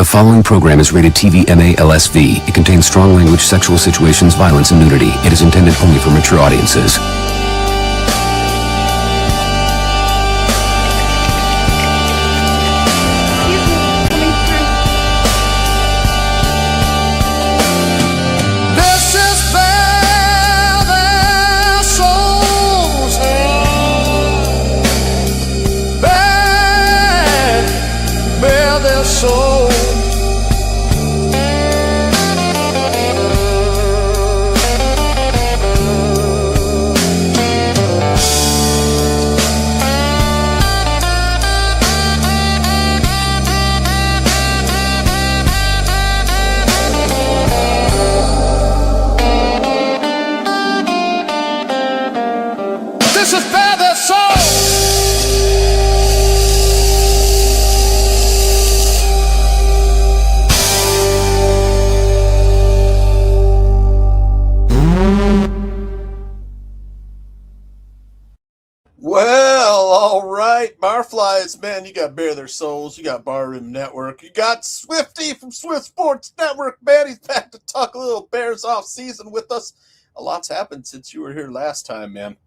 The following program is rated TV MA LSV. It contains strong language, sexual situations, violence, and nudity. It is intended only for mature audiences. Man, you got Bare Their Souls, you got Barroom Network, you got Swifty from Swift Sports Network, man. He's back to talk a little Bears off season with us. A lot's happened since you were here last time, man.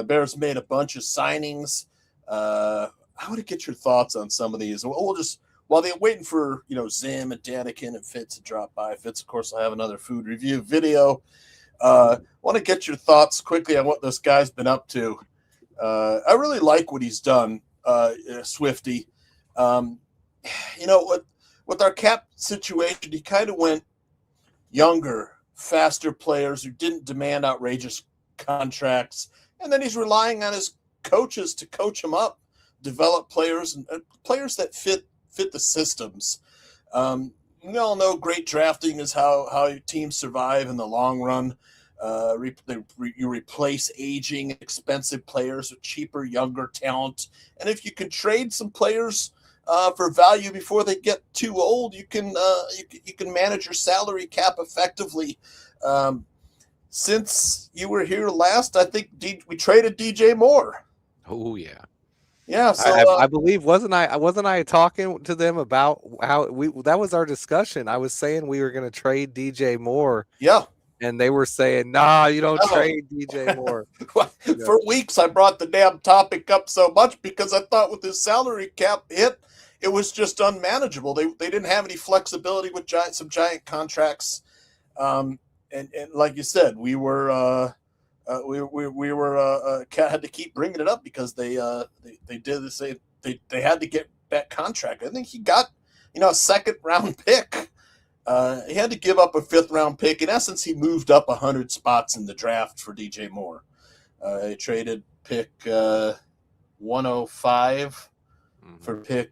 Bears made a bunch of signings. I want to get your thoughts on some of these. We'll just, while they're waiting for, Zim and Danikin and Fitz to drop by. Fitz, of course, will have another food review video. Want to get your thoughts quickly on what this guy's been up to. I really like what he's done. Swifty, with our cap situation, he kind of went younger, faster players who didn't demand outrageous contracts, and then he's relying on his coaches to coach him up, develop players and players that fit the systems. We all know great drafting is how your teams survive in the long run. You replace aging, expensive players with cheaper, younger talent. And if you can trade some players for value before they get too old, you can manage your salary cap effectively. Since you were here last, I think we traded DJ Moore. Oh yeah. Yeah, so I believe wasn't I talking to them about how that was our discussion. I was saying we were going to trade DJ Moore. Yeah. And they were saying, nah, you don't trade DJ Moore. For weeks, I brought the damn topic up so much because I thought with his salary cap hit, it was just unmanageable. They didn't have any flexibility with some giant contracts. And like you said, we had to keep bringing it up because they did the same. They had to get that contract. I think he got, a second round pick. He had to give up a fifth-round pick. In essence, he moved up 100 spots in the draft for DJ Moore. He traded pick 105 for pick,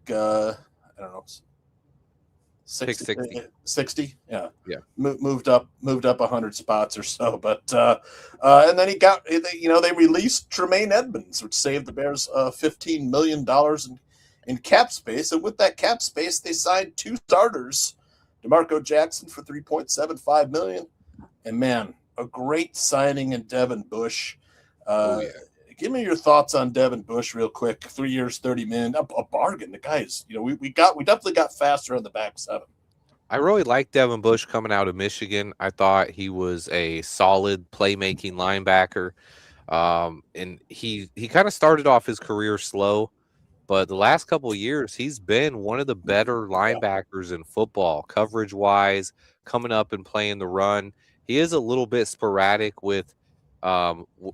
60. Yeah. Moved up 100 spots or so. But and then they released Tremaine Edmonds, which saved the Bears $15 million in cap space. And with that cap space, they signed two starters. DeMarco Jackson for $3.75 million, and man, a great signing in Devin Bush. Give me your thoughts on Devin Bush real quick. 3 years, $30 million, a bargain. The guys, we definitely got faster on the back seven. I really like Devin Bush coming out of Michigan. I thought he was a solid playmaking linebacker, and he kind of started off his career slow. But the last couple of years, he's been one of the better linebackers in football, coverage-wise, coming up and playing the run. He is a little bit sporadic with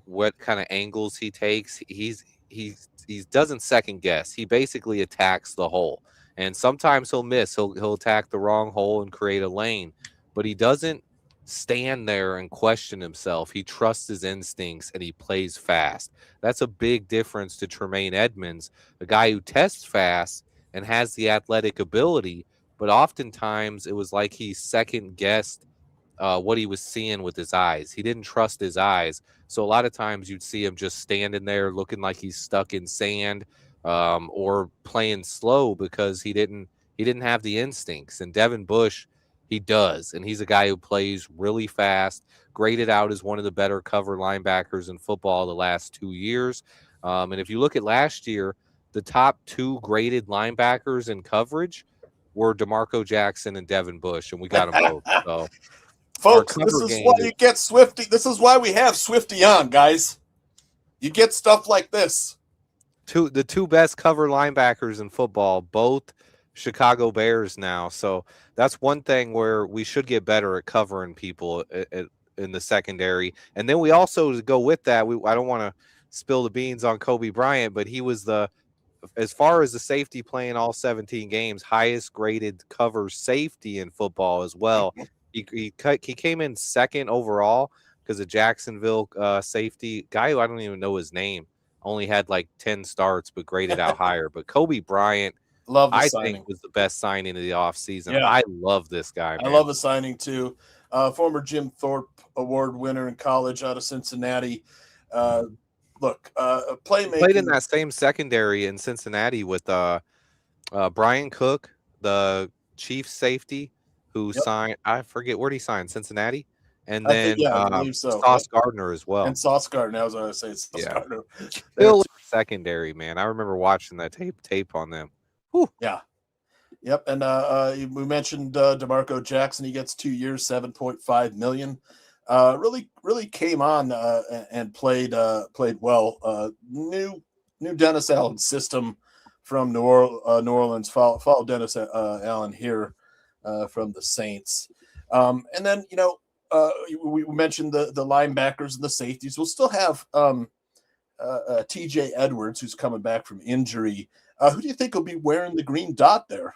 what kind of angles he takes. He doesn't second guess. He basically attacks the hole, and sometimes he'll miss. He'll attack the wrong hole and create a lane, but he doesn't stand there and question himself. He trusts his instincts and he plays fast. That's a big difference to Tremaine Edmonds, a guy who tests fast and has the athletic ability, but oftentimes it was like he second guessed what he was seeing with his eyes. He didn't trust his eyes. So a lot of times you'd see him just standing there looking like he's stuck in sand, or playing slow because he didn't have the instincts. And Devin Bush, he does, and he's a guy who plays really fast, graded out as one of the better cover linebackers in football the last 2 years. And if you look at last year, the top two graded linebackers in coverage were DeMarco Jackson and Devin Bush, and we got them both. So, folks, this is why you get Swifty. This is why we have Swifty on, guys. You get stuff like this. The two best cover linebackers in football, both Chicago Bears now. So that's one thing where we should get better at covering people in the secondary. And then we also, to go with that, I don't want to spill the beans on Kobe Bryant, but he was as far as the safety playing all 17 games, highest graded cover safety in football as well. He came in second overall because of Jacksonville safety guy who I don't even know his name. Only had like 10 starts, but graded out higher. But Kobe Bryant, I think, was the best signing of the offseason. Yeah. I love this guy, man. I love the signing, too. Former Jim Thorpe Award winner in college out of Cincinnati. Playmaking. Played in that same secondary in Cincinnati with Brian Cook, the Chiefs safety, who signed, I forget, where did he sign? Cincinnati? And then I believe so. Sauce Gardner as well. And Sauce Gardner. I was going to say Sauce Gardner. Still secondary, man. I remember watching that tape on them. Whew. Yeah. Yep. And we mentioned DeMarco Jackson. He gets 2 years, $7.5 million. Really came on and played well. New Dennis Allen system from New Orleans. Follow Dennis Allen here from the Saints. And then, we mentioned the linebackers and the safeties. We'll still have TJ Edwards, who's coming back from injury. Who do you think will be wearing the green dot there?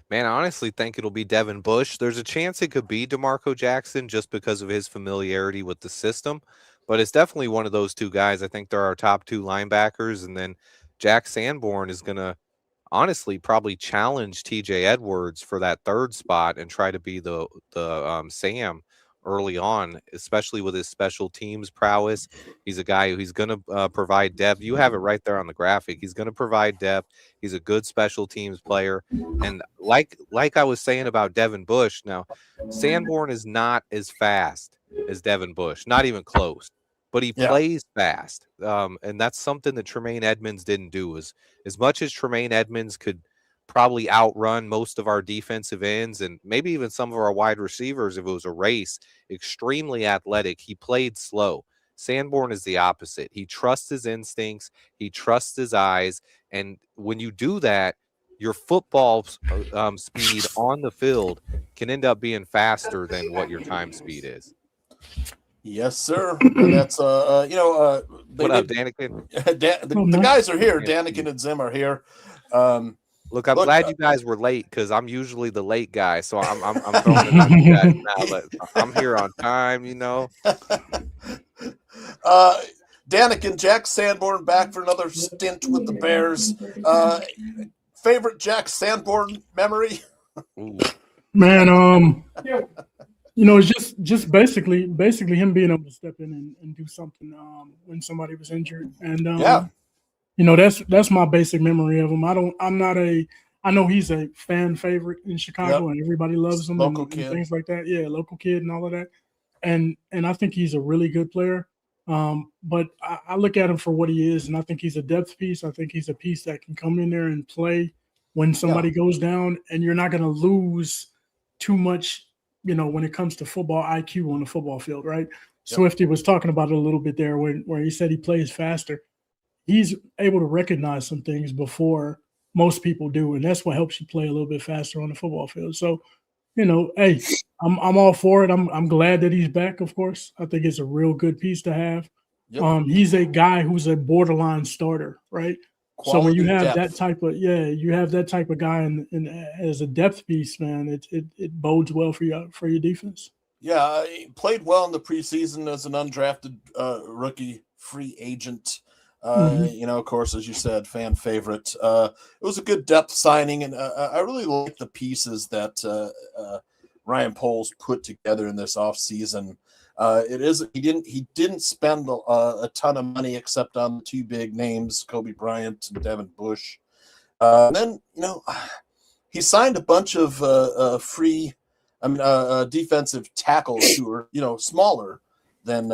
Man, I honestly think it'll be Devin Bush. There's a chance it could be DeMarco Jackson just because of his familiarity with the system, but it's definitely one of those two guys. I think they're our top two linebackers, and then Jack Sanborn is going to honestly probably challenge TJ Edwards for that third spot and try to be the Sam early on, especially with his special teams prowess. He's a guy who he's going to provide depth. You have it right there on the graphic. He's going to provide depth. He's a good special teams player. And like I was saying about Devin Bush, now Sanborn is not as fast as Devin Bush, not even close, but he plays fast. And that's something that Tremaine Edmonds didn't do. As much as Tremaine Edmonds could probably outrun most of our defensive ends and maybe even some of our wide receivers if it was a race, extremely athletic, he played slow. Sanborn is the opposite. He trusts his instincts. He trusts his eyes. And when you do that, your football speed on the field can end up being faster than what your time speed is. Yes, sir. And that's what up, Danikin? The guys are here. Danikin and Zim are here. Look, I'm glad you guys were late because I'm usually the late guy, so I'm throwing it on you guys now. But I'm here on time, Danikin, Jack Sanborn back for another stint with the Bears. Favorite Jack Sanborn memory? Man, it's just basically him being able to step in and do something when somebody was injured, and that's my basic memory of him. I know he's a fan favorite in Chicago, and everybody loves him and things like that. Yeah, local kid and all of that, and I think he's a really good player. But I look at him for what he is, and I think he's a depth piece. I think he's a piece that can come in there and play when somebody goes down, and you're not going to lose too much, when it comes to football IQ on the football field, right? Yep. Swifty was talking about it a little bit there where he said he plays faster. He's able to recognize some things before most people do, and that's what helps you play a little bit faster on the football field. So, hey, I'm all for it. I'm glad that he's back, of course. I think it's a real good piece to have. Yep. He's a guy who's a borderline starter, right? Quality so when you have that type of guy and as a depth piece, man, it bodes well for your defense. Yeah, he played well in the preseason as an undrafted rookie free agent. Of course, as you said, fan favorite. It was a good depth signing, and I really like the pieces that Ryan Poles put together in this offseason. He didn't spend a ton of money except on the two big names, Kobe Bryant and Devin Bush. And then he signed a bunch of free, defensive tackles who are smaller than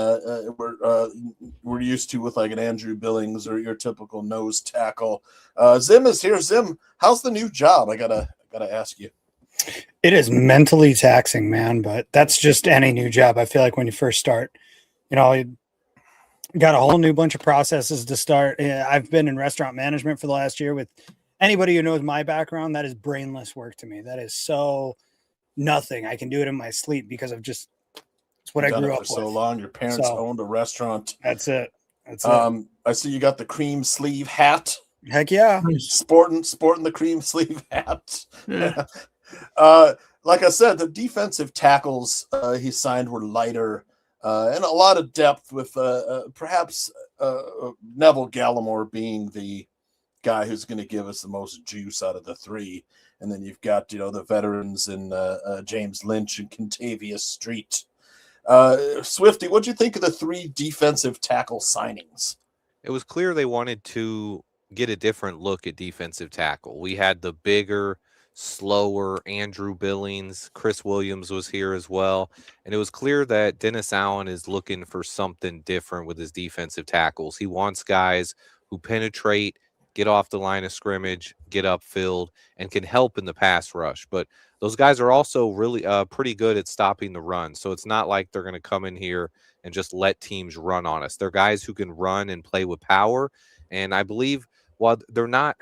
we're used to with like an Andrew Billings or your typical nose tackle. Zim is here. Zim, how's the new job? I gotta Gotta ask you. It is mentally taxing, man, but that's just any new job. I feel like when you first start, you got a whole new bunch of processes to start. I've been in restaurant management for the last year. With anybody who knows my background, that is brainless work to me. That is so nothing. I can do it in my sleep because of just it's what I grew up with. So long. Your parents owned a restaurant. That's it. I see you got the cream sleeve hat. Heck yeah. Sporting the cream sleeve hat. Yeah. Like I said, the defensive tackles he signed were lighter and a lot of depth with perhaps Neville Gallimore being the guy who's going to give us the most juice out of the three. And then you've got, the veterans in James Lynch and Contavious Street. Swifty, what'd you think of the 3 defensive tackle signings? It was clear they wanted to get a different look at defensive tackle. We had the bigger, slower Andrew Billings. Chris Williams was here as well. And it was clear that Dennis Allen is looking for something different with his defensive tackles. He wants guys who penetrate, get off the line of scrimmage, get upfield, and can help in the pass rush. But those guys are also really pretty good at stopping the run. So it's not like they're going to come in here and just let teams run on us. They're guys who can run and play with power. And I believe while they're not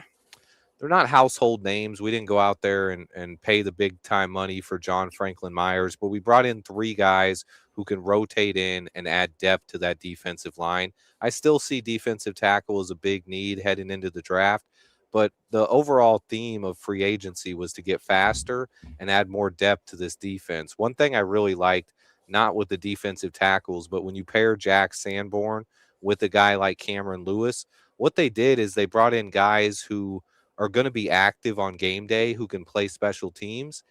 household names, we didn't go out there and pay the big time money for John Franklin Myers, but we brought in 3 guys who can rotate in and add depth to that defensive line. I still see defensive tackle as a big need heading into the draft, but the overall theme of free agency was to get faster and add more depth to this defense. One thing I really liked, not with the defensive tackles, but when you pair Jack Sanborn with a guy like Cameron Lewis, what they did is they brought in guys who are going to be active on game day, who can play special teams.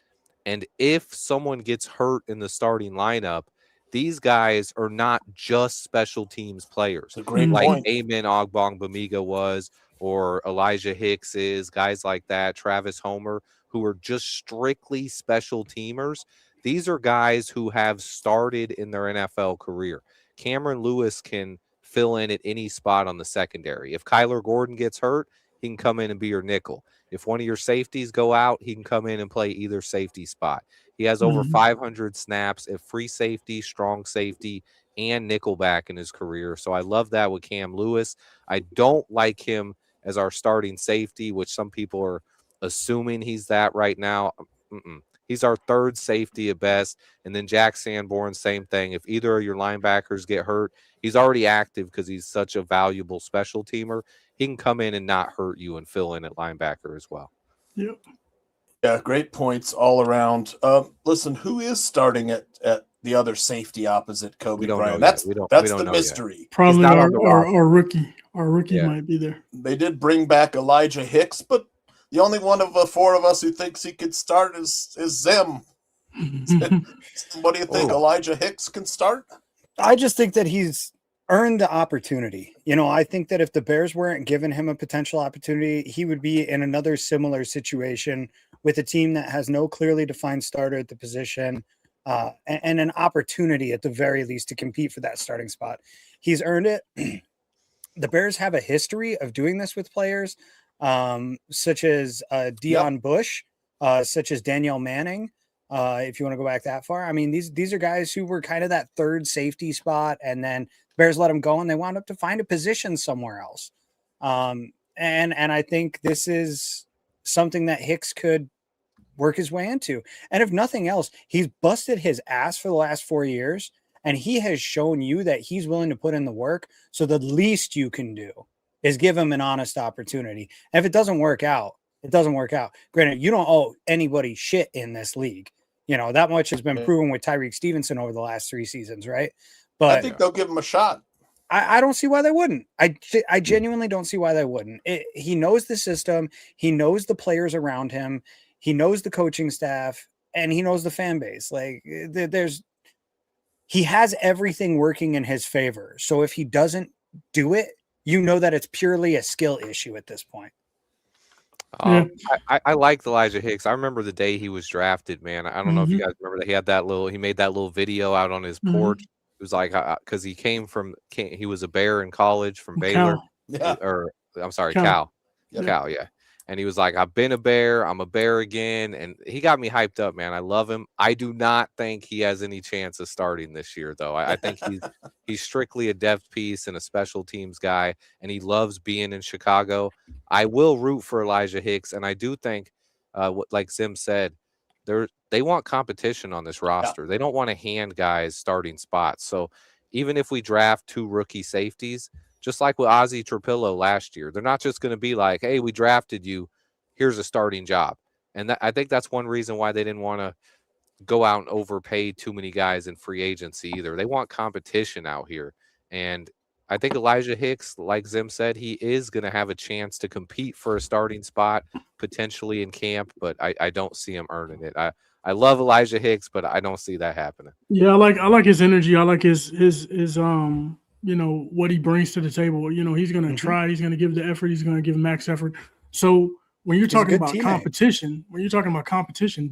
And if someone gets hurt in the starting lineup, these guys are not just special teams players. That's a great like point. Amen Ogbongbemiga was, or Elijah Hicks is, guys like that, Travis Homer, who are just strictly special teamers. These are guys who have started in their NFL career. Cameron Lewis can fill in at any spot on the secondary. If Kyler Gordon gets hurt, he can come in and be your nickel. If one of your safeties go out, he can come in and play either safety spot. He has over 500 snaps at free safety, strong safety, and nickelback in his career. So I love that with Cam Lewis. I don't like him as our starting safety, which some people are assuming he's that right now. He's our 3rd safety at best. And then Jack Sanborn, same thing. If either of your linebackers get hurt, he's already active because he's such a valuable special teamer. He can come in and not hurt you and fill in at linebacker as well. Yep. Yeah, great points all around. Listen, who is starting at the other safety opposite Kobe Bryant? That's the mystery. Yet. Probably our rookie. Our rookie might be there. They did bring back Elijah Hicks, but the only one of the 4 of us who thinks he could start is Zim. What do you think? Elijah Hicks can start? I just think that he's earned the opportunity. I think that if the Bears weren't giving him a potential opportunity, he would be in another similar situation with a team that has no clearly defined starter at the position and an opportunity at the very least to compete for that starting spot. He's earned it. The Bears have a history of doing this with players such as Deion Bush, such as Danielle Manning. If you want to go back that far, I mean, these are guys who were kind of that 3rd safety spot, and then Bears let them go and they wound up to find a position somewhere else. And I think this is something that Hicks could work his way into. And if nothing else, he's busted his ass for the last 4 years, and he has shown you that he's willing to put in the work. So the least you can do is give him an honest opportunity. And if it doesn't work out, it doesn't work out. Granted, you don't owe anybody shit in this league. That much has been proven with Tyreek Stevenson over the last 3 seasons, right? But I think they'll give him a shot. I don't see why they wouldn't. I genuinely don't see why they wouldn't. He knows the system. He knows the players around him. He knows the coaching staff, and he knows the fan base. Like he has everything working in his favor. So if he doesn't do it, that it's purely a skill issue at this point. I like Elijah Hicks. I remember the day he was drafted, man. I don't know if you guys remember that he made that little video out on his porch. It was like, because he was a Bear in college from Baylor. Yeah. Or I'm sorry, Cal. Yep. Cal, yeah. and he was like, I've been a Bear. I'm a Bear again. And he got me hyped up, man. I love him. I do not think he has any chance of starting this year, though. I think he's strictly a depth piece and a special teams guy, and he loves being in Chicago. I will root for Elijah Hicks, and I do think, like Zim said, they want competition on this roster. They don't want to hand guys starting spots. So even if we draft 2 rookie safeties, just like with Ozzie Trapillo last year, they're not just going to be like, hey, we drafted you, here's a starting job. And I think that's one reason why they didn't want to go out and overpay too many guys in free agency either. They want competition out here. And I think Elijah Hicks, like Zim said, he is going to have a chance to compete for a starting spot potentially in camp, but I don't see him earning it. I love Elijah Hicks, but I don't see that happening. Yeah, I like his energy. I like his what he brings to the table. He's going to try. He's going to give the effort. He's going to give max effort. So when you're talking about competition,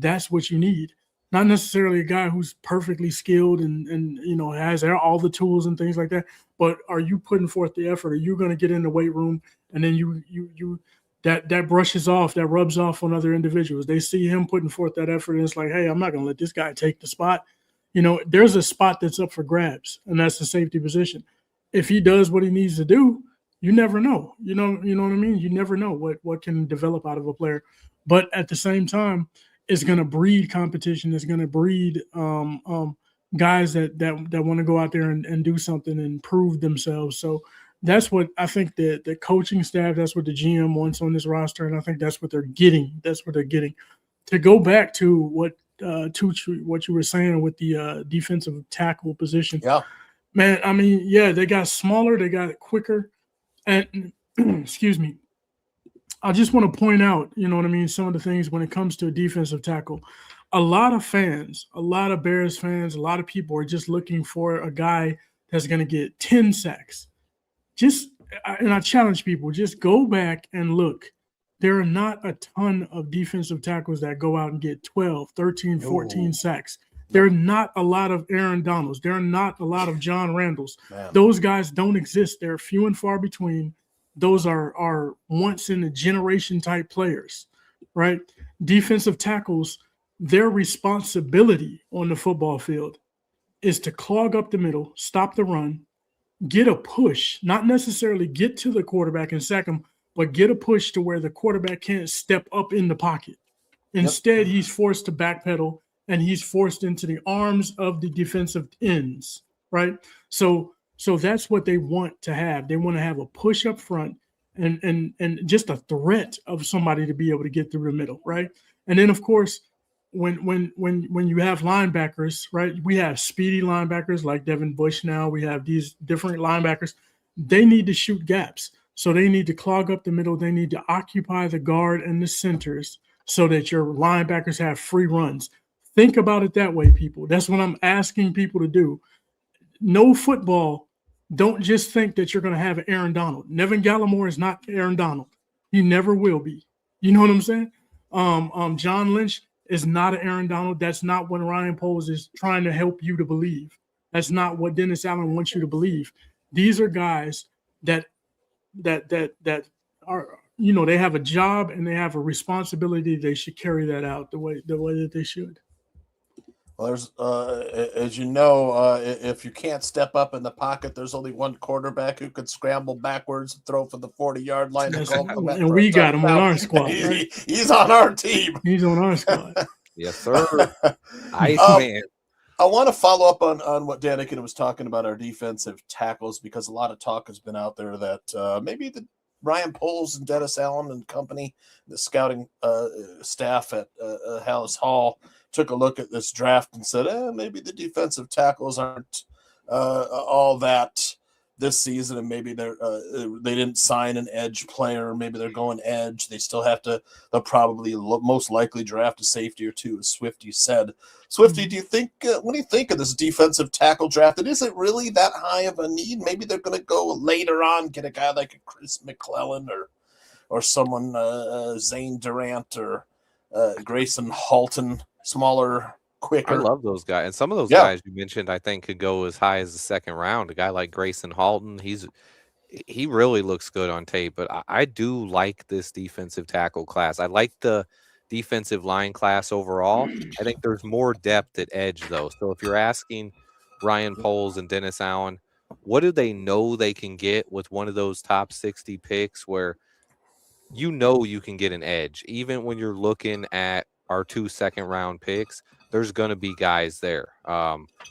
that's what you need. Not necessarily a guy who's perfectly skilled and has all the tools and things like that. But are you putting forth the effort? Are you going to get in the weight room and then you that brushes off, that rubs off on other individuals? They see him putting forth that effort and it's like, hey, I'm not going to let this guy take the spot. There's a spot that's up for grabs, and that's the safety position. If he does what he needs to do, you never know. You know what I mean? You never know what can develop out of a player. But at the same time, it's going to breed competition. It's going to breed guys that want to go out there and do something and prove themselves. So that's what I think the coaching staff, that's what the GM wants on this roster, and I think that's what they're getting. To go back to what Tooch, what you were saying with the defensive tackle position. Yeah. Man, I mean, yeah, they got smaller, they got quicker. And excuse me. I just want to point out, some of the things when it comes to a defensive tackle. A lot of fans, a lot of Bears fans, a lot of people are just looking for a guy that's going to get 10 sacks. And I challenge people, just go back and look. There are not a ton of defensive tackles that go out and get 12, 13, 14 sacks. There are not a lot of Aaron Donalds. There are not a lot of John Randalls. Man. Those guys don't exist. They're few and far between. Those are once in a generation type players, right? Defensive tackles, their responsibility on the football field is to clog up the middle, stop the run, get a push, not necessarily get to the quarterback and sack him, but get a push to where the quarterback can't step up in the pocket. Instead, he's forced to backpedal, and he's forced into the arms of the defensive ends, right? So that's what they want to have. They want to have a push up front and just a threat of somebody to be able to get through the middle, right? And then, of course, when you have linebackers, right, we have speedy linebackers like Devin Bush now. We have these different linebackers. They need to shoot gaps. So they need to clog up the middle. They need to occupy the guard and the centers so that your linebackers have free runs. Think about it that way, people. That's what I'm asking people to do. No football. Don't just think that you're going to have Aaron Donald. Nevin Gallimore is not Aaron Donald. He never will be. You know what I'm saying? John Lynch is not an Aaron Donald. That's not what Ryan Poles is trying to help you to believe. That's not what Dennis Allen wants you to believe. These are guys that are, they have a job and they have a responsibility. They should carry that out the way that they should. Well, there's, as you know, if you can't step up in the pocket, there's only one quarterback who could scramble backwards and throw for the 40-yard line. And we got him on our squad. Right? He's on our team. He's on our squad. Yes, sir. Iceman. I want to follow up on what Danikin was talking about, our defensive tackles, because a lot of talk has been out there that maybe the Ryan Poles and Dennis Allen and company, the scouting staff at Hallis Hall, took a look at this draft and said, maybe the defensive tackles aren't all that this season, and maybe they didn't sign an edge player. Maybe they're going edge. They still they'll probably most likely draft a safety or two, as Swifty said. Swifty, do you think, what do you think of this defensive tackle draft? It isn't really that high of a need. Maybe they're going to go later on, get a guy like a Chris McClellan or someone, Zane Durant or Grayson Halton, smaller, quicker. I love those guys. And some of those guys you mentioned, I think, could go as high as the second round. A guy like Grayson Halton, he's he really looks good on tape, but I do like this defensive tackle class. I like the defensive line class overall. I think there's more depth at edge, though. So if you're asking Ryan Poles and Dennis Allen, what do they know they can get with one of those top 60 picks where you know you can get an edge? Even when you're looking at our 2 second-round picks, there's going to be guys there.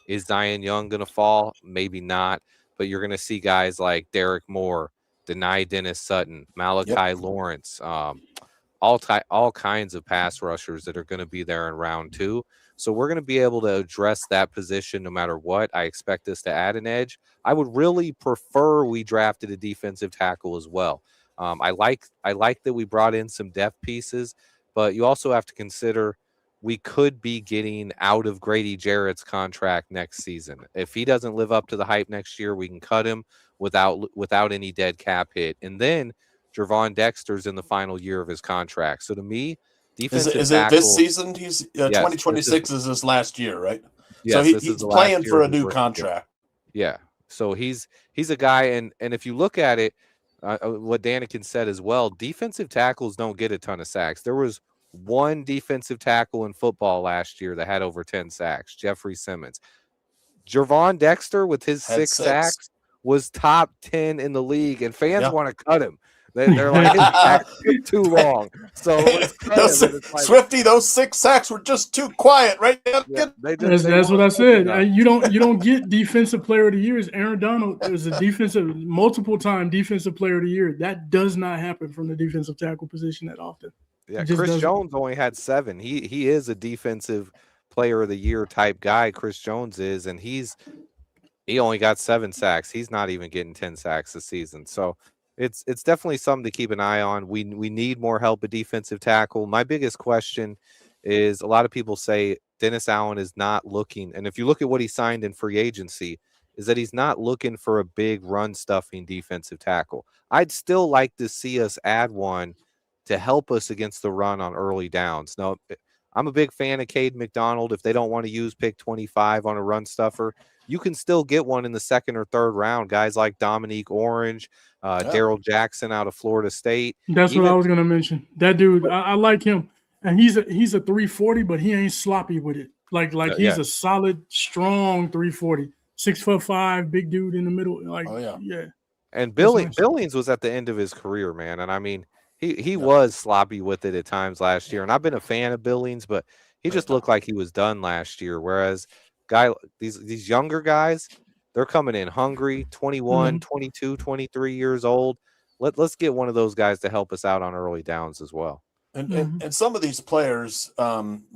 Is Zion Young going to fall? Maybe not. But you're going to see guys like Derek Moore, Denai Dennis Sutton, Malachi Lawrence, all kinds of pass rushers that are going to be there in round 2. So we're going to be able to address that position no matter what. I expect us to add an edge. I would really prefer we drafted a defensive tackle as well. I like that we brought in some depth pieces, but you also have to consider we could be getting out of Grady Jarrett's contract next season. If he doesn't live up to the hype next year, we can cut him without any dead cap hit. And then Gervon Dexter's in the final year of his contract. So to me, defensive is tackle, it this season? He's 2026 is his last year, right? Yes, so he's playing for a new contract. Yeah. So he's a guy, and if you look at it, what Danikin said as well, defensive tackles don't get a ton of sacks. There was one defensive tackle in football last year that had over 10 sacks, Jeffrey Simmons. Gervon Dexter with his 6 sacks was top 10 in the league, and fans want to cut him. They're like, his sacks took too long. So Swifty, those 6 sacks were just too quiet, right? Yeah, that's what I said. You don't get defensive player of the year. Aaron Donald is a multiple time defensive player of the year. That does not happen from the defensive tackle position that often. Yeah, Chris Jones only had 7. He is a defensive player of the year type guy. Chris Jones is, and he only got 7 sacks. He's not even getting 10 sacks this season. So it's definitely something to keep an eye on. We need more help at defensive tackle. My biggest question is, a lot of people say Dennis Allen is not looking, and if you look at what he signed in free agency, is that he's not looking for a big run stuffing defensive tackle. I'd still like to see us add one to help us against the run on early downs. Now, I'm a big fan of Cade McDonald. If they don't want to use pick 25 on a run stuffer, you can still get one in the 2nd or 3rd round. Guys like Dominique Orange, Daryl Jackson out of Florida State. That's what I was going to mention. That dude, I like him. And he's a 340, but he ain't sloppy with it. Like he's a solid, strong 340. 6'5", big dude in the middle. And Billings was at the end of his career, man. And I mean, he was sloppy with it at times last year. And I've been a fan of Billings, but he just looked like he was done last year. Whereas these younger guys, they're coming in hungry, 21, 22, 23 years old. Let's get one of those guys to help us out on early downs as well. And some of these players,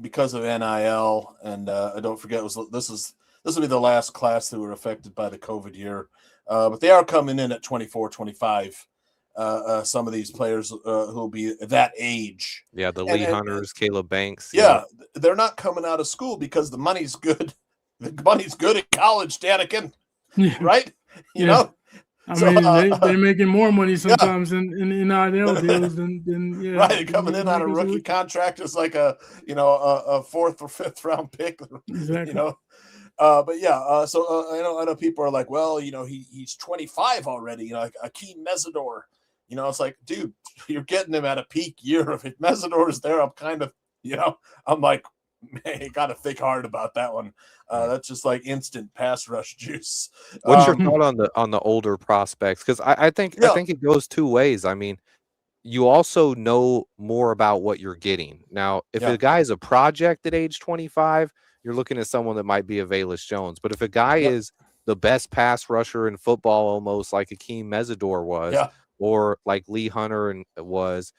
because of NIL, and I don't forget, this will be the last class that were affected by the COVID year, but they are coming in at 24, 25. Some of these players who'll be that age. Yeah, the Lee Hunters, Caleb Banks. Yeah, they're not coming out of school because the money's good. The money's good at college, Danikin, right? You know? I mean, they're making more money sometimes in NIL deals than right. Coming in on a rookie contract is like a 4th or 5th round pick. Exactly. So I know people are like, well, he's 25 already. Like Akeem Mesidor. It's like, dude, you're getting him at a peak year. If Mesidor is there, I'm kind of, I'm like, man, you got to think hard about that one. That's just like instant pass rush juice. What's your thought on the older prospects? Because I think it goes 2 ways. I mean, you also know more about what you're getting. Now, if a guy is a project at age 25, you're looking at someone that might be a Velus Jones. But if a guy is the best pass rusher in football, almost like Akeem Mesidor was, or like Lee Hunter was,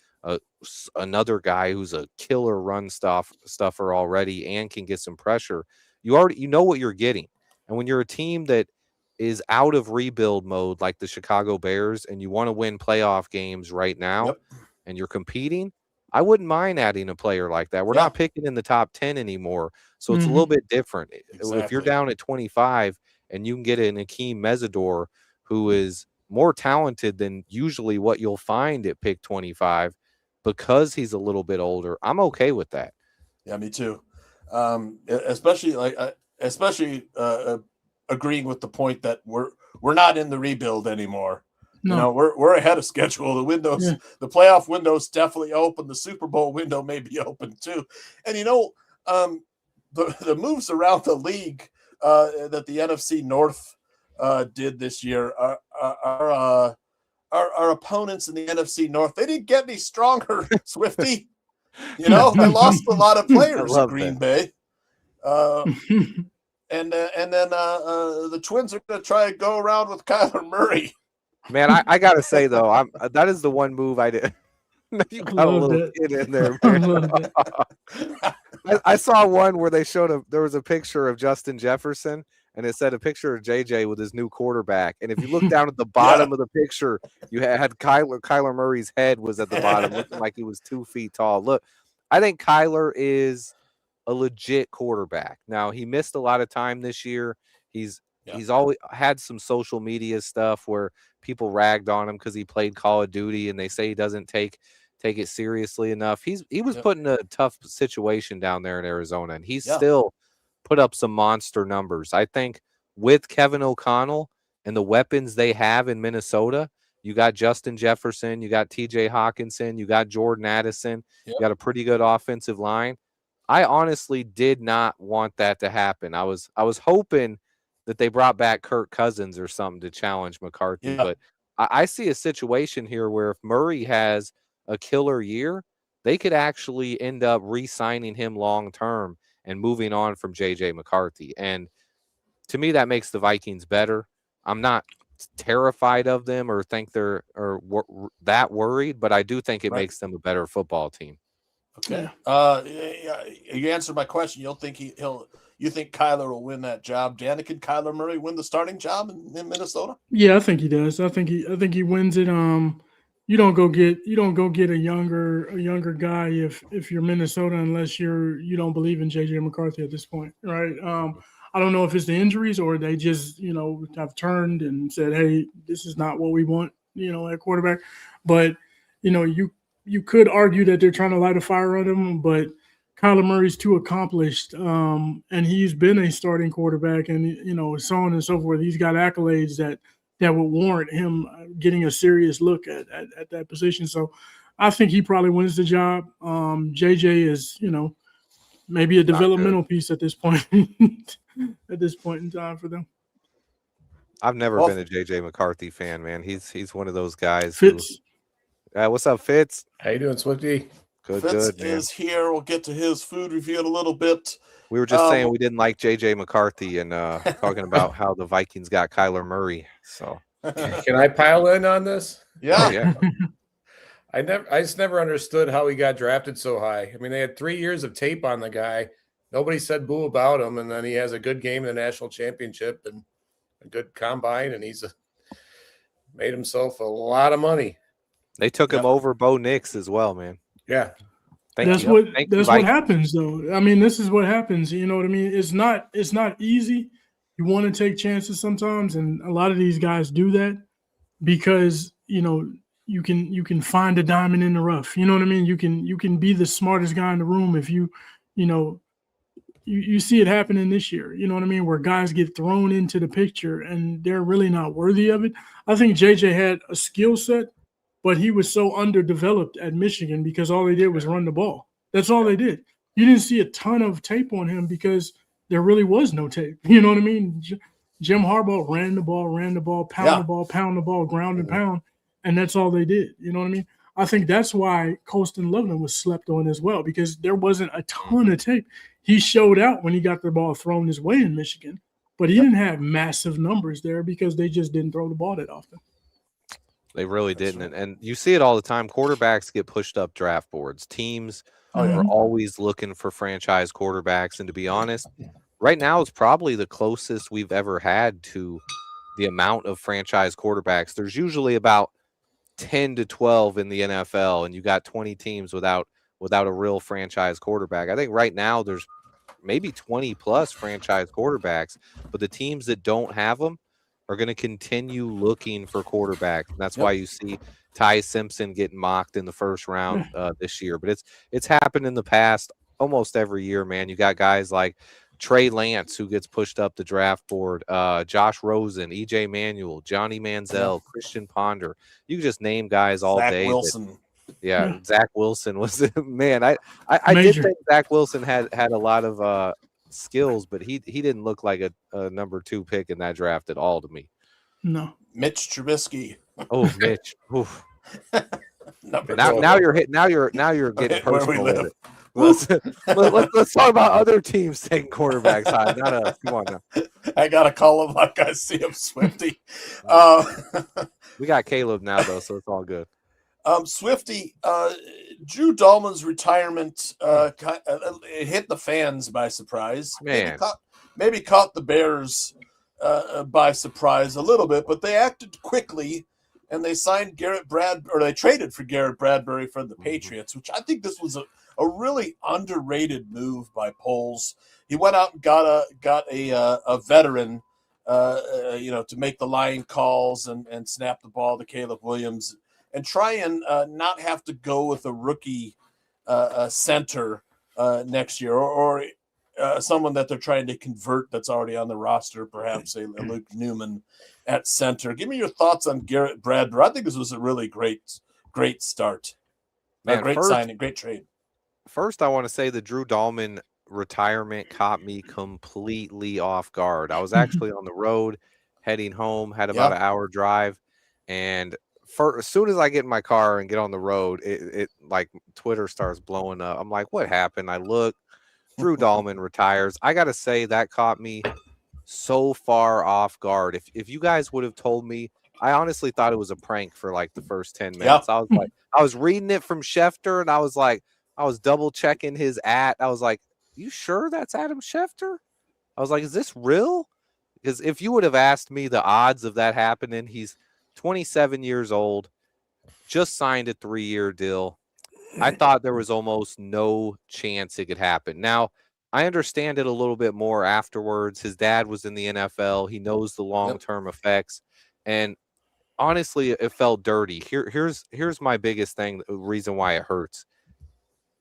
another guy who's a killer run stuffer already and can get some pressure, you know what you're getting. And when you're a team that is out of rebuild mode like the Chicago Bears and you want to win playoff games right now and you're competing, I wouldn't mind adding a player like that. We're not picking in the top 10 anymore, so it's a little bit different. Exactly. If you're down at 25 and you can get an Akeem Mesidor who is more talented than usually what you'll find at pick 25 because he's a little bit older, I'm okay with that. Yeah, me too. Especially agreeing with the point that we're not in the rebuild anymore. No. You know, we're ahead of schedule. The playoff window's definitely open. The Super Bowl window may be open too. And you know, the moves around the league that the NFC North did this year our opponents in the NFC North, they didn't get any stronger, Swifty. You know, they lost a lot of players in Green Bay. And then the Twins are going to try and go around with Kyler Murray. Man, I got to say, though, that is the one move I did. You got a little kid in there, man. I saw one where they showed there was a picture of Justin Jefferson, and it said a picture of JJ with his new quarterback. And if you look down at the bottom of the picture, you had Kyler Murray's head was at the bottom, looking like he was 2 feet tall. Look, I think Kyler is a legit quarterback. Now, he missed a lot of time this year. He's always had some social media stuff where people ragged on him because he played Call of Duty, and they say he doesn't take it seriously enough. He was put in a tough situation down there in Arizona, and he's still put up some monster numbers. I think with Kevin O'Connell and the weapons they have in Minnesota, you got Justin Jefferson, you got TJ Hawkinson, you got Jordan Addison, you got a pretty good offensive line. I honestly did not want that to happen. I was hoping that they brought back Kirk Cousins or something to challenge McCarthy. But I see a situation here where if Murray has a killer year, they could actually end up re-signing him long-term and moving on from J.J. McCarthy. And to me, that makes the Vikings better. I'm not terrified of them or think they're that worried, but I do think it makes them a better football team. Okay. You answered my question. You think you think Kyler will win that job? Danikin, Kyler Murray win the starting job in Minnesota? Yeah, I think he does. I think he wins it. You don't go get a younger guy if you're Minnesota unless you don't believe in JJ McCarthy at this point, right? I don't know if it's the injuries or they just have turned and said, hey, this is not what we want, at quarterback. But you could argue that they're trying to light a fire on him, but Kyler Murray's too accomplished, and he's been a starting quarterback, and so on and so forth. He's got accolades that would warrant him getting a serious look at that position. So I think he probably wins the job. JJ is, maybe a developmental piece at this point. At this point in time for them. I've never been a JJ McCarthy fan, man. He's one of those guys. Fitz. What's up, Fitz? How you doing, Swifty? Fitz Good, man. is here. We'll get to his food review in a little bit. We were just saying we didn't like JJ McCarthy and talking about how the Vikings got Kyler Murray. So can I pile in on this? Yeah. I just never understood how he got drafted so high. I mean, they had 3 years of tape on the guy. Nobody said boo about him, and then he has a good game in the national championship and a good combine, and he's made himself a lot of money. They took him over Bo Nix as well, man. Yeah. That's what happens, though. I mean, this is what happens. You know what I mean? It's not easy. You want to take chances sometimes, and a lot of these guys do that because you can find a diamond in the rough. You know what I mean? You can be the smartest guy in the room if you see it happening this year. You know what I mean? Where guys get thrown into the picture and they're really not worthy of it. I think JJ had a skill set, but he was so underdeveloped at Michigan because all they did was run the ball. That's all they did. You didn't see a ton of tape on him because there really was no tape. You know what I mean? Jim Harbaugh ran the ball, pound the ball, ground and pound, and that's all they did. You know what I mean? I think that's why Colston Loveland was slept on as well because there wasn't a ton of tape. He showed out when he got the ball thrown his way in Michigan, but he didn't have massive numbers there because they just didn't throw the ball that often. They really didn't. And you see it all the time. Quarterbacks get pushed up draft boards. Teams are always looking for franchise quarterbacks. And to be honest, right now it's probably the closest we've ever had to the amount of franchise quarterbacks. There's usually about 10 to 12 in the NFL, and you got 20 teams without a real franchise quarterback. I think right now there's maybe 20 plus franchise quarterbacks, but the teams that don't have them are going to continue looking for quarterbacks. And that's why you see Ty Simpson getting mocked in the first round this year. But it's happened in the past almost every year, man. You got guys like Trey Lance, who gets pushed up the draft board, Josh Rosen, EJ Manuel, Johnny Manziel, Christian Ponder. You can just name guys all Zach day. Wilson. Zach Wilson was man. I did Major. think Zach Wilson had a lot of skills, but he didn't look like a number 2 pick in that draft at all to me. No. Mitch Trubisky. Oh, Mitch. Oof. Now you're hitting. Now you're getting Where we personal live. with it. Let's talk about other teams taking quarterbacks high, not us. Come on now. I gotta call him like I see him, Swifty. We got Caleb now though, so it's all good. Swifty, Drew Dahlman's retirement it hit the fans by surprise. Man. Maybe caught the Bears by surprise a little bit, but they acted quickly and they signed they traded for Garrett Bradbury for the Patriots, which I think this was a really underrated move by Poles. He went out and got a veteran, to make the line calls and snap the ball to Caleb Williams and try and not have to go with a rookie center next year or someone that they're trying to convert that's already on the roster, perhaps a Luke Newman at center. Give me your thoughts on Garrett Bradbury. I think this was a really great start. Man, Great signing, great trade. First, I want to say the Drew Dahlman retirement caught me completely off guard. I was actually on the road heading home, had about an hour drive, and as soon as I get in my car and get on the road, it like Twitter starts blowing up. I'm like, what happened? I look, Drew Dahlman retires. I got to say that caught me so far off guard. If you guys would have told me, I honestly thought it was a prank for like the first 10 minutes. I was like, I was reading it from Schefter and I was like, I was double checking his @ I was like, you sure that's Adam Schefter? I was like, is this real? Because if you would have asked me the odds of that happening, he's 27 years old, just signed a 3-year deal. I thought there was almost no chance it could happen. Now, I understand it a little bit more afterwards. His dad was in the NFL. He knows the long-term effects. And honestly, it felt dirty. Here's my biggest thing, the reason why it hurts.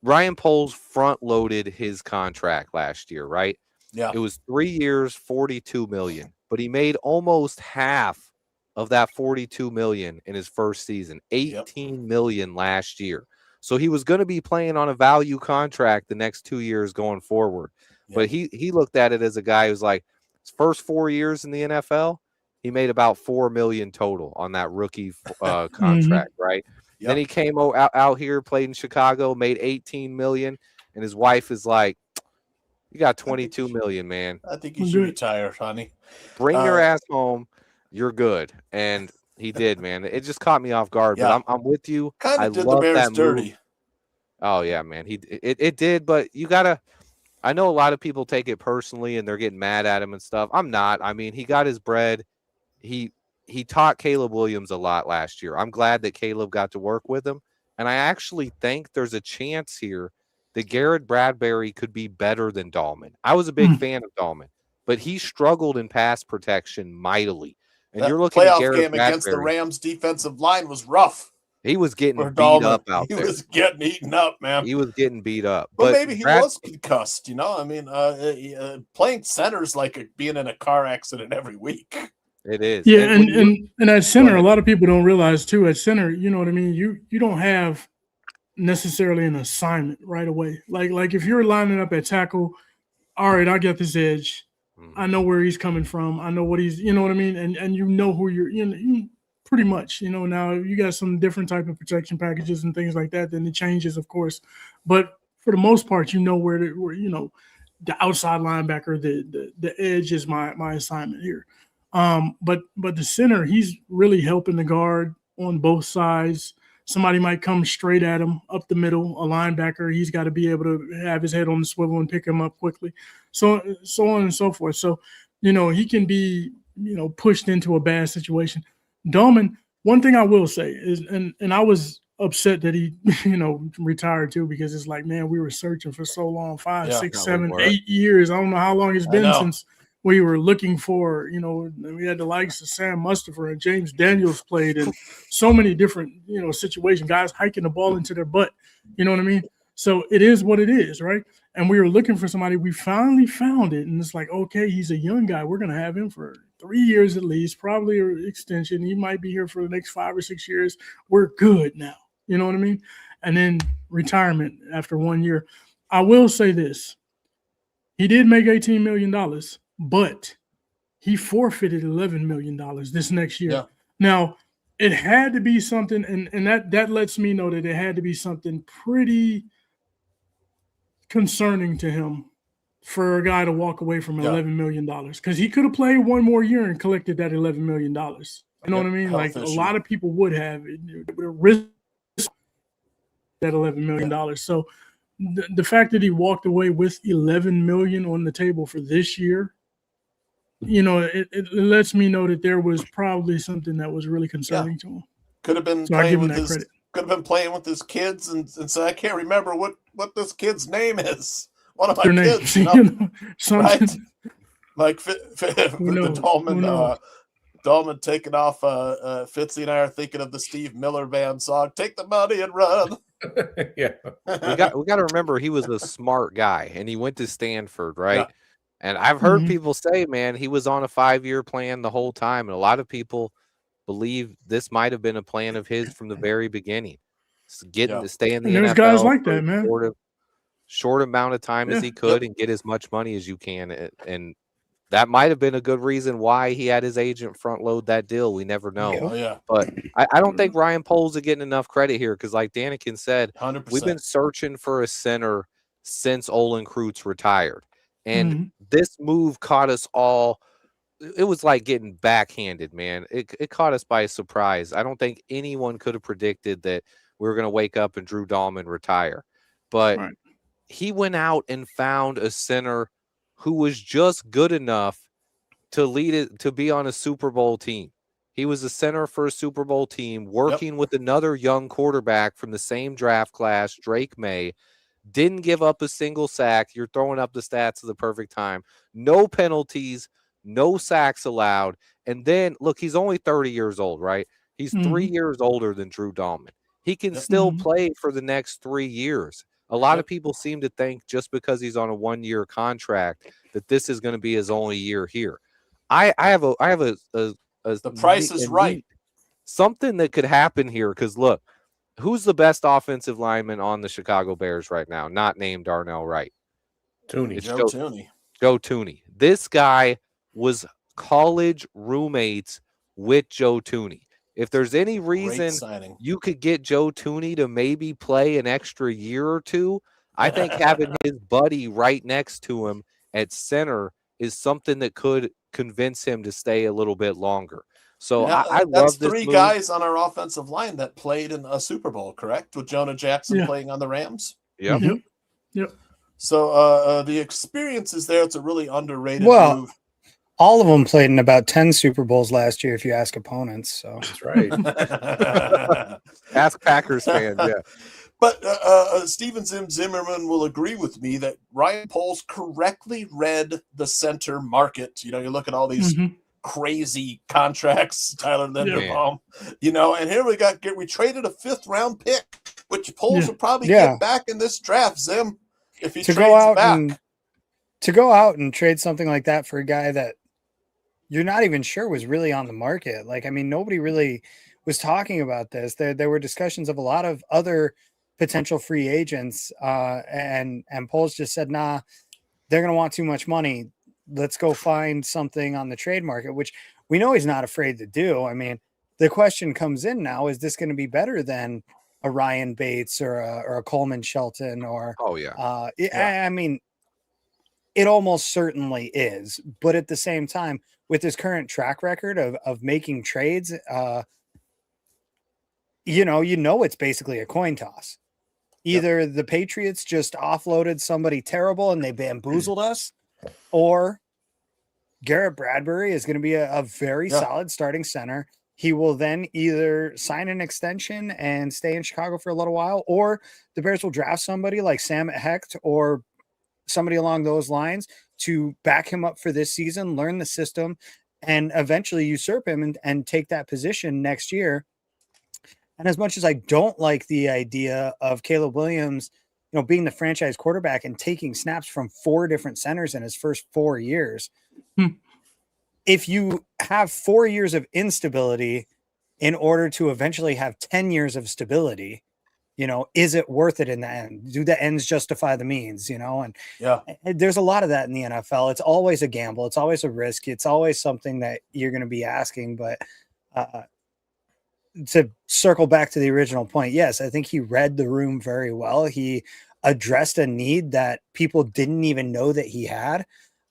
Ryan Poles front-loaded his contract last year, right? Yeah. It was 3 years, $42 million, but he made almost half of that $42 million in his first season, $18 million last year. So he was going to be playing on a value contract the next 2 years going forward. Yep. But he looked at it as a guy who's like, his first 4 years in the NFL, he made about $4 million total on that rookie contract, right? Yep. Then he came out here, played in Chicago, made $18 million, and his wife is like, "You got $22 million, man. I think you should retire, honey. Bring your ass home. You're good." And he did, man. It just caught me off guard, but I'm with you. Kind of did the Bears dirty. Oh yeah, man. It did, but you gotta. I know a lot of people take it personally and they're getting mad at him and stuff. I'm not. I mean, he got his bread. He taught Caleb Williams a lot last year. I'm glad that Caleb got to work with him. And I actually think there's a chance here that Garrett Bradbury could be better than Dahlman. I was a big fan of Dahlman, but he struggled in pass protection mightily. And you're looking at Garrett game Bradbury. Against the Rams defensive line was rough. He was getting beat up out there. He was getting eaten up, man. He was getting beat up. But maybe he was concussed, I mean, playing center's like being in a car accident every week. It is. Yeah, and at center, a lot of people don't realize too. At center, you know what I mean. You don't have necessarily an assignment right away. Like if you're lining up at tackle, all right, I got this edge. I know where he's coming from. I know what he's. You know what I mean. And you know who you're. You pretty much. Now you got some different type of protection packages and things like that. Then it changes, of course. But for the most part, you know where the outside linebacker, the edge is my assignment here. But the center, he's really helping the guard on both sides. Somebody might come straight at him up the middle, a linebacker. He's got to be able to have his head on the swivel and pick him up quickly. So on and so forth. So, he can be, pushed into a bad situation. Dahlman, one thing I will say is, and I was upset that he, retired too, because it's like, man, we were searching for so long, 5, 6, 7, 8 years. I don't know how long it's been since we were looking for, we had the likes of Sam Mustipher and James Daniels played and so many different, situations, guys hiking the ball into their butt. You know what I mean? So it is what it is, right? And we were looking for somebody. We finally found it. And it's like, okay, he's a young guy. We're going to have him for 3 years at least, probably an extension. He might be here for the next 5 or 6 years. We're good now. You know what I mean? And then retirement after 1 year. I will say this. He did make $18 million, but he forfeited $11 million this next year. Yeah. Now, it had to be something, and that lets me know that it had to be something pretty concerning to him for a guy to walk away from $11 million, because he could have played one more year and collected that $11 million. You know what I mean? Like a lot of people would have risked that $11 million. So the fact that he walked away with $11 million on the table for this year, you know, it lets me know that there was probably something that was really concerning to him. Could have been playing with his kids and say, I can't remember what this kid's name is. One of my kids, right? Like the Dolman taking off. Fitzy and I are thinking of the Steve Miller Band song, "Take the Money and Run." Yeah, we got to remember he was a smart guy and he went to Stanford, right? Yeah. And I've heard people say, man, he was on a 5-year plan the whole time, and a lot of people believe this might have been a plan of his from the very beginning. Getting to stay in the NFL, guys like that, man. Short amount of time as he could and get as much money as you can, and that might have been a good reason why he had his agent front load that deal. We never know. But I don't think Ryan Poles is getting enough credit here because, like Danikin said, 100%. We've been searching for a center since Olin Kreutz retired, and this move caught us all. It was like getting backhanded, man. It caught us by surprise. I don't think anyone could have predicted that we were going to wake up and Drew Dahlman retire, but he went out and found a center who was just good enough to lead it, to be on a Super Bowl team. He was a center for a Super Bowl team, working with another young quarterback from the same draft class, Drake May. Didn't give up a single sack. You're throwing up the stats at the perfect time. No penalties, no sacks allowed. And then, look, he's only 30 years old, right? He's 3 years older than Drew Dahlman. He can still play for the next 3 years. A lot of people seem to think just because he's on a 1-year contract that this is going to be his only year here. I have a the price is right. Something that could happen here, because look, who's the best offensive lineman on the Chicago Bears right now? Not named Darnell Wright. Joe Tooney. Joe Tooney. This guy was college roommates with Joe Tooney. If there's any reason you could get Joe Tooney to maybe play an extra year or two, I think having his buddy right next to him at center is something that could convince him to stay a little bit longer. So I love this three move. Guys on our offensive line that played in a Super Bowl, correct? With Jonah Jackson playing on the Rams? Yep. So the experience is there. It's a really underrated move. All of them played in about 10 Super Bowls last year, if you ask opponents. So that's right. Ask Packers fans, yeah. But Steven Zimmerman will agree with me that Ryan Poles correctly read the center market. You know, you look at all these crazy contracts, Tyler Linderbaum, and here we traded a 5th-round pick, which Poles will probably get back in this draft, Zim, if he trades back. To go out and trade something like that for a guy that you're not even sure was really on the market. Like, I mean, nobody really was talking about this. There were discussions of a lot of other potential free agents, and Poles just said, nah, they're going to want too much money. Let's go find something on the trade market, which we know he's not afraid to do. I mean, the question comes in now, is this going to be better than a Ryan Bates or a Coleman Shelton or, I mean, it almost certainly is, but at the same time, with his current track record of making trades, it's basically a coin toss. Either the Patriots just offloaded somebody terrible and they bamboozled us, or Garrett Bradbury is going to be a very solid starting center. He will then either sign an extension and stay in Chicago for a little while, or the Bears will draft somebody like Sam Hecht or somebody along those lines to back him up for this season, learn the system, and eventually usurp him and take that position next year. And as much as I don't like the idea of Caleb Williams being the franchise quarterback and taking snaps from 4 different centers in his first 4 years. If you have 4 years of instability in order to eventually have 10 years of stability, is it worth it in the end? Do the ends justify the means, and there's a lot of that in the NFL. It's always a gamble. It's always a risk. It's always something that you're going to be asking. But to circle back to the original point, yes, I think he read the room very well. He addressed a need that people didn't even know that he had.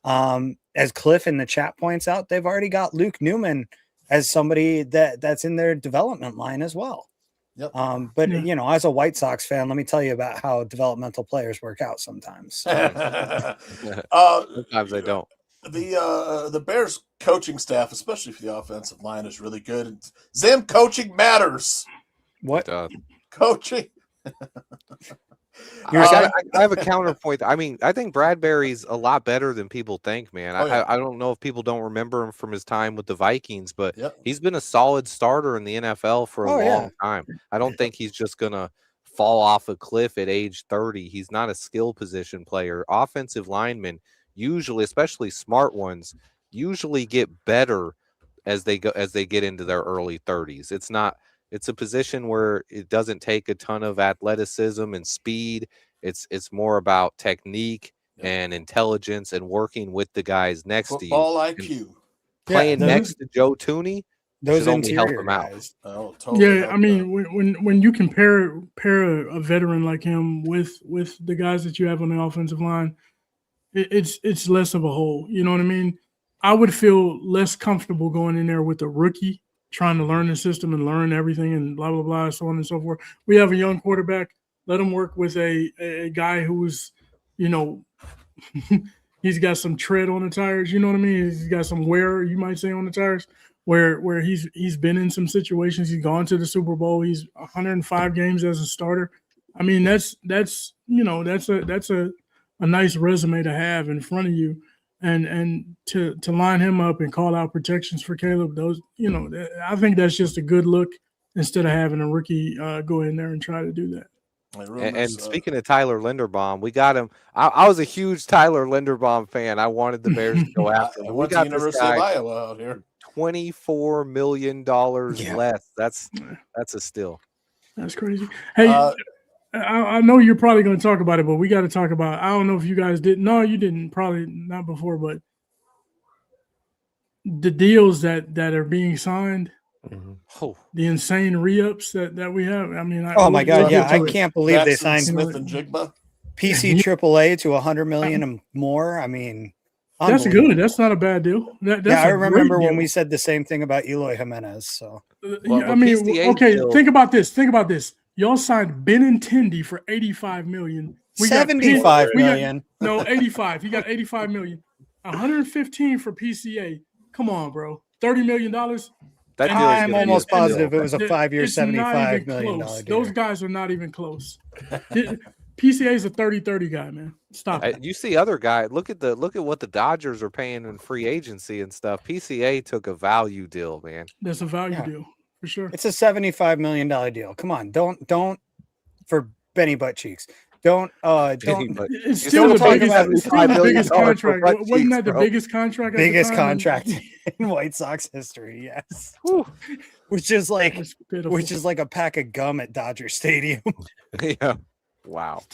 As Cliff in the chat points out, they've already got Luke Newman as somebody that's in their development line as well. Yep. But as a White Sox fan, let me tell you about how developmental players work out sometimes. Sometimes they don't. The Bears coaching staff, especially for the offensive line, is really good. Zim, coaching matters. What? Coaching. I have a counterpoint. I mean, I think Bradbury's a lot better than people think, man. I don't know if people don't remember him from his time with the Vikings, but he's been a solid starter in the NFL for a long time. I don't think he's just going to fall off a cliff at age 30. He's not a skill position player. Offensive linemen usually, especially smart ones, usually get better as they get into their early 30s. It's a position where it doesn't take a ton of athleticism and speed. It's more about technique and intelligence and working with the guys next to you. Football IQ. Playing next to Joe Tooney, those only help interior him out. guys. Oh, totally. I mean, when you pair a veteran like him with the guys that you have on the offensive line, it's less of a hole. You know what I mean? I would feel less comfortable going in there with a rookie trying to learn the system and learn everything and blah, blah, blah, so on and so forth. We have a young quarterback. Let him work with a guy who's, he's got some tread on the tires. You know what I mean? He's got some wear, you might say, on the tires, where he's been in some situations. He's gone to the Super Bowl. He's 105 games as a starter. I mean, that's a nice resume to have in front of you. And to line him up and call out protections for Caleb, those, I think that's just a good look instead of having a rookie go in there and try to do that. And speaking of Tyler Linderbaum, we got him. I was a huge Tyler Linderbaum fan. I wanted the Bears to go after him. We got the University of Iowa out here. $24 million less. That's a steal. That's crazy. Hey, I know you're probably going to talk about it, but we got to talk about. I don't know if you guys did. No, you didn't. Probably not before, but the deals that are being signed, the insane re-ups that we have. I mean, my God, I can't believe they signed Smith and Jigba. PC AAA to $100 million and more. I mean, that's good. That's not a bad deal. I remember when we said the same thing about Eloy Jimenez. So, think about this. Y'all signed Benintendi for $85 million. $75 million. No, 85. He got $85 million. 115 for PCA. Come on, bro. $30 million. I'm almost positive it was a 5-year, $75 million deal. Those guys are not even close. PCA is a 30-30 guy, man. Stop it. You see other guy. Look at what the Dodgers are paying in free agency and stuff. PCA took a value deal, man. That's a value deal. For sure. It's a $75 million deal. Come on. Don't for Benny Butt Cheeks. Don't it's still the biggest contract. Wasn't that the biggest contract? Biggest contract in White Sox history, yes. Which is like a pack of gum at Dodger Stadium. Yeah. Wow.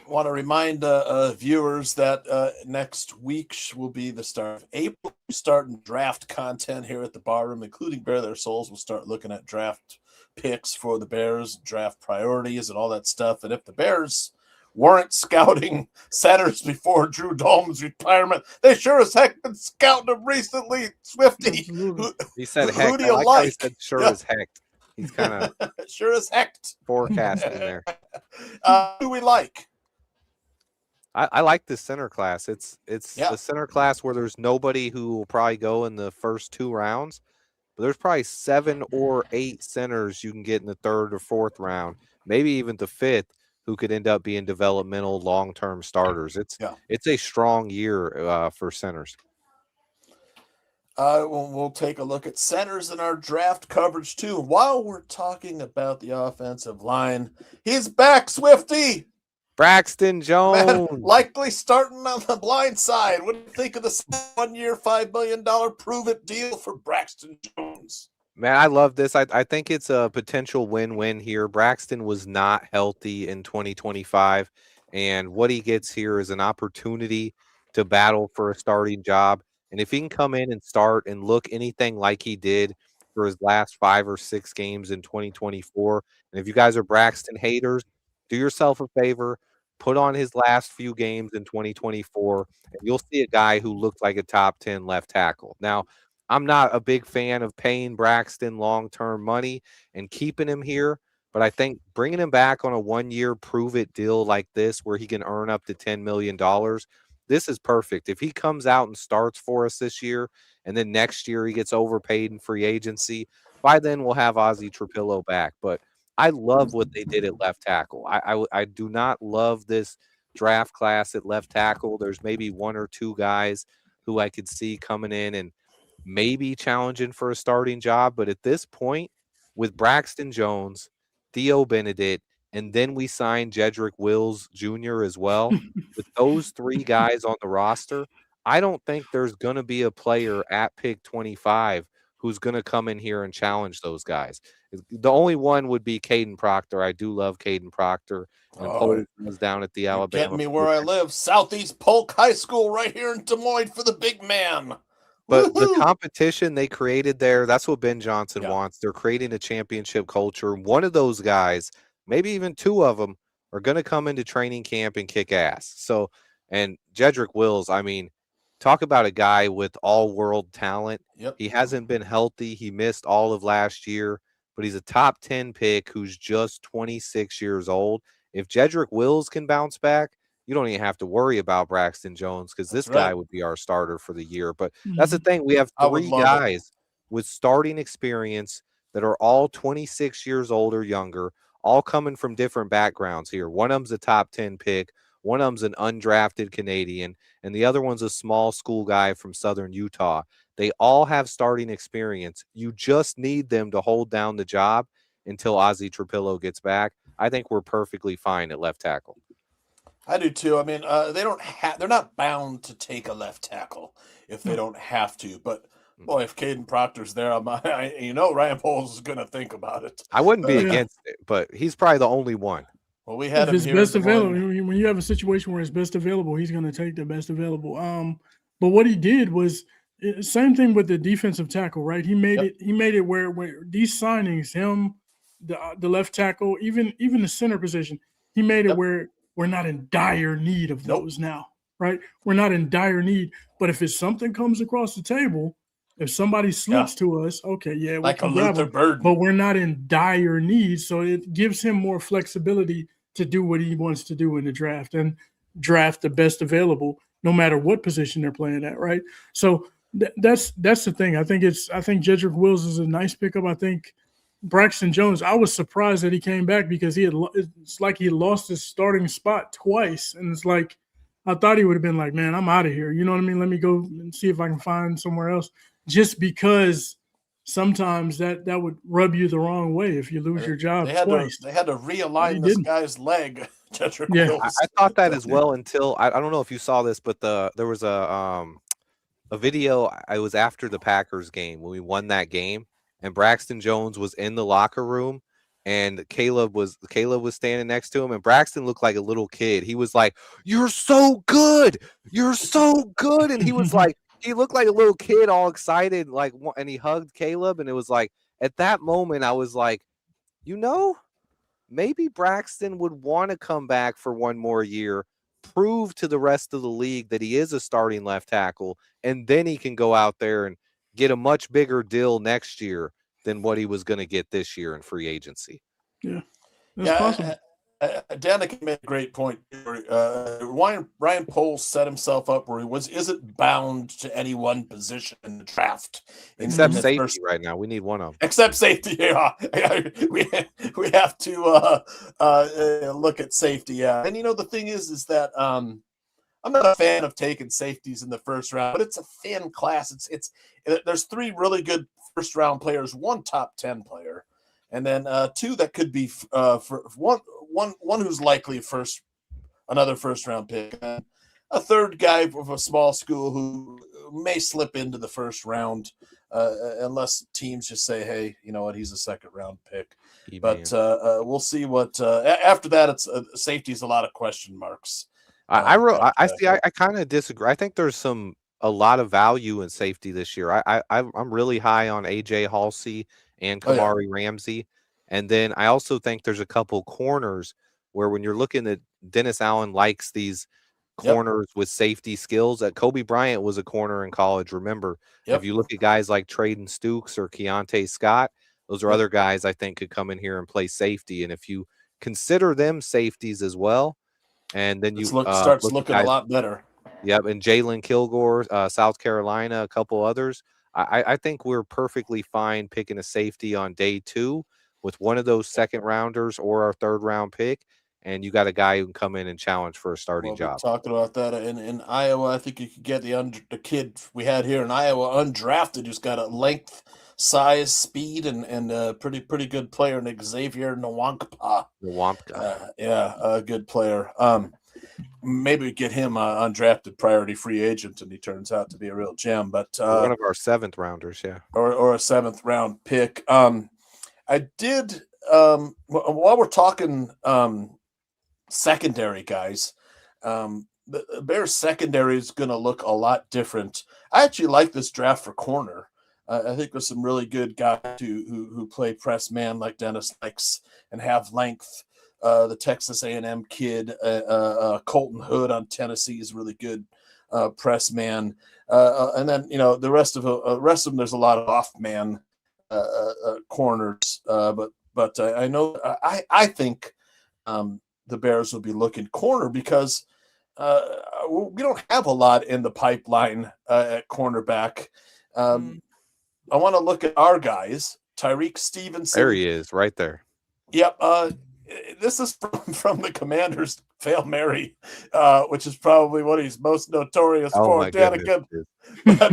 I want to remind viewers that next week will be the start of April. We're starting draft content here at the Barroom, including Bear Their Souls. We'll start looking at draft picks for the Bears, draft priorities, and all that stuff. And if the Bears weren't scouting centers before Drew Dolman's retirement, they sure as heck been scouting him recently. Swifty. He said heck. Who do you like? He said sure as heck. He's kind of sure as heck forecasting there. Who do we like? I like this center class. It's a center class where there's nobody who will probably go in the first 2 rounds, but there's probably 7 or 8 centers you can get in the 3rd or 4th round, maybe even the 5th, who could end up being developmental long-term starters. It's a strong year for centers. We'll take a look at centers in our draft coverage too. While we're talking about the offensive line, he's back, Swifty. Braxton Jones. Man, likely starting on the blind side. What do you think of this 1 year, $5 million prove-it deal for Braxton Jones? Man, I love this. I think it's a potential win-win here. Braxton was not healthy in 2025, and what he gets here is an opportunity to battle for a starting job. And if he can come in and start and look anything like he did for his last 5 or 6 games in 2024, and if you guys are Braxton haters, do yourself a favor, put on his last few games in 2024, and you'll see a guy who looked like a top 10 left tackle. Now, I'm not a big fan of paying Braxton long-term money and keeping him here, but I think bringing him back on a 1-year prove-it deal like this where he can earn up to $10 million, this is perfect. If he comes out and starts for us this year and then next year he gets overpaid in free agency, by then we'll have Ozzie Trapillo back. But I love what they did at left tackle. I do not love this draft class at left tackle. There's maybe 1 or 2 guys who I could see coming in and maybe challenging for a starting job. But at this point, with Braxton Jones, Theo Benedict, and then we signed Jedrick Wills Jr. as well, with those 3 guys on the roster, I don't think there's going to be a player at pick 25 who's going to come in here and challenge those guys. The only one would be Caden Proctor. I do love Caden Proctor. And Polk was down at the Alabama. Getting me where I live, Southeast Polk High School right here in Des Moines for the big man. But the competition they created there, that's what Ben Johnson wants. They're creating a championship culture. One of those guys, maybe even 2 of them, are going to come into training camp and kick ass. So, and Jedrick Wills, I mean, talk about a guy with all-world talent. Yep. He hasn't been healthy. He missed all of last year, but he's a top 10 pick who's just 26 years old. If Jedrick Wills can bounce back, you don't even have to worry about Braxton Jones because this guy would be our starter for the year. But that's the thing. We have 3 guys with starting experience that are all 26 years old or younger, all coming from different backgrounds here. One of them's a top 10 pick. One of them's an undrafted Canadian, and the other one's a small school guy from Southern Utah. They all have starting experience. You just need them to hold down the job until Ozzie Trapillo gets back. I think we're perfectly fine at left tackle. I do too. I mean, they're not bound to take a left tackle if they don't have to. But boy, if Caden Proctor's there, Ryan Poles is going to think about it. I wouldn't be against it, but he's probably the only one. Well, we had if him his here. Best available. When you have a situation where it's best available, he's going to take the best available. But what he did was same thing with the defensive tackle, right? He made it. He made it where these signings, him, the left tackle, even the center position, he made it where we're not in dire need of those now, right? We're not in dire need. But if it's something comes across the table, if somebody slips to us, okay, like a Luther Burden, but we're not in dire need, so it gives him more flexibility to do what he wants to do in the draft and draft the best available, no matter what position they're playing at, right? So that's the thing. I think Jedrick Wills is a nice pickup. I think Braxton Jones, I was surprised that he came back because it's like he lost his starting spot twice, and it's like I thought he would have been like, man, I'm out of here. You know what I mean? Let me go and see if I can find somewhere else. Just because sometimes that would rub you the wrong way if you lose your job twice. They had to realign this guy's leg. I thought that as well until I don't know if you saw this, but there was a video. I was after the Packers game when we won that game, and Braxton Jones was in the locker room, and Caleb was standing next to him, and Braxton looked like a little kid. He was like, "You're so good, you're so good," and he was like. He looked like a little kid, all excited, and he hugged Caleb. And it was like, at that moment, I was like, maybe Braxton would want to come back for one more year, prove to the rest of the league that he is a starting left tackle, and then he can go out there and get a much bigger deal next year than what he was going to get this year in free agency. Yeah, that's possible. Danikin made a great point. Ryan Poles set himself up where he isn't bound to any one position in the draft. Except safety right now. We need one of them. Except safety, yeah. We have to look at safety, yeah. And the thing is that I'm not a fan of taking safeties in the first round, but it's a thin class. There's 3 really good first round players, 1 top 10 player. And then 2 that could be for one who's likely first another first-round pick. A third guy from a small school who may slip into the first round unless teams just say, hey, you know what, he's a second-round pick. But we'll see what after that. It's safety is a lot of question marks. I kind of disagree. I think there's a lot of value in safety this year. I'm really high on AJ Halsey and Kamari Ramsey, and then I also think there's a couple corners where when you're looking at Dennis Allen likes these corners with safety skills. Kobe Bryant was a corner in college. Remember, if you look at guys like Traden Stukes or Keontae Scott, those are other guys I think could come in here and play safety. And if you consider them safeties as well, and then you starts looking a lot better. Yep, and Jalen Kilgore, South Carolina, a couple others. I think we're perfectly fine picking a safety on day 2 with one of those second rounders or our third round pick. And you got a guy who can come in and challenge for a starting job. Talking about that in Iowa, I think you could get the kid we had here in Iowa undrafted who's got a length, size, speed, and pretty good player, Nick Xavier Nwankpa. A good player. Maybe get him undrafted priority free agent, and he turns out to be a real gem. But one of our 7th rounders, or a 7th round pick. I did while we're talking secondary guys, the Bears secondary is going to look a lot different. I actually like this draft for corner. I think there's some really good guys who play press man like Dennis likes and have length. The Texas A&M kid, Colton Hood on Tennessee is really good press man. And then, the rest of them, there's a lot of off man corners. But I know I think the Bears will be looking corner because we don't have a lot in the pipeline at cornerback. I want to look at our guys. Tyreek Stevenson. There he is, right there. Yep. This is from the Commanders' Fail Mary, which is probably what he's most notorious for. Danikin. But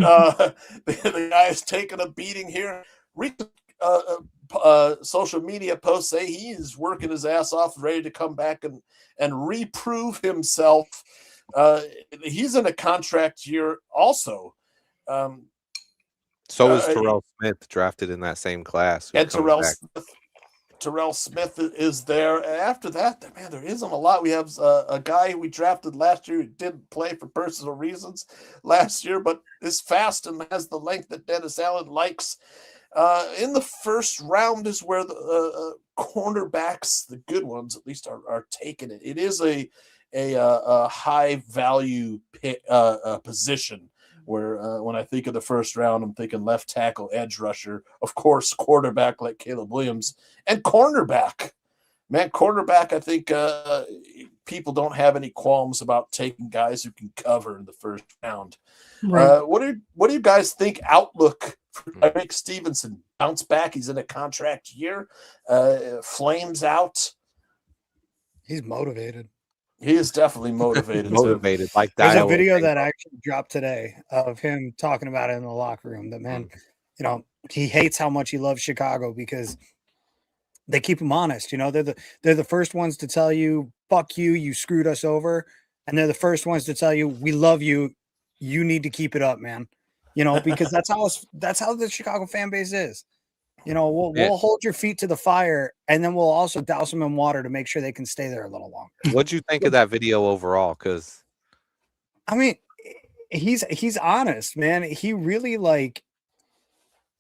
the guy is taking a beating here. Social media posts say he is working his ass off, ready to come back and reprove himself. He's in a contract year also. So is Terrell Smith, drafted in that same class. And Terrell Smith is there. After that, man, there isn't a lot. We have a guy we drafted last year who didn't play for personal reasons last year, but is fast and has the length that Dennis Allen likes. In the first round is where the cornerbacks, the good ones at least, are taking it. It is a high value position where when I think of the first round, I'm thinking left tackle, edge rusher, of course, quarterback like Caleb Williams, and cornerback. Man, cornerback, I think people don't have any qualms about taking guys who can cover in the first round. Right. What do you guys think outlook for Tyreek Stevenson? Bounce back. He's in a contract year. Flames out. He's motivated. He is definitely motivated. Motivated. Like that. There's a video that actually dropped today of him talking about it in the locker room. That man, he hates how much he loves Chicago because they keep him honest. They're the first ones to tell you, "Fuck you, you screwed us over," and they're the first ones to tell you, "We love you. You need to keep it up, man." Because that's how the Chicago fan base is. We'll hold your feet to the fire, and then we'll also douse them in water to make sure they can stay there a little longer. What'd you think of that video overall? Because, I mean, he's honest, man. He really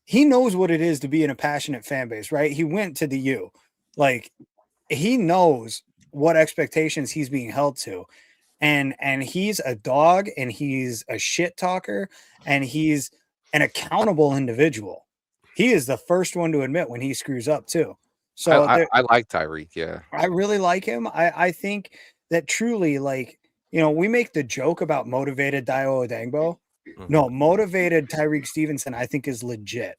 he knows what it is to be in a passionate fan base, right? He went to the U. He knows what expectations he's being held to. And he's a dog, and he's a shit talker, and he's an accountable individual. He is the first one to admit when he screws up too. So I like Tyreek. Yeah, I really like him. I think that truly, we make the joke about motivated Dio Odangbo. Mm-hmm. No, motivated Tyreek Stevenson, I think, is legit.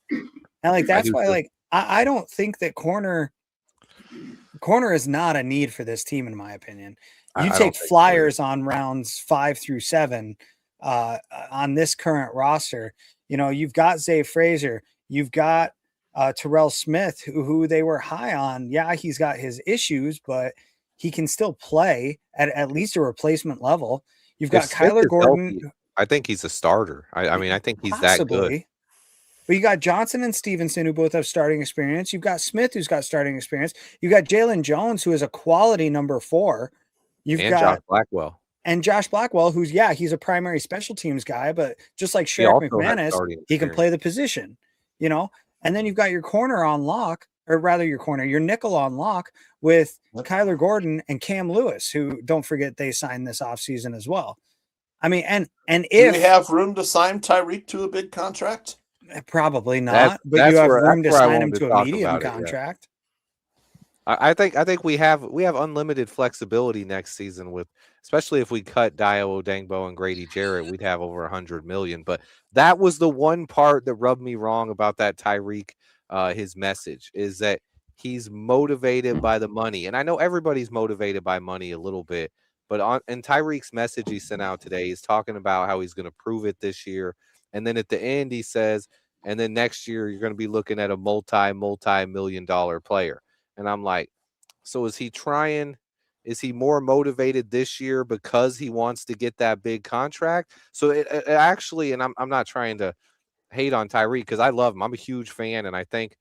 And that's why, I don't think that corner is not a need for this team, in my opinion. You take flyers on rounds 5 through 7 on this current roster. You've got Zay Frazier. You've got Terrell Smith, who they were high on. Yeah, he's got his issues, but he can still play at least a replacement level. You've got If Smith Kyler is Gordon. healthy, I think he's a starter. I mean, I think he's that good. Possibly. But you got Johnson and Stevenson, who both have starting experience. You've got Smith, who's got starting experience. You got Jalen Jones, who is a quality number 4. You've got Josh Blackwell. And Josh Blackwell, who's, he's a primary special teams guy, but just like Sherrick McManus, he can play the position, you know? And then you've got your corner on lock, or rather your nickel on lock with Kyler Gordon and Cam Lewis, who, don't forget, they signed this offseason as well. I mean, and if do we have room to sign Tyreek to a big contract? Probably not, but you have room to sign him to a medium contract. I think we have unlimited flexibility next season, with especially if we cut Dio Odengbo and Grady Jarrett, we'd have over 100 million. But that was the one part that rubbed me wrong about that Tyreek. His message is that he's motivated by the money, and I know everybody's motivated by money a little bit. But in Tyreek's message he sent out today, he's talking about how he's going to prove it this year, and then at the end he says, and then next year you're going to be looking at a multi-million-dollar player. And I'm like, so is he more motivated this year because he wants to get that big contract? So it actually, and I'm not trying to hate on Tyreek because I love him. I'm a huge fan, and I think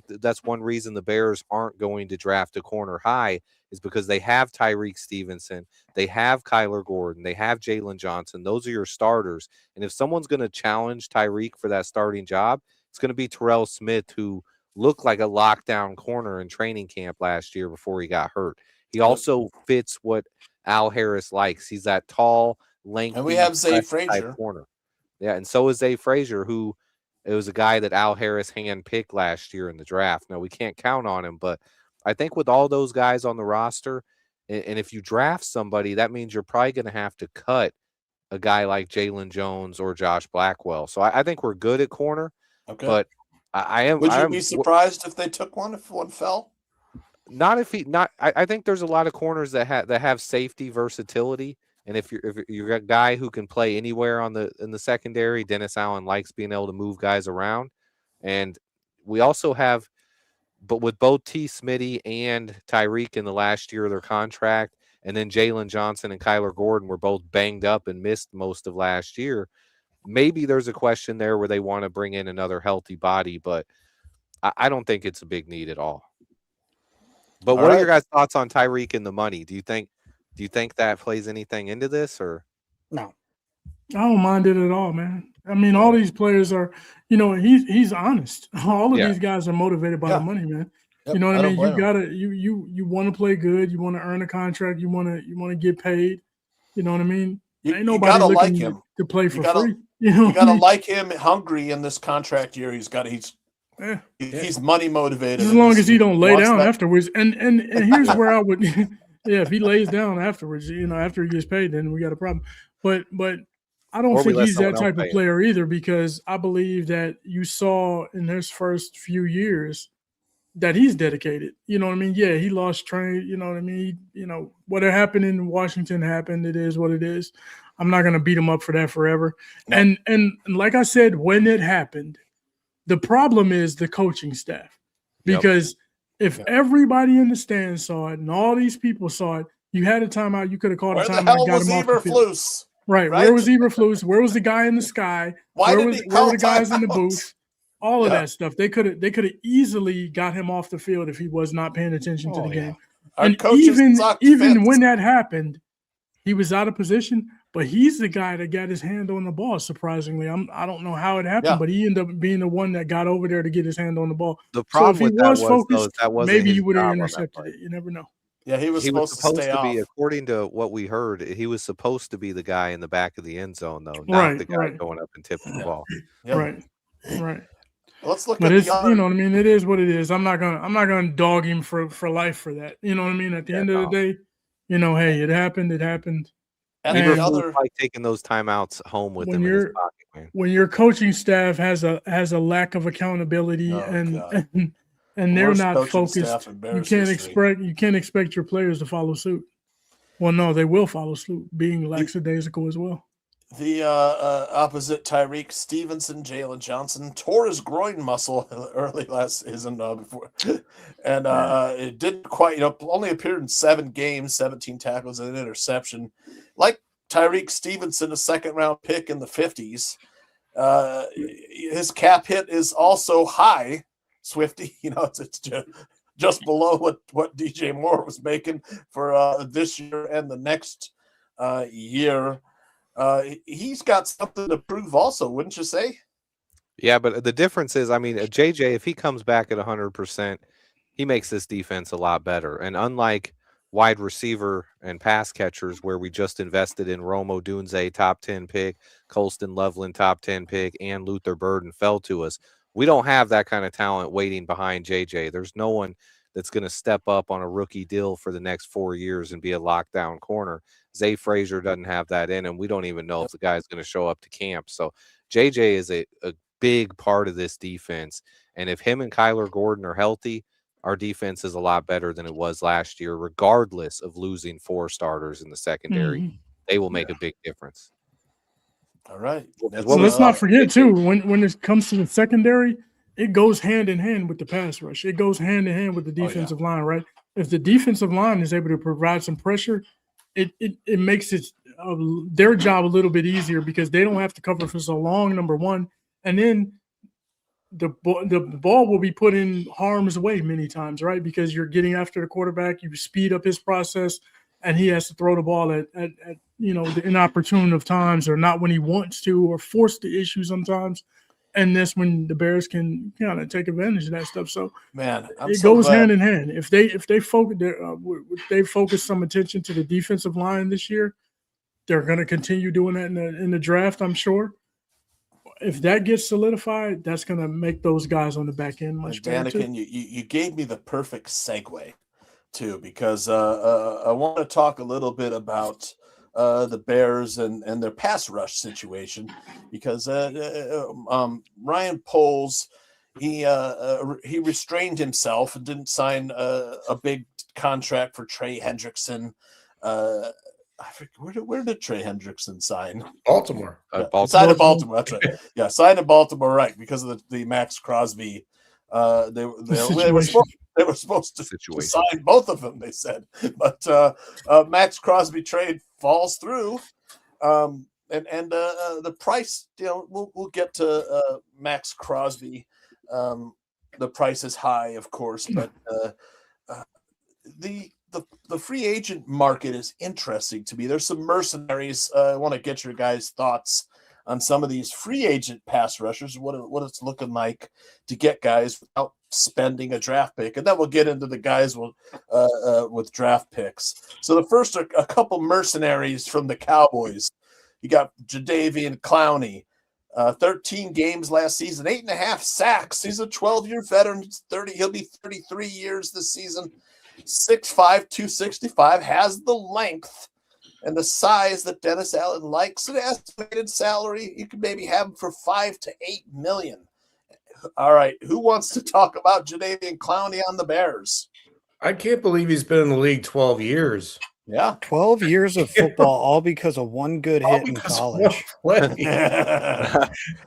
that's one reason the Bears aren't going to draft a corner high is because they have Tyreek Stevenson, they have Kyler Gordon, they have Jalen Johnson. Those are your starters. And if someone's going to challenge Tyreek for that starting job, it's going to be Terrell Smith, who looked like a lockdown corner in training camp last year before he got hurt. He also fits what Al Harris likes. He's that tall, lengthy, and we have Zay Frazier corner. Yeah, and so is Zay Frazier, who it was a guy that Al Harris handpicked last year in the draft. Now, we can't count on him, but I think with all those guys on the roster, and if you draft somebody, that means you're probably going to have to cut a guy like Jalen Jones or Josh Blackwell. So I think we're good at corner, but I am. Would you be surprised if they took one, if one fell? Not if he not. I think there's a lot of corners that have safety versatility, and if you're a guy who can play anywhere in the secondary, Dennis Allen likes being able to move guys around, and we also have, but with both T. Smitty and Tyreek in the last year of their contract, and then Jalen Johnson and Kyler Gordon were both banged up and missed most of last year. Maybe there's a question there where they want to bring in another healthy body, but I don't think it's a big need at all. But what are your guys' thoughts on Tyreek and the money? Do you think that plays anything into this, or no? I don't mind it at all, man. I mean, all these players are, he's honest. All of these guys are motivated by the money, man. Yep. You know what I mean? You gotta you want to play good, you want to earn a contract, you want to get paid. You know what I mean? Ain't nobody looking to play for free. You gotta like him hungry in this contract year. He's money motivated. As long as he don't lay down afterwards. And here's where I would if he lays down afterwards, after he gets paid, then we got a problem. But I don't think he's that type of player either, because I believe that you saw in his first few years that he's dedicated. You know what I mean? Yeah, he lost train. You know what I mean? What happened in Washington happened. It is what it is. I'm not going to beat him up for that forever. No. And like I said, when it happened, the problem is the coaching staff. Because if everybody in the stands saw it and all these people saw it, you had a timeout. You could have called a timeout. Got him off the field. Right. Where was Eberflus? Where was the guy in the sky? Where were the guys in the booth? All of that stuff. They could have easily got him off the field if he was not paying attention to the game. And even when that happened, he was out of position. But he's the guy that got his hand on the ball, surprisingly. I don't know how it happened, but he ended up being the one that got over there to get his hand on the ball. The problem so if he was focused, maybe he would have intercepted it. You never know. Yeah, he was supposed to be, according to what we heard, he was supposed to be the guy in the back of the end zone, though, not the guy going up and tipping the ball. Right. Let's look at you know what I mean? It is what it is. I'm not gonna dog him for life for that. You know what I mean? At the end of the day, hey, it happened. And like taking those timeouts home with him in his pocket, man. When your coaching staff has a lack of accountability and they're not focused, you can't expect your players to follow suit. Well, no, they will follow suit, being lackadaisical as well. The opposite Tyreek Stevenson, Jalen Johnson tore his groin muscle early last season before, and it didn't quite. Only appeared in 7 games, 17 tackles and an interception. Like Tyreek Stevenson, a second-round pick in the 50s. His cap hit is also high, Swifty. It's just below what DJ Moore was making for this year and the next year. He's got something to prove also, wouldn't you say? Yeah, but the difference is, JJ, if he comes back at 100%, he makes this defense a lot better. And unlike wide receiver and pass catchers, where we just invested in Rome Odunze, top 10 pick, Colston Loveland, top 10 pick, and Luther Burden fell to us, we don't have that kind of talent waiting behind JJ. There's no one that's going to step up on a rookie deal for the next 4 years and be a lockdown corner. Zay Frazier doesn't have that in, and we don't even know if the guy's going to show up to camp. So JJ is a big part of this defense. And if him and Kyler Gordon are healthy, our defense is a lot better than it was last year, regardless of losing 4 starters in the secondary. Mm-hmm. They will make a big difference. All right. Well, let's not forget, too, when it comes to the secondary, it goes hand in hand with the pass rush. It goes hand in hand with the defensive line, right? If the defensive line is able to provide some pressure, it makes their job a little bit easier because they don't have to cover for so long, number one. And then the ball will be put in harm's way many times, right? Because you're getting after the quarterback, you speed up his process, and he has to throw the ball at the inopportune of times, or not when he wants to, or force the issue sometimes. And that's when the Bears can kind of take advantage of that stuff. So, man, it goes hand in hand. If they focus some attention to the defensive line this year, they're going to continue doing that in the draft, I'm sure. If that gets solidified, that's going to make those guys on the back end much better. Danikin, you gave me the perfect segue too, because I want to talk a little bit about the Bears and their pass rush situation, because Ryan Poles, he restrained himself and didn't sign a big contract for Trey Hendrickson. I forget, where did Trey Hendrickson sign? Baltimore. Signed in Baltimore. That's right. Yeah, signed in Baltimore, right? Because of the Max Crosby. They were supposed to sign both of them, they said, but Max Crosby trade falls through, and the price. We'll get to Max Crosby. The price is high, of course, but the free agent market is interesting to me. There's some mercenaries. I want to get your guys' thoughts on some of these free agent pass rushers, what it's looking like to get guys without spending a draft pick. And then we'll get into the guys with draft picks. So the first are a couple mercenaries from the Cowboys. You got Jadeveon Clowney, 13 games last season, 8.5 sacks. He's a 12-year veteran. He'll be 33 years this season. 6'5", 265, has the length and the size that Dennis Allen likes. An estimated salary, you could maybe have him for $5 to $8 million. All right, who wants to talk about Jadeveon Clowney on the Bears? I can't believe he's been in the league 12 years. Yeah, 12 years of football, all because of one good hit in college. And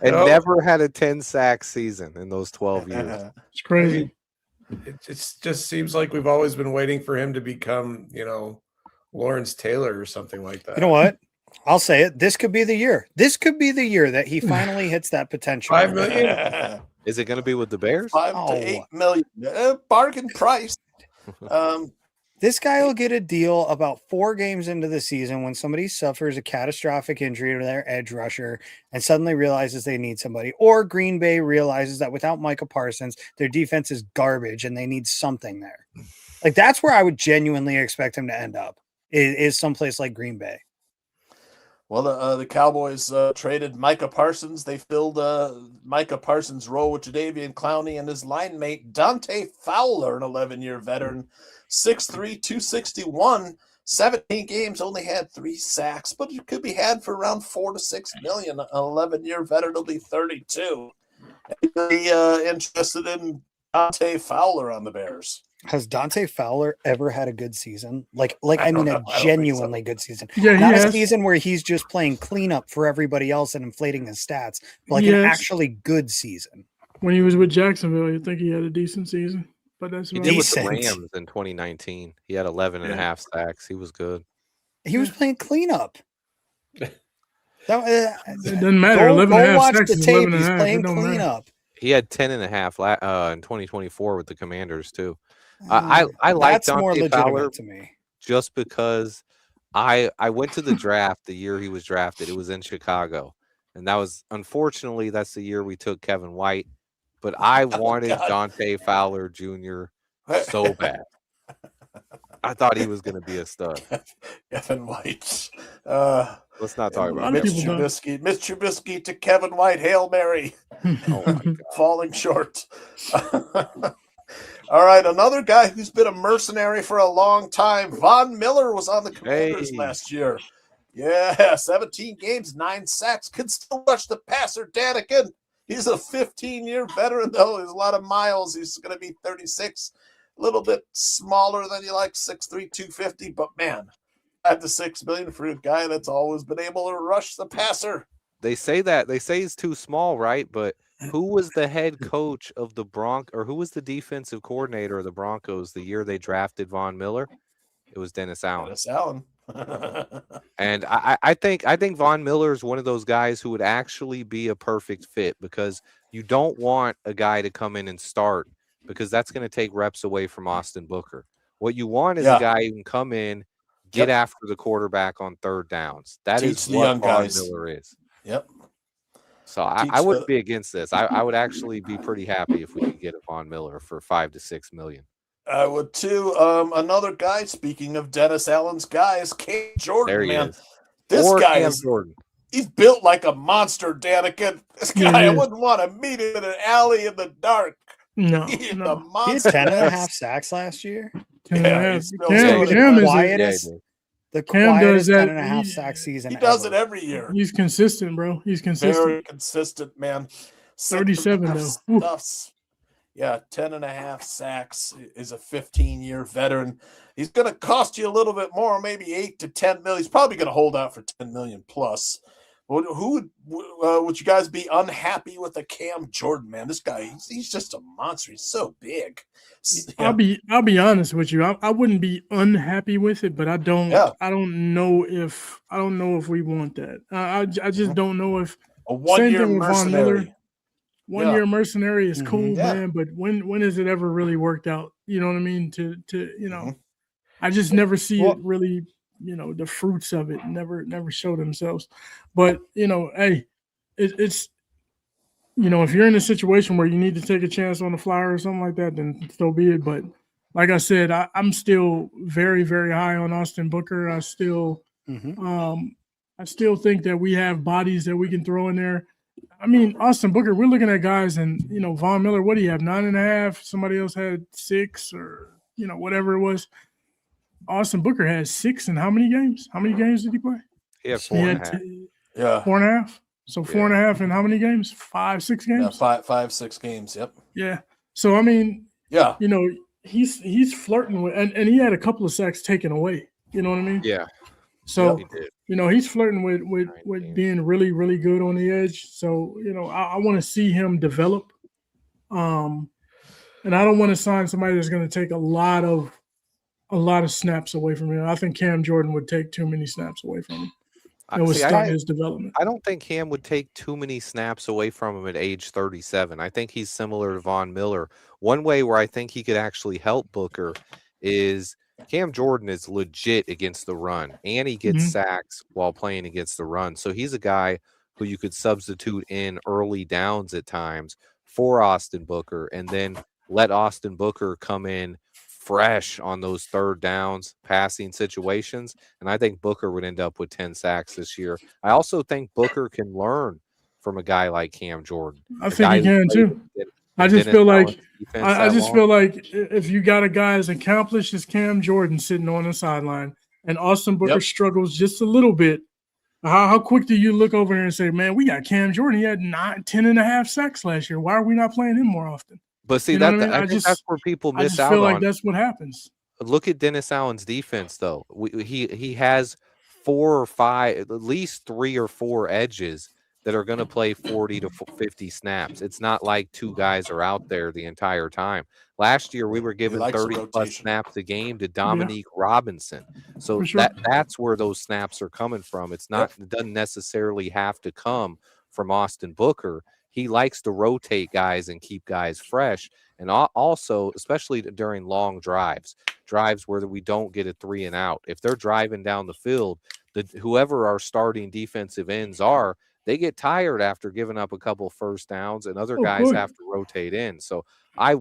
never had a 10-sack season in those 12 years. It's crazy. It just seems like we've always been waiting for him to become, Lawrence Taylor or something like that. You know what? I'll say it. This could be the year. This could be the year that he finally hits that potential. $5 million. Is it going to be with the Bears? $5 to $8 million. Bargain price. This guy will get a deal about 4 games into the season when somebody suffers a catastrophic injury to their edge rusher and suddenly realizes they need somebody. Or Green Bay realizes that without Micah Parsons, their defense is garbage and they need something there. Like, that's where I would genuinely expect him to end up, is someplace like Green Bay. Well, the Cowboys traded Micah Parsons. They filled Micah Parsons' role with Jadeveon Clowney and his line mate, Dante Fowler, an 11-year veteran. 6'3", 261, 17 games, only had 3 sacks, but it could be had for around $4 to $6 million. An 11-year veteran will be 32. Be interested in Dante Fowler on the Bears? Has Dante Fowler ever had a good season? Like I mean, a genuinely good season. Yeah, not has. a season where he's just playing cleanup for everybody else and inflating his stats, but like an actually good season. When he was with Jacksonville, I think he had a decent season. But that's he did with the Rams in 2019. He had 11 and a half sacks. He was good. He was playing cleanup. It doesn't matter. Go watch the tape. He's playing cleanup. He had 10 and a half in 2024 with the Commanders too. I like Dante Fowler to me just because I went to the draft the year he was drafted. It was in Chicago, and that was unfortunately that's the year we took Kevin White. But I wanted Dante Fowler Jr. so bad. I thought he was going to be a stud. Kevin White. Let's not talk about Mitch Trubisky. Mitch Trubisky to Kevin White. Hail Mary. Oh my God. Falling short. All right, another guy who's been a mercenary for a long time. Von Miller was on the Commanders last year. Yeah, 17 games, 9 sacks. Could still rush the passer. Danikin. He's a 15-year veteran, though. There's a lot of miles. He's going to be 36. A little bit smaller than you like, 6'3", 250. But, man, $5 to $6 million for a guy that's always been able to rush the passer. They say he's too small, right? But who was the head coach of the or who was the defensive coordinator of the Broncos the year they drafted Von Miller? It was Dennis Allen. Dennis Allen. And I think Von Miller is one of those guys who would actually be a perfect fit because you don't want a guy to come in and start because that's going to take reps away from Austin Booker. What you want is a guy who can come in, get after the quarterback on third downs. That is what Von Miller is. Yep. So I wouldn't be against this. I would actually be pretty happy if we could get a Von Miller for $5 to $6 million. I would too. Another guy, speaking of Dennis Allen's guys, Cam Jordan, there he man. is. This guy Cam Jordan. He's built like a monster, Danikin. This guy, I wouldn't want to meet him in an alley in the dark. No. He's a He had monster. 10.5 sacks last year. Yeah, the quietest 10.5 sack season. He does it every year. He's consistent, bro. He's consistent. Very consistent, man. 37 though. Yeah, 10.5 sacks. Is a 15-year veteran. He's going to cost you a little bit more, maybe 8 to 10 million. He's probably going to hold out for 10 million plus. Who would you guys be unhappy with a Cam Jordan, man? This guy, he's just a monster. He's so big. I'll be honest with you. I wouldn't be unhappy with it, but I don't know if we want that. I just don't know if a 1-year mercenary. 1-year mercenary is cool, man. But when has it ever really worked out? You know what I mean? To I just never see it really. The fruits of it never show themselves. But hey, it's if you're in a situation where you need to take a chance on the flyer or something like that, then so be it. But like I said, I'm still very, very high on Austin Booker. I still think that we have bodies that we can throw in there. I mean, Austin Booker, we're looking at guys and Von Miller, what do you have? 9.5? Somebody else had 6 or whatever it was. Austin Booker has 6 in how many games? How many games did he play? He had 4.5. 4.5. So 4.5 in how many games? 5, 6 games? Yeah, 5, 6 games. Yep. Yeah. So I mean, he's flirting with, and he had a couple of sacks taken away. You know what I mean? Yeah. So he's flirting with being really, really good on the edge. So I want to see him develop. And I don't want to sign somebody that's going to take a lot of snaps away from him. I think Cam Jordan would take too many snaps away from him. It would start his development. I don't think Cam would take too many snaps away from him at age 37. I think he's similar to Von Miller. One way where I think he could actually help Booker is Cam Jordan is legit against the run, and he gets sacks while playing against the run. So he's a guy who you could substitute in early downs at times for Austin Booker, and then let Austin Booker come in fresh on those third downs passing situations. And I think Booker would end up with 10 sacks this year. I also think Booker can learn from a guy like Cam Jordan. I think he can too. I just feel like if you got a guy as accomplished as Cam Jordan sitting on the sideline and Austin Booker struggles just a little bit, how quick do you look over there and say, man, we got Cam Jordan. He had 10.5 sacks last year. Why are we not playing him more often? But see, You know that what I mean? I think that's where people I miss just out feel like on. that's what happens. Look at Dennis Allen's defense, though. He has 4 or 5, at least 3 or 4 edges that are going to play 40 to 50 snaps. It's not like 2 guys are out there the entire time. Last year, we were giving 30 plus snaps a game to Dominique Robinson. So that's where those snaps are coming from. It's not, it doesn't necessarily have to come from Austin Booker. He likes to rotate guys and keep guys fresh. And also, especially during long drives where we don't get a 3 and out. If they're driving down the field, whoever our starting defensive ends are, they get tired after giving up a couple first downs, and other guys have to rotate in. So I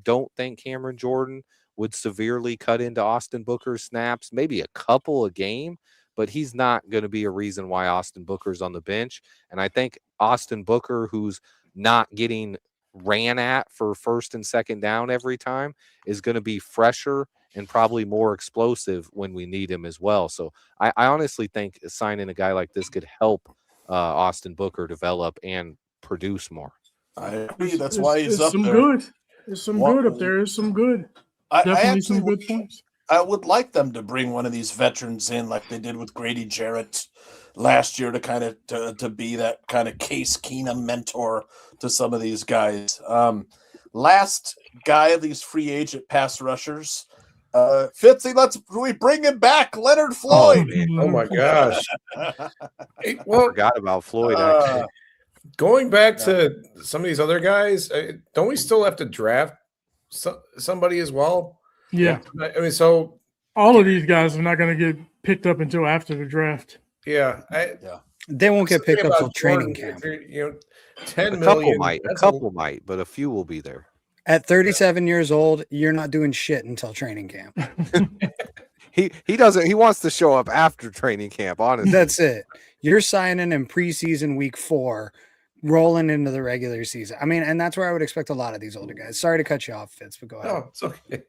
don't think Cameron Jordan would severely cut into Austin Booker's snaps, maybe a couple a game, but he's not going to be a reason why Austin Booker's on the bench. And I think Austin Booker, who's not getting ran at for first and second down every time, is going to be fresher and probably more explosive when we need him as well. So I honestly think signing a guy like this could help Austin Booker develop and produce more. I agree. That's why he's up some there. Good. There's some good up there. There's some good. Definitely some good points. I would like them to bring one of these veterans in like they did with Grady Jarrett last year to kind of to be that kind of Case Keenum mentor to some of these guys. Last guy of these free agent pass rushers, Fitzy, we bring him back, Leonard Floyd. Oh my gosh. I forgot about Floyd, actually. Going back to some of these other guys, don't we still have to draft somebody as well? Yeah. I mean, so all of these guys are not going to get picked up until after the draft. Yeah. They won't get picked up till training camp. 10 million. A couple might, but a few will be there. At 37 years old, you're not doing shit until training camp. He doesn't. He wants to show up after training camp. Honestly, that's it. You're signing in preseason week 4, rolling into the regular season. I mean, and that's where I would expect a lot of these older guys. Sorry to cut you off, Fitz, but go ahead. No, it's okay.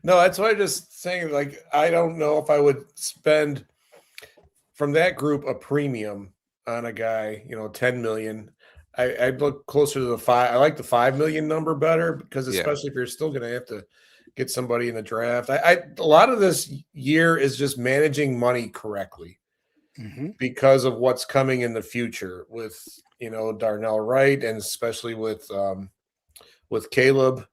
No, that's why I'm just saying. Like, I don't know if I would spend from that group a premium on a guy. 10 million. I'd look closer to the 5. I like the 5 million number better because especially if you're still going to have to get somebody in the draft. A lot of this year is just managing money correctly because of what's coming in the future with, Darnell Wright and especially with Caleb.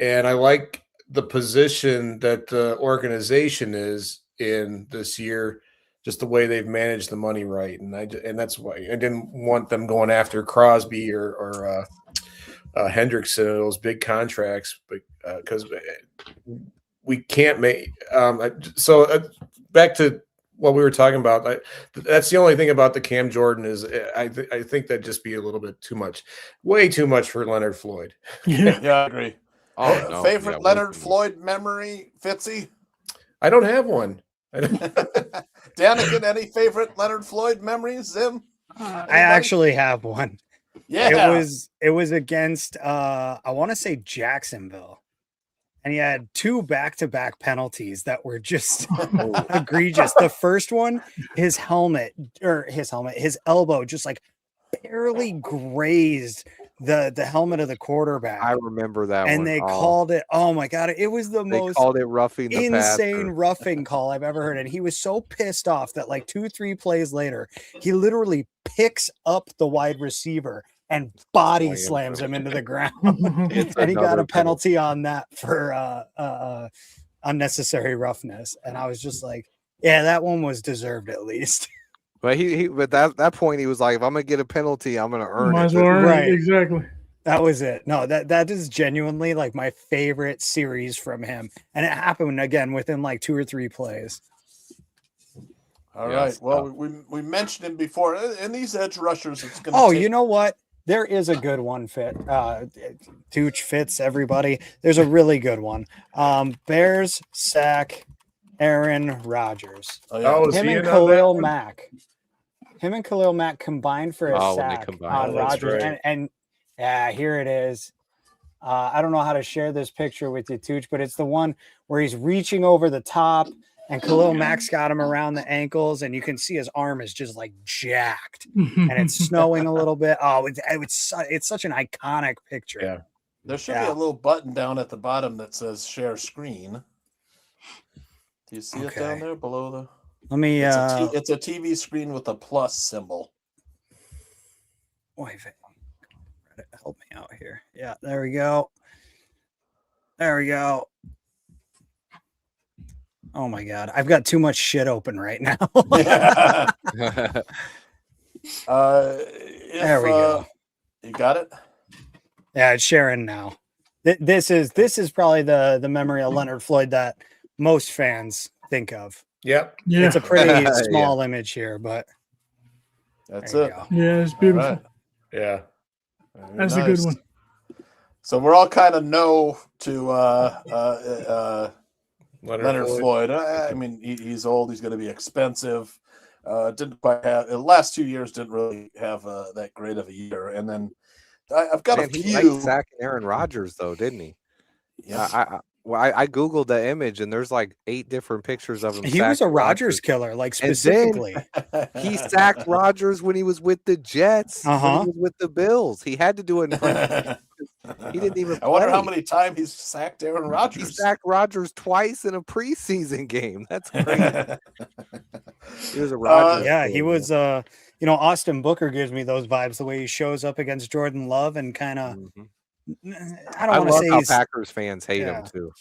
And I like the position that the organization is in this year, just the way they've managed the money right. And that's why I didn't want them going after Crosby or Hendrickson, those big contracts, but because we can't make back to what we were talking about. That's the only thing about the Cam Jordan is I think that'd just be a little bit too much, way too much for Leonard Floyd. Yeah, I agree. Favorite Leonard Floyd memory, Fitzy? I don't have one. Danikin, any favorite Leonard Floyd memories, Zim? I actually have one. Yeah. It was against I want to say Jacksonville. And he had 2 back-to-back penalties that were just egregious. The first one, his elbow just like barely grazed the helmet of the quarterback. I remember that and one. They called it, oh my God, it was the most called it roughing the insane roughing call I've ever heard. And he was so pissed off that like 2-3 plays later, he literally picks up the wide receiver and body slams him into the ground. And he got a penalty on that for unnecessary roughness. And I was just like, yeah, that one was deserved at least. But but that point he was like, if I'm gonna get a penalty, I'm gonna earn it. Right, exactly. That was it. No, that is genuinely like my favorite series from him, and it happened again within like 2 or 3 plays. All right. Well, we mentioned him before, and these edge rushers. It's gonna. Oh, you know what? There is a good one. Tooch, Fitz, everybody. There's a really good one. Bears sack Aaron Rodgers. Him and Khalil Mack. Him and Khalil Mack combined for a sack on Rodgers. Right. And here it is. I don't know how to share this picture with you, Tooch, but it's the one where he's reaching over the top and Khalil Mack's got him around the ankles, and you can see his arm is just like jacked, and it's snowing a little bit. Oh, it's such an iconic picture. Yeah. There should be a little button down at the bottom that says share screen. Do you see it down there below the? Let me. It's a TV screen with a plus symbol. Wait, help me out here. Yeah, there we go. There we go. Oh my God, I've got too much shit open right now. There we go. You got it? Yeah, it's sharing now. This is probably the memory of Leonard Floyd that most fans think of. Yep. Yeah. It's a pretty small image here, but that's it. Yeah, it's beautiful. Right. Yeah. That's a good one. So we're all kind of no to Leonard Floyd. I mean, he's old. He's going to be expensive. Didn't quite have the last 2 years. Didn't really have that great of a year. And then I've got a few. He liked sacking Aaron Rodgers, though, didn't he? Yeah. I googled the image, and there's like 8 different pictures of him. He was a Rodgers killer, like specifically. He sacked Rodgers when he was with the Jets. When he was with the Bills. He had to do it. He didn't even. I wonder how many times he's sacked Aaron Rodgers. He sacked Rodgers twice in a preseason game. That's crazy. He was a Rodgers. Yeah, he was. Austin Booker gives me those vibes. The way he shows up against Jordan Love and kind of. I don't want to say how Packers fans hate him too.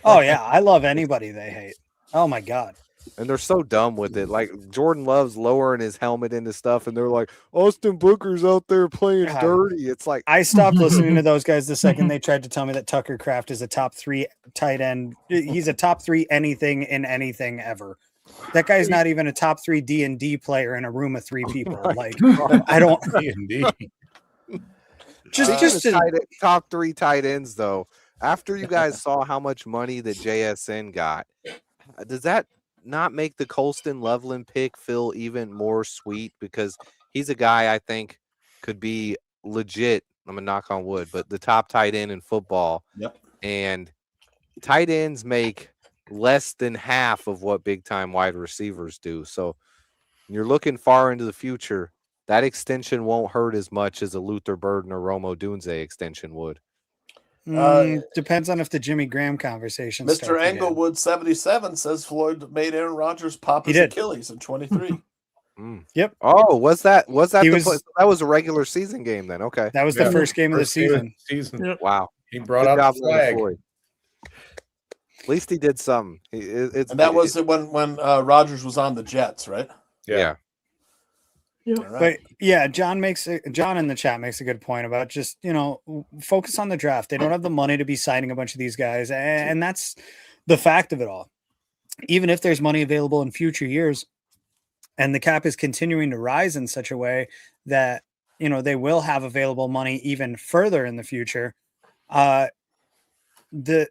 Oh yeah, I love anybody they hate. Oh my God. And they're so dumb with it. Like Jordan Love's lowering his helmet into stuff, and they're like, Austin Booker's out there playing dirty. It's like I stopped listening to those guys the second they tried to tell me that Tucker Kraft is a top 3 tight end. He's a top 3 anything in anything ever. That guy's not even a top 3 D&D player in a room of 3 people. Like I don't D&D. Just top 3 tight ends though. After you guys saw how much money that JSN got, does that not make the Colston Loveland pick feel even more sweet? Because he's a guy I think could be legit. I'm gonna knock on wood, but the top tight end in football. Yep. And tight ends make less than half of what big time wide receivers do. So you're looking far into the future. That extension won't hurt as much as a Luther Burden or Romo Dunze extension would. Depends on if the Jimmy Graham conversation. Mr. Englewood 77 says Floyd made Aaron Rodgers pop his Achilles in 23. Yep. Oh, was that that was a regular season game then? Okay. That was the first game of the season. Yep. Wow. He brought out the flag. At least he did something. And that was when Rodgers was on the Jets, right? Yeah. Yeah. Right. But yeah, John in the chat makes a good point about just, focus on the draft. They don't have the money to be signing a bunch of these guys. And that's the fact of it all. Even if there's money available in future years and the cap is continuing to rise in such a way that, they will have available money even further in the future. The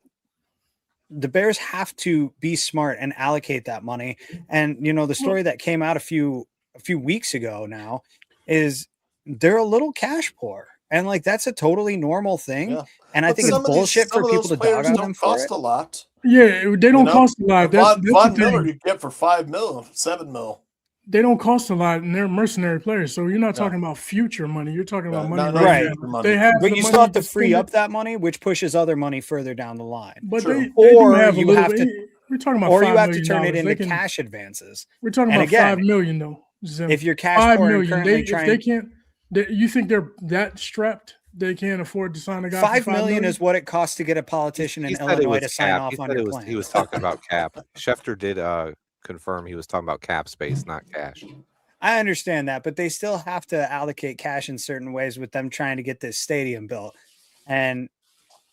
Bears have to be smart and allocate that money. And, the story that came out a few weeks ago now is they're a little cash poor, and like that's a totally normal thing. Yeah. And I think it's bullshit for people to dog on them for it. A lot. Yeah, they don't cost a lot. That's Von Miller you get for $5 million, $7 million. They don't cost a lot, and they're mercenary players. So you're not talking about future money. You're talking about money, right? They have, but you still have to free up that money, which pushes other money further down the line. But they have to. We're talking about, or you have to turn it into cash advances. We're talking about $5 million though. If you're cash poor and currently if they can't, you think they're that strapped? They can't afford to sign a guy. $5 million is what it costs to get a politician in Illinois to sign off on your plan. He was talking about cap. Schefter did confirm he was talking about cap space, not cash. I understand that, but they still have to allocate cash in certain ways with them trying to get this stadium built, and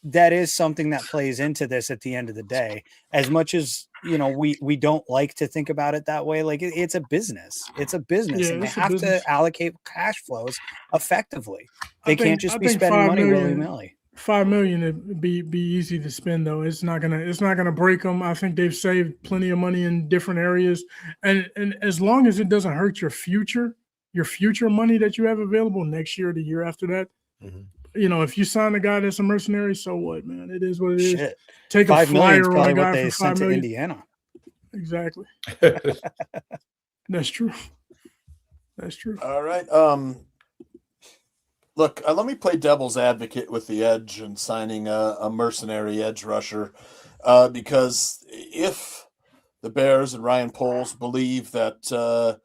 that is something that plays into this at the end of the day. As much as we don't like to think about it that way, like it's a business. It's a business, and they have to allocate cash flows effectively. They can't just be spending money willy-nilly. $5 million would be easy to spend though. It's not gonna break them. I think they've saved plenty of money in different areas, and as long as it doesn't hurt your future money that you have available next year, the year after that. Mm-hmm. If you sign a guy that's a mercenary, so what, man? It is what it is. Shit. Take a flyer on a guy they for $5 million. To Indiana. Exactly. That's true. That's true. All right. Look, let me play devil's advocate with the edge and signing a mercenary edge rusher, because if the Bears and Ryan Poles believe that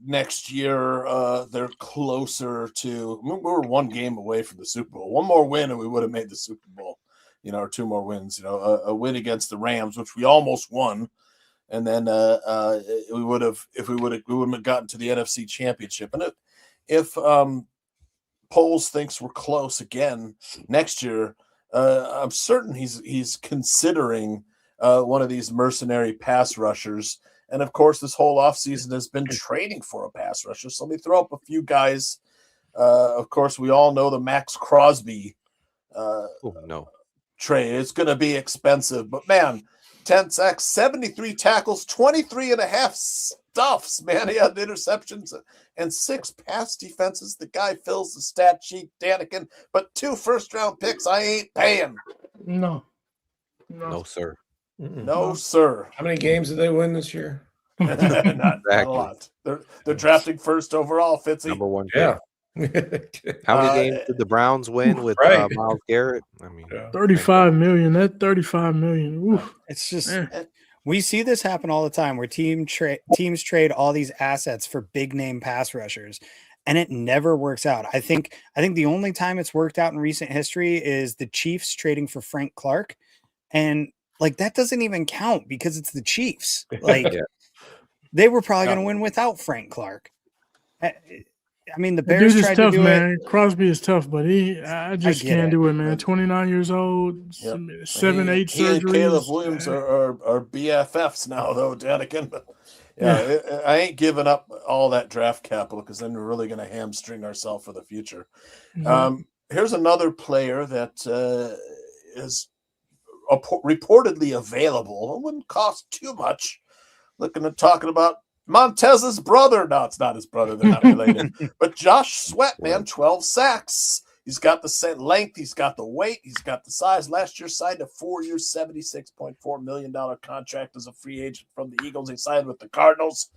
next year they're closer to, we were one game away from the Super Bowl. One more win and we would have made the Super Bowl, or two more wins, a win against the Rams, which we almost won. And then we would have gotten to the NFC Championship. And if Poles thinks we're close again next year, I'm certain he's considering one of these mercenary pass rushers. And of course, this whole offseason has been trading for a pass rusher. So let me throw up a few guys. Of course, we all know the Max Crosby trade. It's going to be expensive, but man, 10 sacks, 73 tackles, 23 and a half stuffs, man. He had interceptions and 6 pass defenses. The guy fills the stat sheet, Danikin, but 2 first-round picks I ain't paying. No, sir. No, sir. How many games did they win this year? not a lot. They're drafting first overall, Fitzy. Number 1 pick. Yeah. How many games did the Browns win with Myles Garrett? I mean, 35 million. That 35 million. Oof. It's just we see this happen all the time where teams trade all these assets for big name pass rushers, and it never works out. I think the only time it's worked out in recent history is the Chiefs trading for Frank Clark, and like that doesn't even count because it's the Chiefs. Like they were probably going to win without Frank Clark. I mean, the Bears dude is tried tough, to do man. it. Crosby is tough, but I just can't do it, man. 29 years old, 7, 8 surgeries. He and Caleb Williams are BFFs now, though, Danikin. But I ain't giving up all that draft capital because then we're really going to hamstring ourselves for the future. Mm-hmm. Here's another player that is reportedly available. It wouldn't cost too much. Talking about Montez's brother. No, it's not his brother. They're not related. But Josh Sweat, man, 12 sacks. He's got the same length. He's got the weight. He's got the size. Last year signed a 4-year, $76.4 million contract as a free agent from the Eagles. He signed with the Cardinals.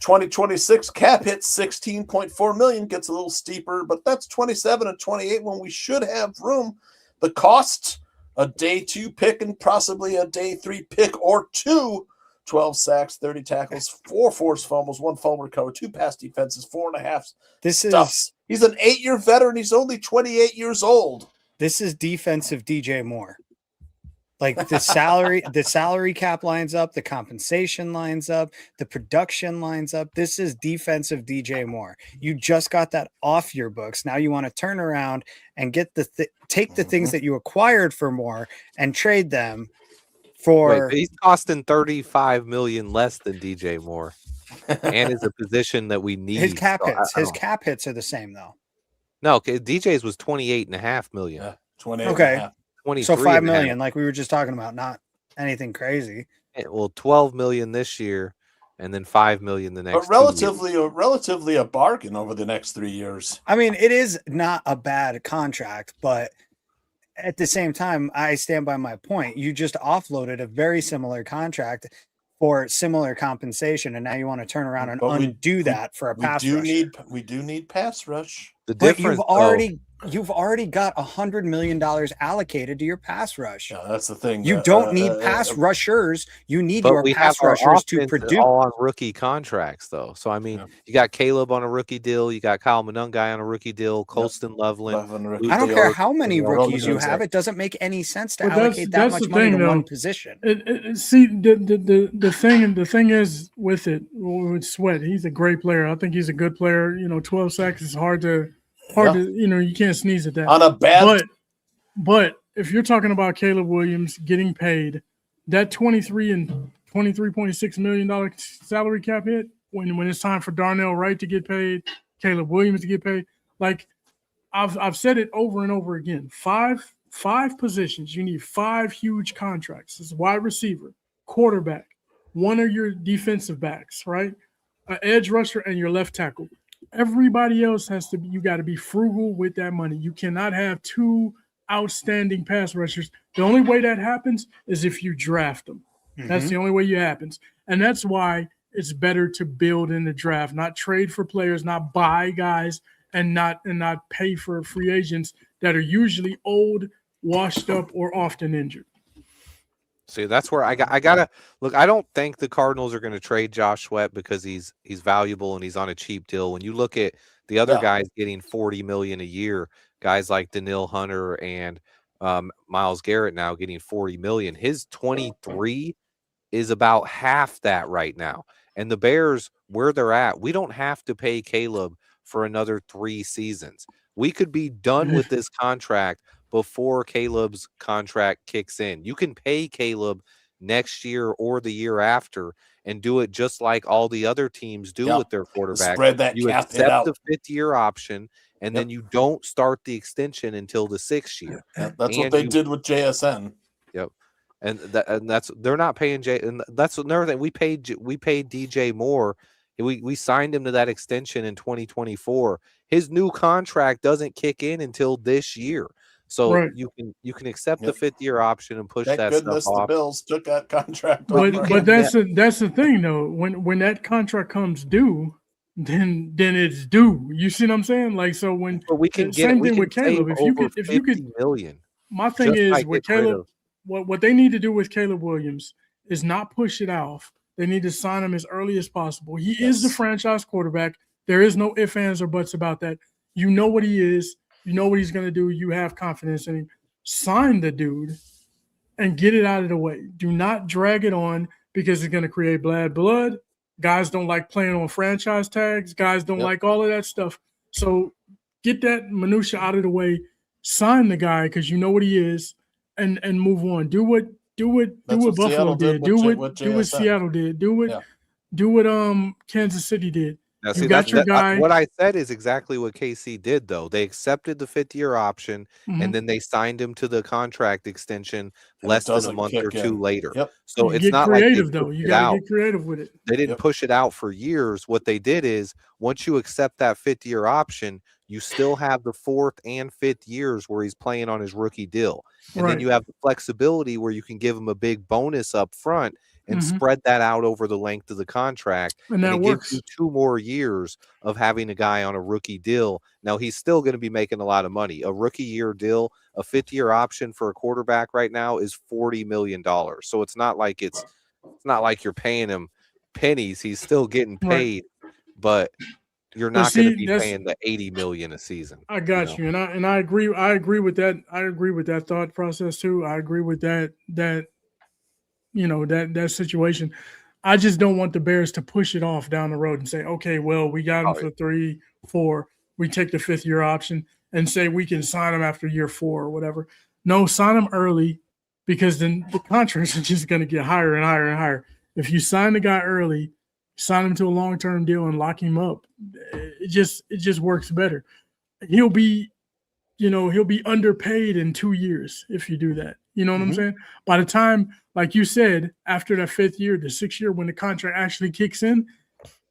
2026 cap hit $16.4 million. Gets a little steeper, but that's 27 and 28 when we should have room. The cost, a day 2 pick and possibly a day 3 pick or 2. 12 sacks, 30 tackles, 4 forced fumbles, 1 fumble recovery, 2 pass defenses, 4.5 stuffs. He's an 8-year veteran. He's only 28 years old. This is defensive DJ Moore. Like the salary cap lines up, the compensation lines up, the production lines up. This is defensive DJ Moore. You just got that off your books. Now you want to turn around and get take the things that you acquired for more and trade them. He's costing $35 million less than DJ Moore, and is a position that we need. His cap hits are the same though. No, DJ's was $28.5 million. Yeah, 28. Okay, 23. So $5 million, like we were just talking about, not anything crazy. Well, $12 million this year, and then $5 million the next. But relatively a bargain over the next 3 years. I mean, it is not a bad contract, but at the same time, I stand by my point. You just offloaded a very similar contract for similar compensation, and now you want to turn around and undo that for a pass rush. We do need pass rush. The difference, you've already got $100 million allocated to your pass rush. Yeah, that's the thing. You don't need pass rushers. You need your pass rushers to produce. All on rookie contracts, though. So I mean, you got Caleb on a rookie deal. You got Kyle Monungai on a rookie deal. Colston Loveland. I don't care how many rookies you have. It doesn't make any sense to allocate that much money to one position. See, the thing is with Sweat, he's a great player. I think he's a good player. 12 sacks is hard to you can't sneeze at that. On a bad but if you're talking about Caleb Williams getting paid that $23.6 million salary cap hit when it's time for Darnell Wright to get paid, Caleb Williams to get paid, like I've said it over and over again. Five positions, you need 5 huge contracts. It's wide receiver, quarterback, one of your defensive backs, right? An edge rusher and your left tackle. Everybody else you got to be frugal with that money. You cannot have 2 outstanding pass rushers. The only way that happens is if you draft them. Mm-hmm. That's the only way it happens. And that's why it's better to build in the draft, not trade for players, not buy guys and not pay for free agents that are usually old, washed up, or often injured. See, that's where I gotta look. I don't think the Cardinals are going to trade Josh Sweat because he's valuable and he's on a cheap deal. When you look at the other guys getting $40 million a year, guys like Daniil Hunter and Myles Garrett now getting $40 million. His 23 is about half that right now. And the Bears, where they're at, we don't have to pay Caleb for another 3 seasons. We could be done with this contract before Caleb's contract kicks in. You can pay Caleb next year or the year after and do it just like all the other teams do with their quarterback. Spread that you cap accept out. the 5th-year option, and then you don't start the extension until the 6th year. That's what they did with JSN. Yep. And that's they're not paying Jay, and that's another thing. We paid DJ Moore. We signed him to that extension in 2024. His new contract doesn't kick in until this year. So you can accept the 5th-year option and push that stuff off. The Bills took that contract. But that's the thing though. When that contract comes due, then it's due. You see what I'm saying? Like, so when we can same thing with Caleb. If you could million. My thing is with Caleb. What they need to do with Caleb Williams is not push it off. They need to sign him as early as possible. He is the franchise quarterback. There is no ifs, ands, or buts about that. You know what he is. You know what he's going to do. You have confidence in him. Sign the dude and get it out of the way. Do not drag it on because it's going to create bad blood. Guys don't like playing on franchise tags. Guys don't like all of that stuff. So get that minutia out of the way. Sign the guy because you know what he is. And move on. Do what Buffalo did. Do what Seattle did. Do what Kansas City did. Now, you got your guy. What I said is exactly what KC did, though. They accepted the 5th-year option, and then they signed him to the contract extension less than a month or 2 later. So it's not creative, like though. You got to get creative with it. They didn't push it out for years. What they did is once you accept that 5th-year option, you still have the 4th and 5th years where he's playing on his rookie deal. And then you have the flexibility where you can give him a big bonus up front and spread that out over the length of the contract. And that gives you 2 more years of having a guy on a rookie deal. Now, he's still going to be making a lot of money. A rookie year deal, a 5th-year option for a quarterback right now is $40 million. So it's not like you're paying him pennies. He's still getting paid, but you're not going to be paying the $80 million a season. I got you. And I agree. I agree with that. I agree with that thought process too. I agree with that situation. I just don't want the Bears to push it off down the road and say, okay, well, we got him for 3, 4. We take the 5th-year option and say we can sign him after year 4 or whatever. No, sign him early because then the contracts are just going to get higher and higher and higher. If you sign the guy early, sign him to a long-term deal and lock him up, it just works better. He'll be underpaid in 2 years if you do that. You know what I'm saying? By the time, like you said, after that 5th year, the 6th year, when the contract actually kicks in,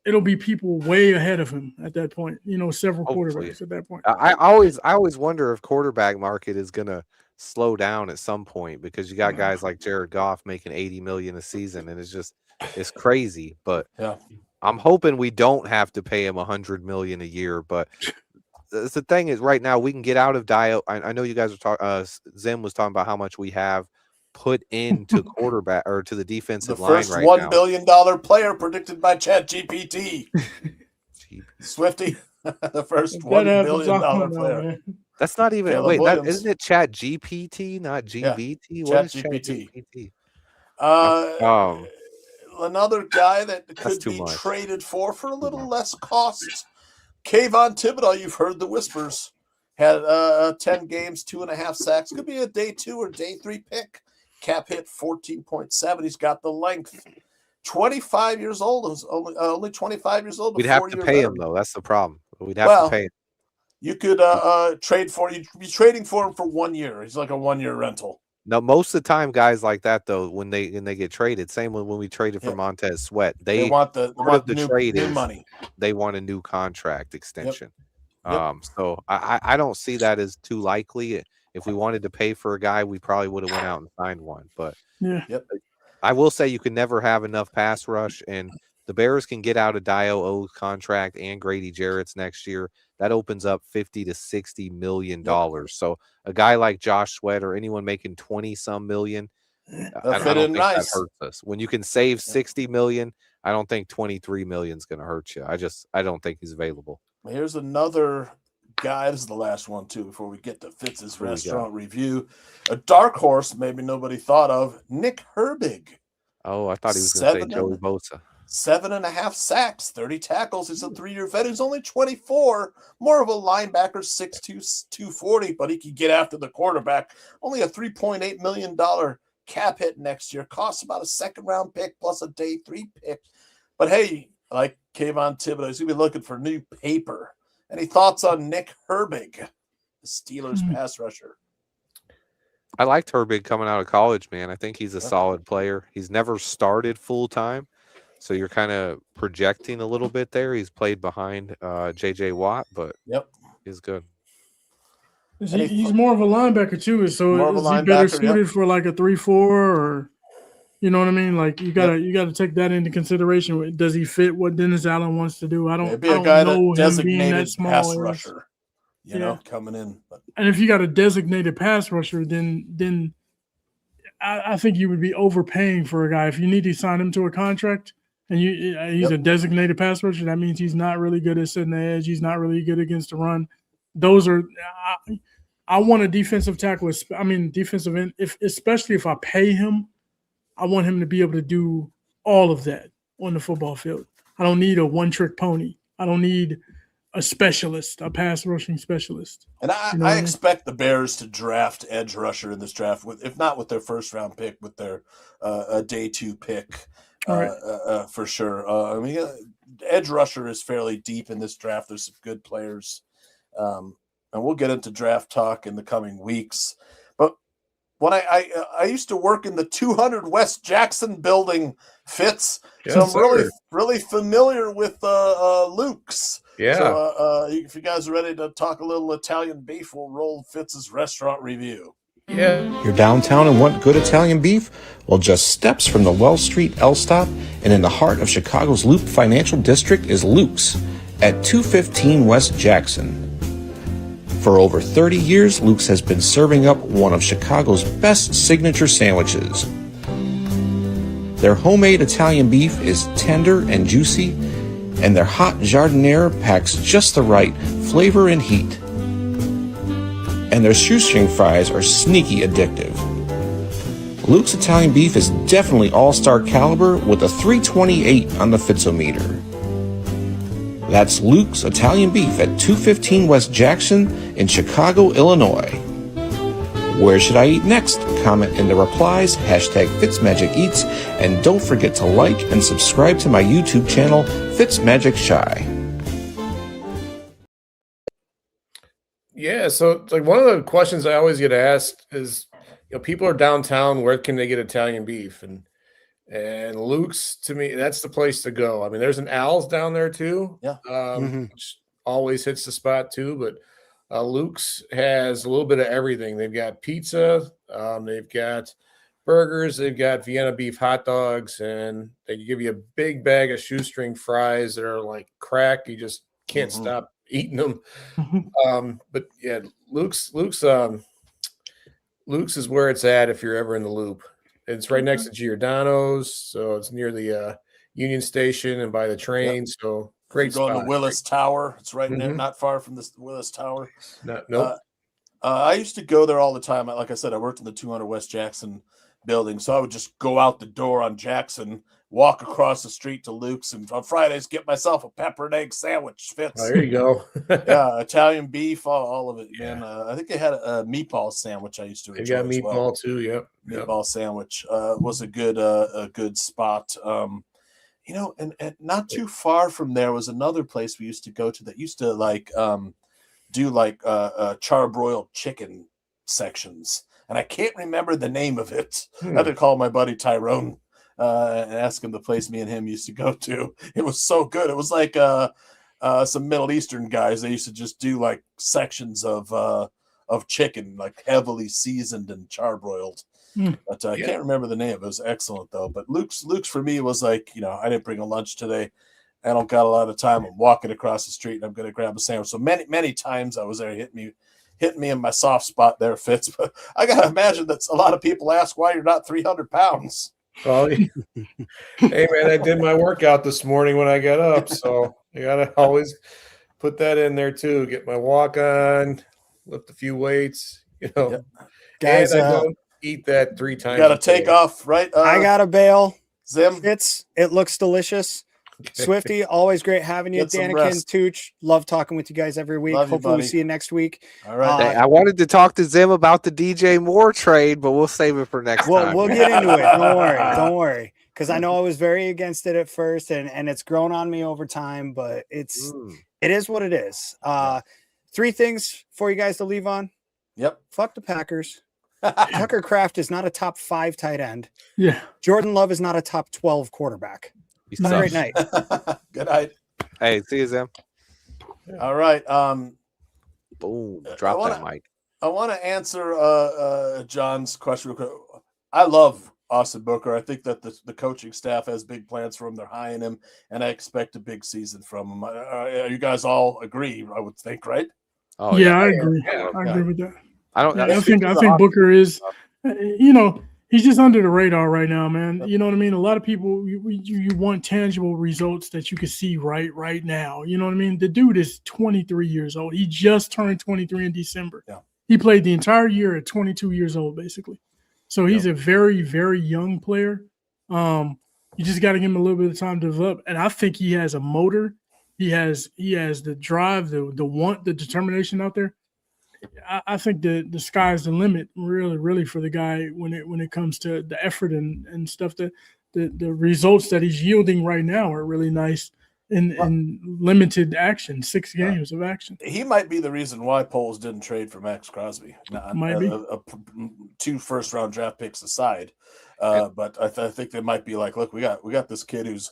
it'll be people way ahead of him at that point. Several quarterbacks at that point. I always wonder if quarterback market is gonna slow down at some point because you got guys like Jared Goff making $80 million a season, and it's crazy. But I'm hoping we don't have to pay him $100 million a year. But the thing is, right now we can get out of Dio. I know you guys are talking. Zim was talking about how much we have put into quarterback or to the defensive line right now. The first $1 billion player predicted by ChatGPT. Swifty, the first $1 billion player. Man. That's not even. Caleb wait, Williams. Isn't it ChatGPT, not GBT? Yeah, What is ChatGPT? ChatGPT? Another guy that could be traded for a little less cost. Kayvon Thibodeau, you've heard the whispers. Had 10 games, 2.5 sacks. Could be a day 2 or day 3 pick. Cap hit 14.7. He's got the length. 25 years old. Only 25 years old. We'd have to pay him, though. That's the problem. We'd have to pay him. You could trade for – you'd be trading for him for 1 year. He's like a 1-year rental. Now, most of the time, guys like that, though, when they get traded, same when we traded for Montez Sweat, they want the new money. They want a new contract extension. So I don't see that as too likely. If we wanted to pay for a guy, we probably would have went out and signed one. But I will say you can never have enough pass rush, and the Bears can get out of Dio contract and Grady Jarrett's next year, that opens up $50 to $60 million. So a guy like Josh Sweat or anyone making 20 some million, I don't think that hurts us. When you can save 60 million, I don't think 23 million is going to hurt you. I don't think he's available. Here's another guy. This is the last one too before we get to Fitz's restaurant review. A dark horse, maybe nobody thought of, Nick Herbig. Oh, I thought he was going to say Joey Bosa. 7.5 sacks, 30 tackles. He's a 3-year vet. He's only 24, more of a linebacker, 6'2", 240, but he can get after the quarterback. Only a $3.8 million cap hit next year. Costs about a second-round pick plus a day 3 pick. But hey, like Kayvon Thibodeau, he's going to be looking for new paper. Any thoughts on Nick Herbig, the Steelers pass rusher? I liked Herbig coming out of college, man. I think he's a solid player. He's never started full-time, so you're kind of projecting a little bit there. He's played behind J.J. Watt, but he's good. He's more of a linebacker, too, so is he better suited for like a 3-4 or – you know what I mean? Like you gotta take that into consideration. Does he fit what Dennis Allen wants to do? I don't know him being that small pass rusher, you know, coming in. But. And if you got a designated pass rusher, then I think you would be overpaying for a guy. If you need to sign him to a contract and he's a designated pass rusher, that means he's not really good at setting the edge. He's not really good against the run. Those are I want a defensive tackle. Defensive end. Especially if I pay him. I want him to be able to do all of that on the football field. I don't need a one-trick pony. I don't need a specialist, a pass rushing specialist. And I expect the Bears to draft edge rusher in this draft, if not with their first-round pick, with their day 2 pick for sure. Edge rusher is fairly deep in this draft. There's some good players. And we'll get into draft talk in the coming weeks. When I used to work in the 200 West Jackson building, Fitz, so I'm really familiar with Luke's. Yeah. So if you guys are ready to talk a little Italian beef, we'll roll Fitz's restaurant review. Yeah. You're downtown and want good Italian beef? Well, just steps from the Wells Street L stop and in the heart of Chicago's Loop Financial District is Luke's at 215 West Jackson. For over 30 years, Luke's has been serving up one of Chicago's best signature sandwiches. Their homemade Italian beef is tender and juicy, and their hot jardiniere packs just the right flavor and heat. And their shoestring fries are sneaky addictive. Luke's Italian beef is definitely all-star caliber with a 328 on the Fitzometer. That's Luke's Italian Beef at 215 West Jackson in Chicago, Illinois. Where should I eat next? Comment in the replies, #FitzMagicEats, and don't forget to like and subscribe to my YouTube channel, FitzMagicShy. Yeah, so like one of the questions I always get asked is, people are downtown, where can they get Italian beef? And Luke's, to me, that's the place to go. I mean, there's an Al's down there too, which always hits the spot too. But Luke's has a little bit of everything. They've got pizza, they've got burgers, they've got Vienna beef hot dogs, and they give you a big bag of shoestring fries that are like crack. You just can't stop eating them. But yeah, Luke's is where it's at if you're ever in the Loop. It's right next to Giordano's, so it's near the Union Station and by the train. So great spot. Going to Willis Tower. It's right there, not far from the Willis Tower. Nope. I used to go there all the time. Like I said, I worked in the 200 West Jackson building, so I would just go out the door on Jackson, walk across the street to Luke's, and on Fridays get myself a pepper and egg sandwich. Fitz. Oh, there you go. Yeah, Italian beef, all of it, man. I think they had a meatball sandwich I used to enjoy. They got meatball too, yep. Meatball sandwich was a good spot. And not too far from there was another place we used to go to that used to do charbroiled chicken sections. And I can't remember the name of it. I had to call my buddy Tyrone and ask him the place me and him used to go to. It was so good. It was like some Middle Eastern guys. They used to just do like sections of chicken, like heavily seasoned and charbroiled. But I can't remember the name. It was excellent though. But Luke's for me was like, I didn't bring a lunch today. I don't got a lot of time. I'm walking across the street and I'm going to grab a sandwich. So many times I was there hitting me in my soft spot there, Fitz. But I got to imagine that a lot of people ask why you're not 300 pounds. Well, hey man, I did my workout this morning when I got up, so I gotta always put that in there too. Get my walk on, lift a few weights, Yep. Guys, and I don't eat that 3 times. Got to take off, right? I got to bail. Zim. It looks delicious. Swifty, always great having you. Get some Danikin, rest. Tooch, love talking with you guys every week. Love you, Hopefully we buddy. see you next week. All right. Hey, I wanted to talk to Zim about the DJ Moore trade, but we'll save it for next time. We'll get into it. Don't worry. Because I know I was very against it at first, and it's grown on me over time, but it is what it is. 3 things for you guys to leave on. Yep. Fuck the Packers. Tucker Kraft is not a top 5 tight end. Yeah. Jordan Love is not a top 12 quarterback. Have a great night. Good night. Hey, see you, Zim. All right. Boom. Drop that mic. I want to answer John's question real quick. I love Austin Booker. I think that the coaching staff has big plans for him. They're high in him, and I expect a big season from him. You guys all agree, I would think, right? Oh yeah, I agree. Yeah. I agree with that. I think Booker is, he's just under the radar right now, man. You know what I mean? A lot of people, you want tangible results that you can see right now. You know what I mean? The dude is 23 years old. He just turned 23 in December. Yeah. He played the entire year at 22 years old, basically. So he's a very, very young player. You just got to give him a little bit of time to develop. And I think he has a motor. He has the drive, the want, the determination out there. I think the sky's the limit, really, for the guy when it comes to the effort and stuff. That the results that he's yielding right now are really nice in limited action, 6 games of action. He might be the reason why Poles didn't trade for Max Crosby. Might be 2 first-round draft picks aside, but I think they might be like, look, we got this kid who's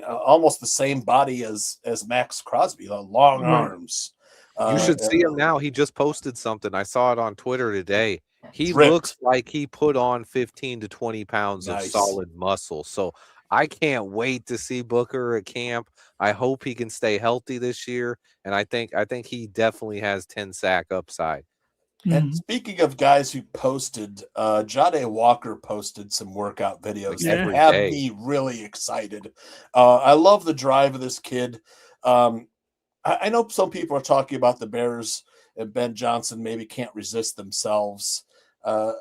almost the same body as Max Crosby, long arms. You should see him now. He just posted something. I saw it on Twitter today. He ripped. Looks like he put on 15 to 20 pounds of solid muscle. So I can't wait to see Booker at camp. I hope he can stay healthy this year. And I think he definitely has 10 sack upside. And speaking of guys who posted, Jade Walker posted some workout videos that have me really excited. I love the drive of this kid. I know some people are talking about the Bears and Ben Johnson maybe can't resist themselves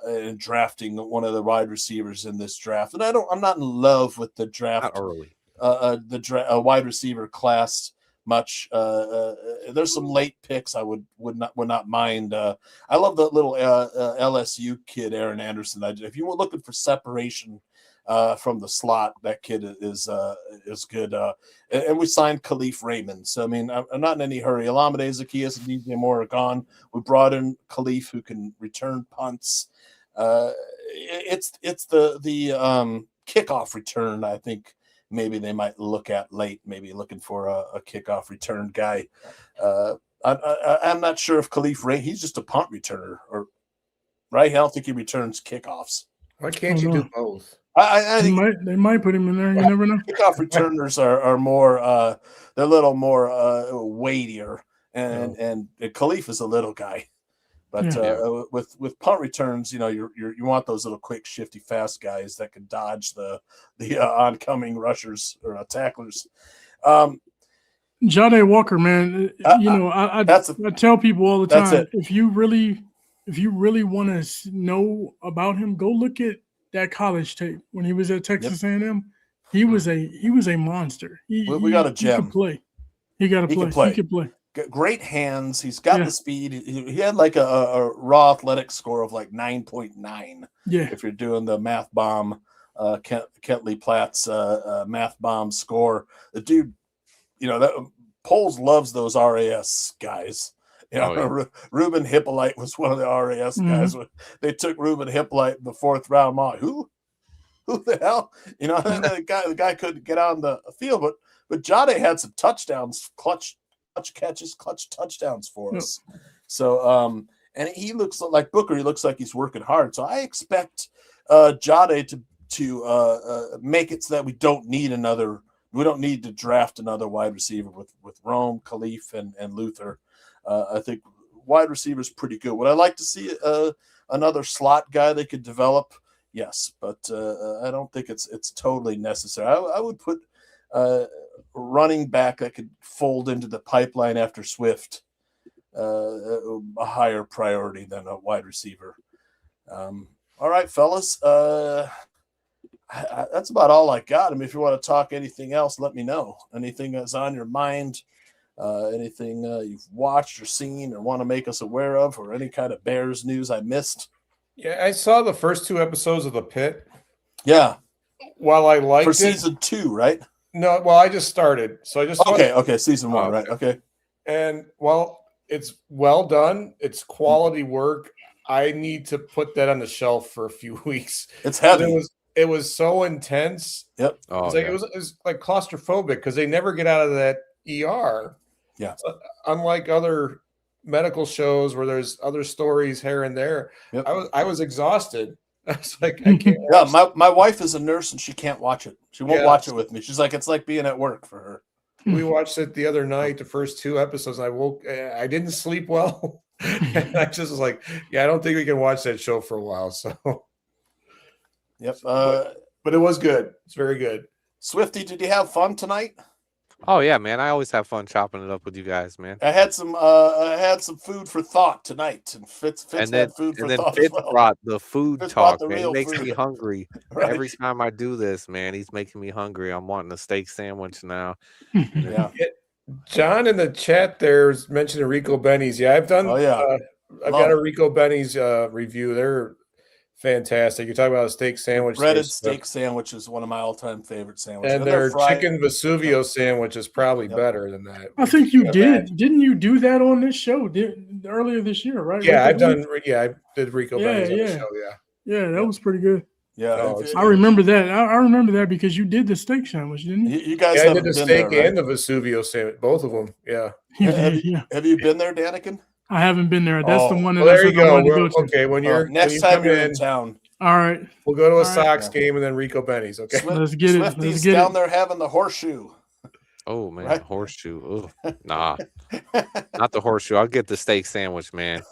in drafting one of the wide receivers in this draft. And I'm not in love with the draft Not early. Wide receiver class much. There's some late picks I would not mind. I love the little LSU kid, Aaron Anderson. If you were looking for separation from the slot, that kid is good. And we signed Khalif Raymond. So, I mean, I'm not in any hurry. Olamide Zaccheaus and DJ Moore are gone. We brought in Khalif, who can return punts. It's the kickoff return, I think, maybe they might look at late, maybe looking for a kickoff return guy. I'm not sure if Khalif Raymond, he's just a punt returner, right? I don't think he returns kickoffs. Why can't you do both? I think they might put him in there. You never know. Kickoff returners are more they're a little more weightier, and Khalif is a little guy, but with punt returns, you want those little quick, shifty, fast guys that can dodge the oncoming rushers or tacklers. Jade Walker, man, I tell people all the time, if you really want to know about him, go look at that college tape when he was at Texas A&M. He was a monster. We got a gem. He could play. Great hands. He's got the speed. He had like a raw athletic score of like 9.9. Yeah. If you're doing the math bomb, Kentley Platt's math bomb score, the dude, that Poles loves those RAS guys. Ruben Hippolyte was one of the RAS guys. They took Ruben Hippolyte in the 4th round. Who the hell? The guy couldn't get on the field, but Jade had some touchdowns, clutch touchdowns for us. So and he looks like Booker. He looks like he's working hard. So I expect Jade to make it so that we don't need to draft another wide receiver with Rome, Khalif, and Luther. I think wide receiver is pretty good. Would I like to see another slot guy they could develop? Yes, but I don't think it's totally necessary. I would put running back that could fold into the pipeline after Swift a higher priority than a wide receiver. All right, fellas. That's about all I got. I mean, if you want to talk anything else, let me know. Anything that's on your mind, anything you've watched or seen or want to make us aware of, or any kind of Bears news I missed. Yeah, I saw the first 2 episodes of The Pit. Yeah. While I liked for it, season 2, right? No, well, I just started, so I just okay, season 1, right? Okay. And while it's well done, it's quality work. I need to put that on the shelf for a few weeks. It's heavy. It was so intense. Yep. It was like claustrophobic because they never get out of that ER. Yeah. So, unlike other medical shows where there's other stories here and there. Yep. I was exhausted. I was like, I can't. Yeah, my wife is a nurse and she can't watch it. She won't watch it with me. She's like, it's like being at work for her. We watched it the other night, the first 2 episodes. And I didn't sleep well. And I just was like, I don't think we can watch that show for a while. So, yep. But it was good. It's very good. Swifty, did you have fun tonight? Oh yeah, man! I always have fun chopping it up with you guys, man. I had some food for thought tonight, and Fitz had food for thought. Fitz as well. brought the food Fitz talk, brought the man. real It makes food. me hungry Right. every time I do this, man. He's making me hungry. I'm wanting a steak sandwich now. Yeah. John in the chat there's mentioning Rico Benny's. Yeah, I've done. Oh yeah, I've got a Rico Benny's review. They're fantastic. You're talking about a steak sandwich. Breaded steak sandwich is one of my all-time favorite sandwiches. And their chicken Vesuvio sandwich is probably better than that. I think you did. Didn't you do that on this show earlier this year, right? Yeah, I did Rico Benny's on the show, Yeah, that was pretty good. Yeah, I remember that. I remember that because you did the steak sandwich, didn't you? You guys I did the steak and the Vesuvio sandwich, both of them. Yeah. Have you been there, Danikin? I haven't been there. That's the one that there you go. To go to. Okay, when you're next time you're in town. All right. We'll go to a Sox game and then Rico Benny's. Okay. Let's get it. Swifty's down there having the horseshoe. Oh man, Right? horseshoe. Ugh. Nah, not the horseshoe. I'll get the steak sandwich, man.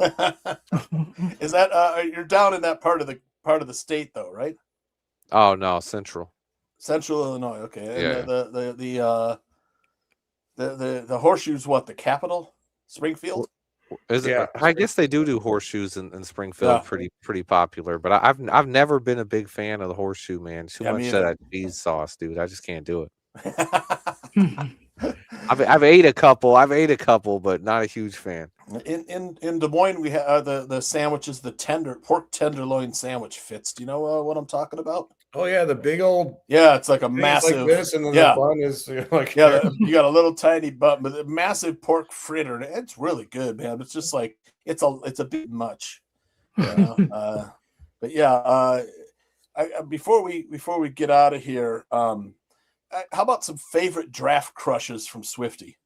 Is that you're down in that part of the state though, right? Oh no, Central Illinois. Okay. And yeah. the horseshoe's what? The capital? Springfield? Is it? I guess they do horseshoes in Springfield, pretty popular. But I've never been a big fan of the horseshoe, man. Too much of that cheese sauce, dude. I just can't do it. I've ate a couple, but not a huge fan. In Des Moines, we have the sandwiches, the pork tenderloin sandwich. Fitz, do you know what I'm talking about? Oh yeah, the big old. Yeah, it's like a massive. Like this, and then the bun is like. Yeah, you got a little tiny bun, but a massive pork fritter. And it's really good, man. It's just like it's a bit much. But yeah, before we get out of here, how about some favorite draft crushes from Swifty?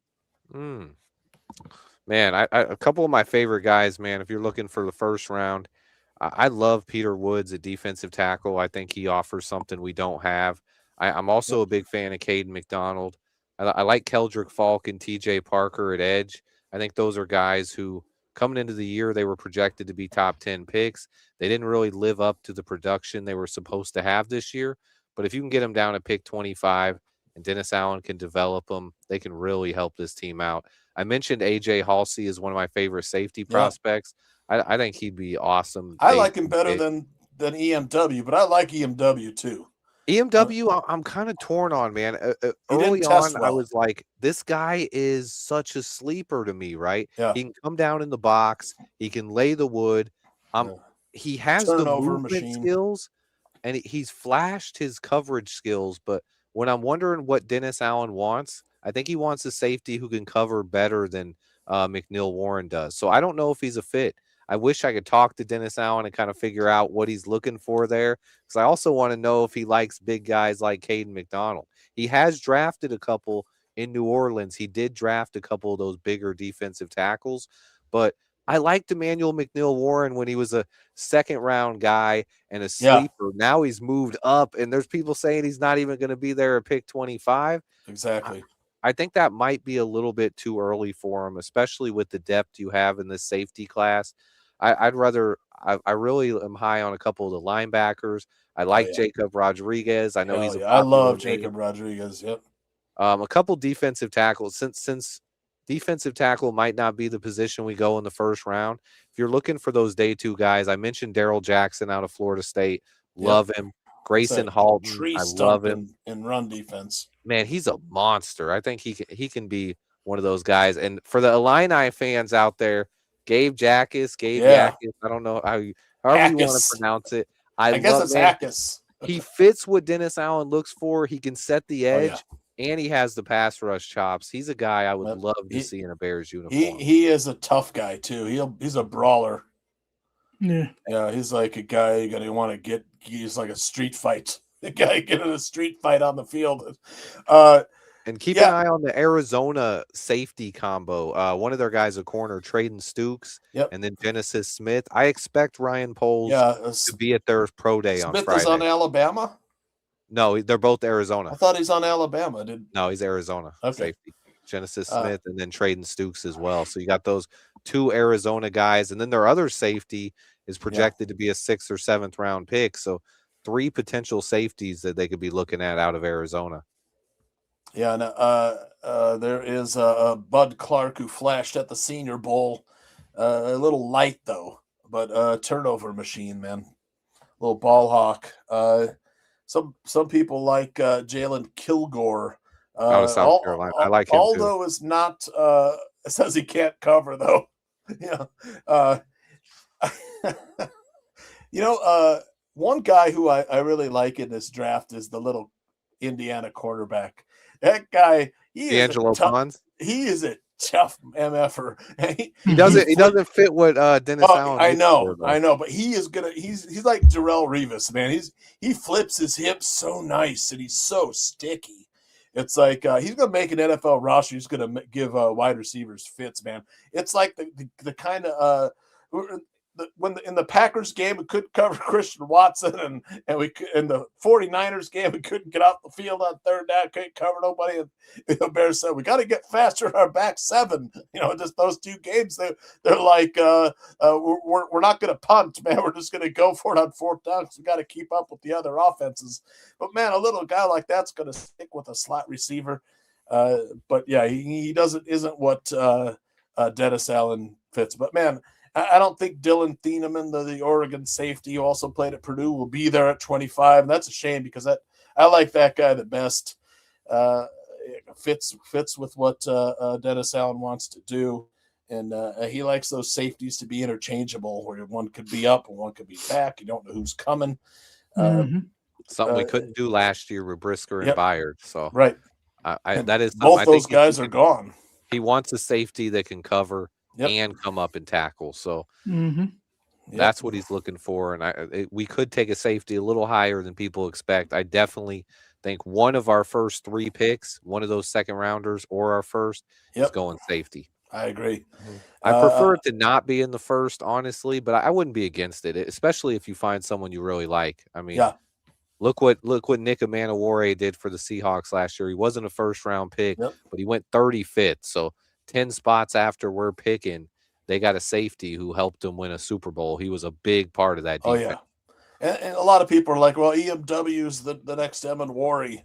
Man, a couple of my favorite guys, man. If you're looking for the first round, I love Peter Woods at defensive tackle. I think he offers something we don't have. I'm also a big fan of Caden McDonald. I like Keldrick Falk and TJ Parker at edge. I think those are guys who, coming into the year, they were projected to be top 10 picks. They didn't really live up to the production they were supposed to have this year. But if you can get them down at pick 25 and Dennis Allen can develop them, they can really help this team out. I mentioned A.J. Halsey is one of my favorite safety prospects. I think he'd be awesome. I like him better than EMW, but I like EMW too. EMW, I'm kind of torn on, man. Early on, I was like, this guy is such a sleeper to me, right? Yeah. He can come down in the box. He can lay the wood. He has the movement skills, and he's flashed his coverage skills. But when I'm wondering what Dennis Allen wants, I think he wants a safety who can cover better than McNeil Warren does. So I don't know if he's a fit. I wish I could talk to Dennis Allen and kind of figure out what he's looking for there, because I also want to know if he likes big guys like Caden McDonald. He has drafted a couple in New Orleans. He did draft a couple of those bigger defensive tackles, but I liked Emmanuel McNeil Warren when he was a second round guy and a sleeper. Now he's moved up, and there's people saying he's not even going to be there at pick 25. Exactly. I think that might be a little bit too early for him, especially with the depth you have in this safety class. I really am high on a couple of the linebackers. I like Jacob Rodriguez. I know he's a I love name. Jacob Rodriguez. Yep. A couple defensive tackles. Since defensive tackle might not be the position we go in the first round, if you're looking for those day two guys, I mentioned Darrell Jackson out of Florida State. Love him. Grayson Halton. I love him in run defense. Man, he's a monster. I think he can be one of those guys. And for the Illini fans out there, Gabe Jackus, I don't know however you want to pronounce it. I guess it's Jackus. He fits what Dennis Allen looks for. He can set the edge, and he has the pass rush chops. He's a guy I would love to see in a Bears uniform. He is a tough guy too. He's a brawler. Yeah, he's like a guy you're gonna want to get. He's like a street fight. The guy getting a street fight on the field. And keep an eye on the Arizona safety combo. One of their guys, a corner, Traden Stukes, and then Genesis Smith. I expect Ryan Poles to be at their pro day on Friday. Smith is on Alabama? No, they're both Arizona. I thought he's on Alabama. No, he's Arizona safety. Genesis Smith and then Traden Stukes as well. So you got those two Arizona guys. And then their other safety is projected to be a 6th or 7th round pick. So 3 potential safeties that they could be looking at out of Arizona. Yeah, and there is Bud Clark who flashed at the Senior Bowl. A little light though, but turnover machine, man. Little ball hawk. Some people like Jalen Kilgore out of South Carolina. I like him Aldo too. is not says he can't cover though. One guy who I really like in this draft is the little Indiana cornerback. That guy, he is a tough MFer. He doesn't fit what Dennis Allen. I know, but he is gonna. He's like Darrelle Revis, man. He flips his hips so nice and he's so sticky. It's like he's gonna make an NFL roster. He's gonna give wide receivers fits, man. It's like the kind of in the Packers game we couldn't cover Christian Watson, and we in the 49ers game we couldn't get out the field on third down, couldn't cover nobody, and the Bears said we got to get faster in our back seven. Just those 2 games they're like we're not going to punt, man. We're just going to go for it on 4th down because we got to keep up with the other offenses. But man, a little guy like that's going to stick with a slot receiver. But yeah, he isn't what Dennis Allen fits. But man, I don't think Dylan Thieneman, the Oregon safety who also played at Purdue, will be there at 25. And that's a shame because I like that guy the best. Fits with what Dennis Allen wants to do. And he likes those safeties to be interchangeable, where one could be up and one could be back. You don't know who's coming. Something we couldn't do last year with Brisker and Byard. So right, that is both those guys are gone. He wants a safety that can cover and come up and tackle. So that's what he's looking for. And we could take a safety a little higher than people expect. I definitely think one of our first 3 picks, one of those second rounders or our first, is going safety. I agree. I prefer it to not be in the first, honestly, but I wouldn't be against it, especially if you find someone you really like. I mean, look what Nick Manawari did for the Seahawks last year. He wasn't a first round pick, but he went 35th. So 10 spots after we're picking, they got a safety who helped them win a Super Bowl. He was a big part of that defense. And a lot of people are like, well, EMW's the next Manawari,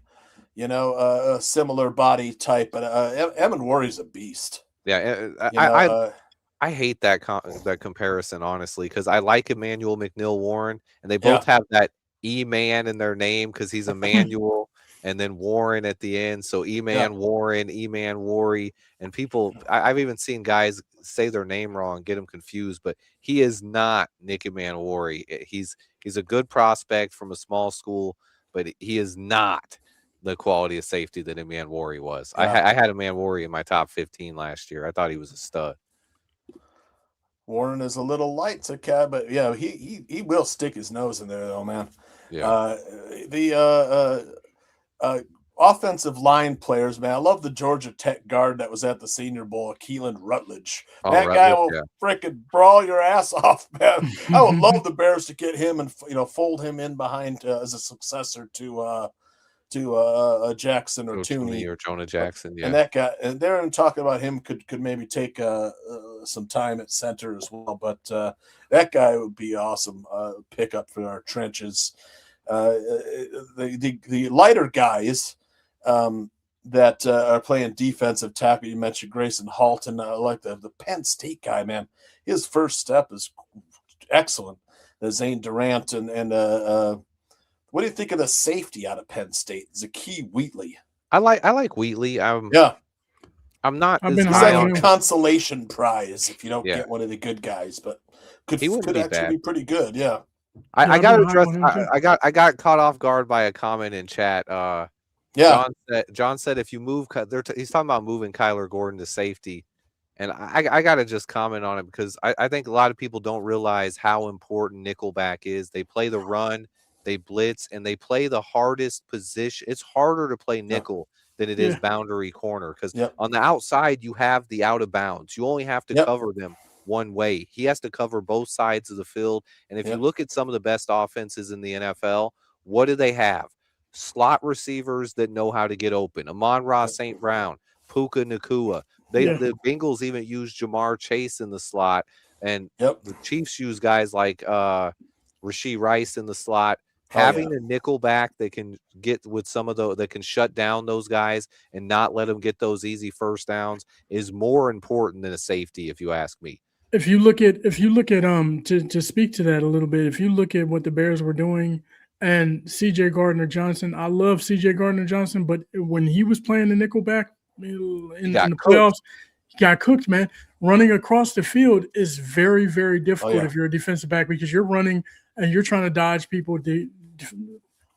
a similar body type, but Manawari's a beast. Yeah, I hate that comparison, honestly, because I like Emmanuel McNeil Warren, and they both have that E-Man in their name because he's Emmanuel. And then Warren at the end. So E-Man Warren, E-Man Worry. And people, I've even seen guys say their name wrong, get them confused, but he is not Nick Man Worry. He's a good prospect from a small school, but he is not the quality of safety that Man Worry was. I had Man Worry in my top 15 last year. I thought he was a stud. Warren is a little light to cab, but yeah, he will stick his nose in there though, man. Yeah. offensive line players, man. I love the Georgia Tech guard that was at the Senior Bowl, Keelan Rutledge. Oh, That guy will freaking brawl your ass off, man. I would love the Bears to get him and fold him in behind as a successor to Jackson or Tooney or Jonah Jackson. Yeah, and that guy, and they're talking about him could maybe take some time at center as well. But that guy would be awesome pickup for our trenches. The lighter guys that are playing defensive tackle. You mentioned Grayson Halton. I like the Penn State guy, man. His first step is excellent. Zane Durant and what do you think of the safety out of Penn State? Zakie Wheatley. I like Wheatley. I'm not. I've as been He's high like on a consolation prize if you don't Yeah. get one of the good guys, but could He wouldn't be actually bad. be pretty good. Yeah. I I've got to been high address. on him, too. I got caught off guard by a comment in chat. Yeah. John said if you move, he's talking about moving Kyler Gordon to safety, and I got to just comment on it because I think a lot of people don't realize how important nickelback is. They play the run, they blitz, and they play the hardest position. It's harder to play nickel than it is boundary corner because on the outside you have the out of bounds. You only have to cover them one way. He has to cover both sides of the field. And if you look at some of the best offenses in the NFL, what do they have? Slot receivers that know how to get open. Amon-Ra St. Brown, Puka Nacua. The Bengals even use Jamar Chase in the slot. And the Chiefs use guys like Rashee Rice in the slot. Having a nickel back that can get with some of that can shut down those guys and not let them get those easy first downs is more important than a safety, if you ask me. If you look at to speak to that a little bit, if you look at what the Bears were doing and CJ Gardner-Johnson, I love CJ Gardner-Johnson, but when he was playing the nickelback in the playoffs, he got cooked, man. Running across the field is very, very difficult if you're a defensive back because you're running and you're trying to dodge people. The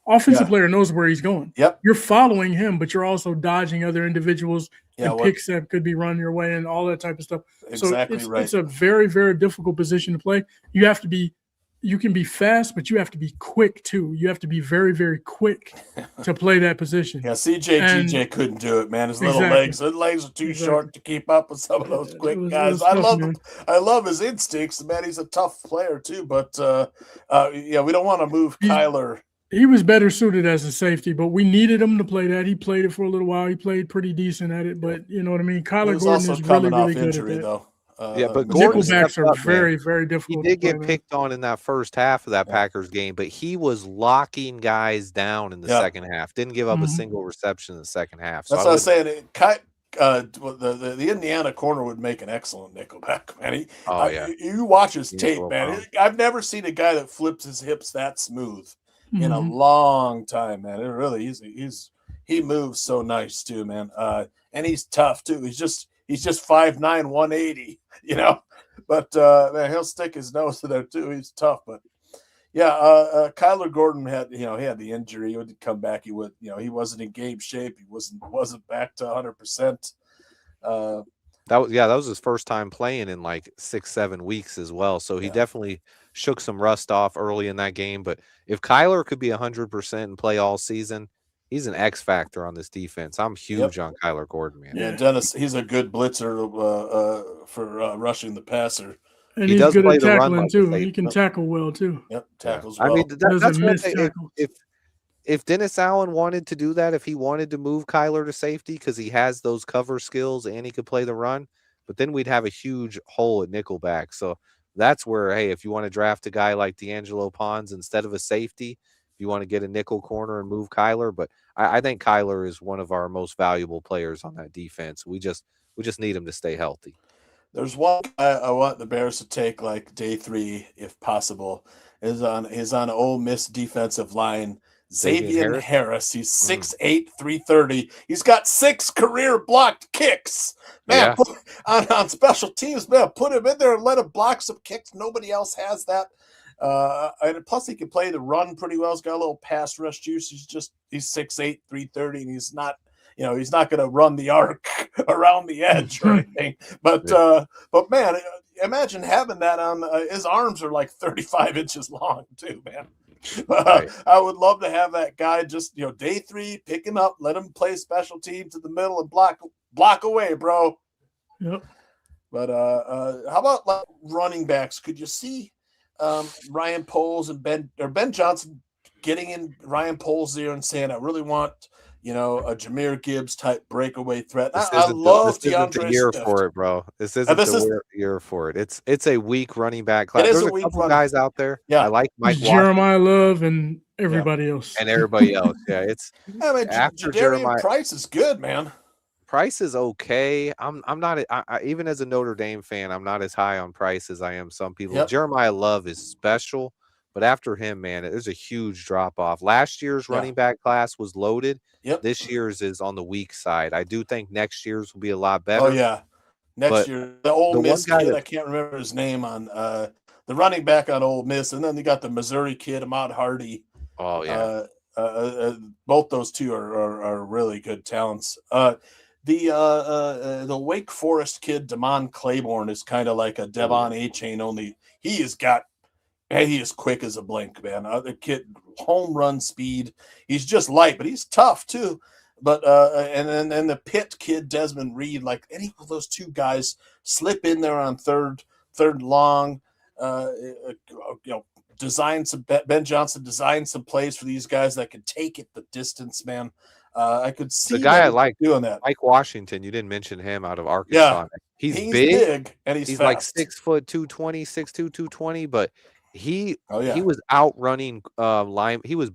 offensive player knows where he's going. You're following him, but you're also dodging other individuals and picks that could be run your way and all that type of stuff. Exactly so right. It's a very, very difficult position to play. You can be fast, but you have to be quick too. You have to be very, very quick to play that position. GJ couldn't do it, man. His legs are too short to keep up with some of those quick guys. I love his instincts, man. He's a tough player too, but we don't want to move Kyler. He was better suited as a safety, but we needed him to play that. He played it for a little while. He played pretty decent at it, but you know what I mean? Kyler Gordon is really, really good at that. Though. But nickelbacks are very, very difficult. He did get picked on in that first half of that Packers game, but he was locking guys down in the second half. Didn't give up a single reception in the second half. That's what I was saying. The Indiana corner would make an excellent nickelback, man. You watch his tape, man. I've never seen a guy that flips his hips that smooth in a long time, man. It really he moves so nice too, man. And he's tough too. He's just 5'9", 180, but man, he'll stick his nose to there too. He's tough, but Kyler Gordon had, he had the injury. He would come back. He would, he wasn't in game shape. He wasn't back to 100%. That was his first time playing in like 6-7 weeks as well. So he definitely shook some rust off early in that game. But if Kyler could be 100% and play all season, he's an X factor on this defense. I'm huge on Kyler Gordon, man. Yeah, Dennis, he's a good blitzer for rushing the passer. And he does good at tackling too. He can tackle well too. Yep, tackles well. I mean, that's one thing. If Dennis Allen wanted to do that, if he wanted to move Kyler to safety because he has those cover skills and he could play the run, but then we'd have a huge hole at nickelback. So that's where, hey, if you want to draft a guy like D'Angelo Pons instead of a safety, if you want to get a nickel corner and move Kyler, but I think Kyler is one of our most valuable players on that defense. We just need him to stay healthy. There's one guy I want the Bears to take like day 3, if possible, is on Ole Miss defensive line. Xavier Harris. He's 6'8", 330. He's got 6 career blocked kicks. Man, on special teams, man, put him in there and let him block some kicks. Nobody else has that. And plus he can play the run pretty well. He's got a little pass rush juice. He's 6'8", 330, and he's not going to run the arc around the edge or anything. But man, imagine having that on. His arms are like 35 inches long too, man. Right. I would love to have that guy just, day 3, pick him up, let him play special teams in the middle and block away, bro. Yep. But how about like running backs? Could you see Ryan Poles and Ben Johnson getting in Ryan Poles there and saying, I really want, a Jahmyr Gibbs type breakaway threat? I love DeAndre the year Swift. for it, bro. This isn't the year for it. It's a weak running back class. There's a couple guys out there. Yeah. I like Mike Jeremiah Love and everybody else. And everybody else. Yeah, it's after Jeremiah Price is good, man. Price is okay. I'm not even as a Notre Dame fan, I'm not as high on Price as I am some people. Yep. Jeremiah Love is special, but after him, man, there's a huge drop off. Last year's running back class was loaded. Yep. This year's is on the weak side. I do think next year's will be a lot better. Oh yeah, next year the Ole Miss kid, I can't remember his name on the running back on Ole Miss, and then they got the Missouri kid, Ahmad Hardy. Oh yeah, both those two are really good talents. The Wake Forest kid, Damon Claiborne, is kind of like a Devon A-Chain, only he is quick as a blink, man. The kid, home run speed. He's just light, but he's tough too. But and then the Pitt kid, Desmond Reed, like any of those two guys slip in there on third long. Design some Ben Johnson designed some plays for these guys that could take it the distance, man. I could see the guy I like doing that. Mike Washington, you didn't mention him out of Arkansas. Yeah, he's big and he's fast. Like 6 foot 220, 6'2", 220, but he was outrunning he was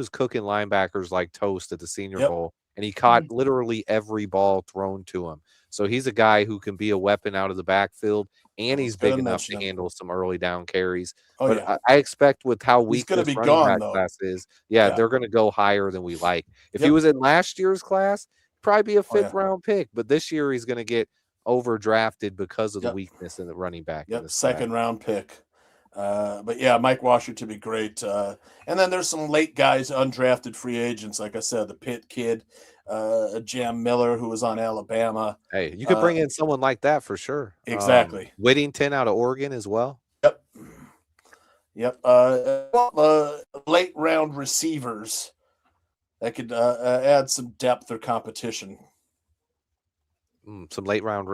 cooking linebackers like toast at the Senior Bowl, and he caught literally every ball thrown to him. So he's a guy who can be a weapon out of the backfield, and he's big enough to handle some early down carries. I expect with how weak this running back class is, they're going to go higher than we like. If he was in last year's class, probably be a 5th round pick, but this year he's going to get overdrafted because of the weakness in the running back. Second round pick. But yeah, Mike Washington would be great. And then there's some late guys, undrafted free agents. Like I said, the Pitt kid, Jam Miller, who was on Alabama. Hey, you could bring in someone like that for sure. Exactly. Whittington out of Oregon as well. Yep. Late round receivers that could add some depth or competition. Some late round.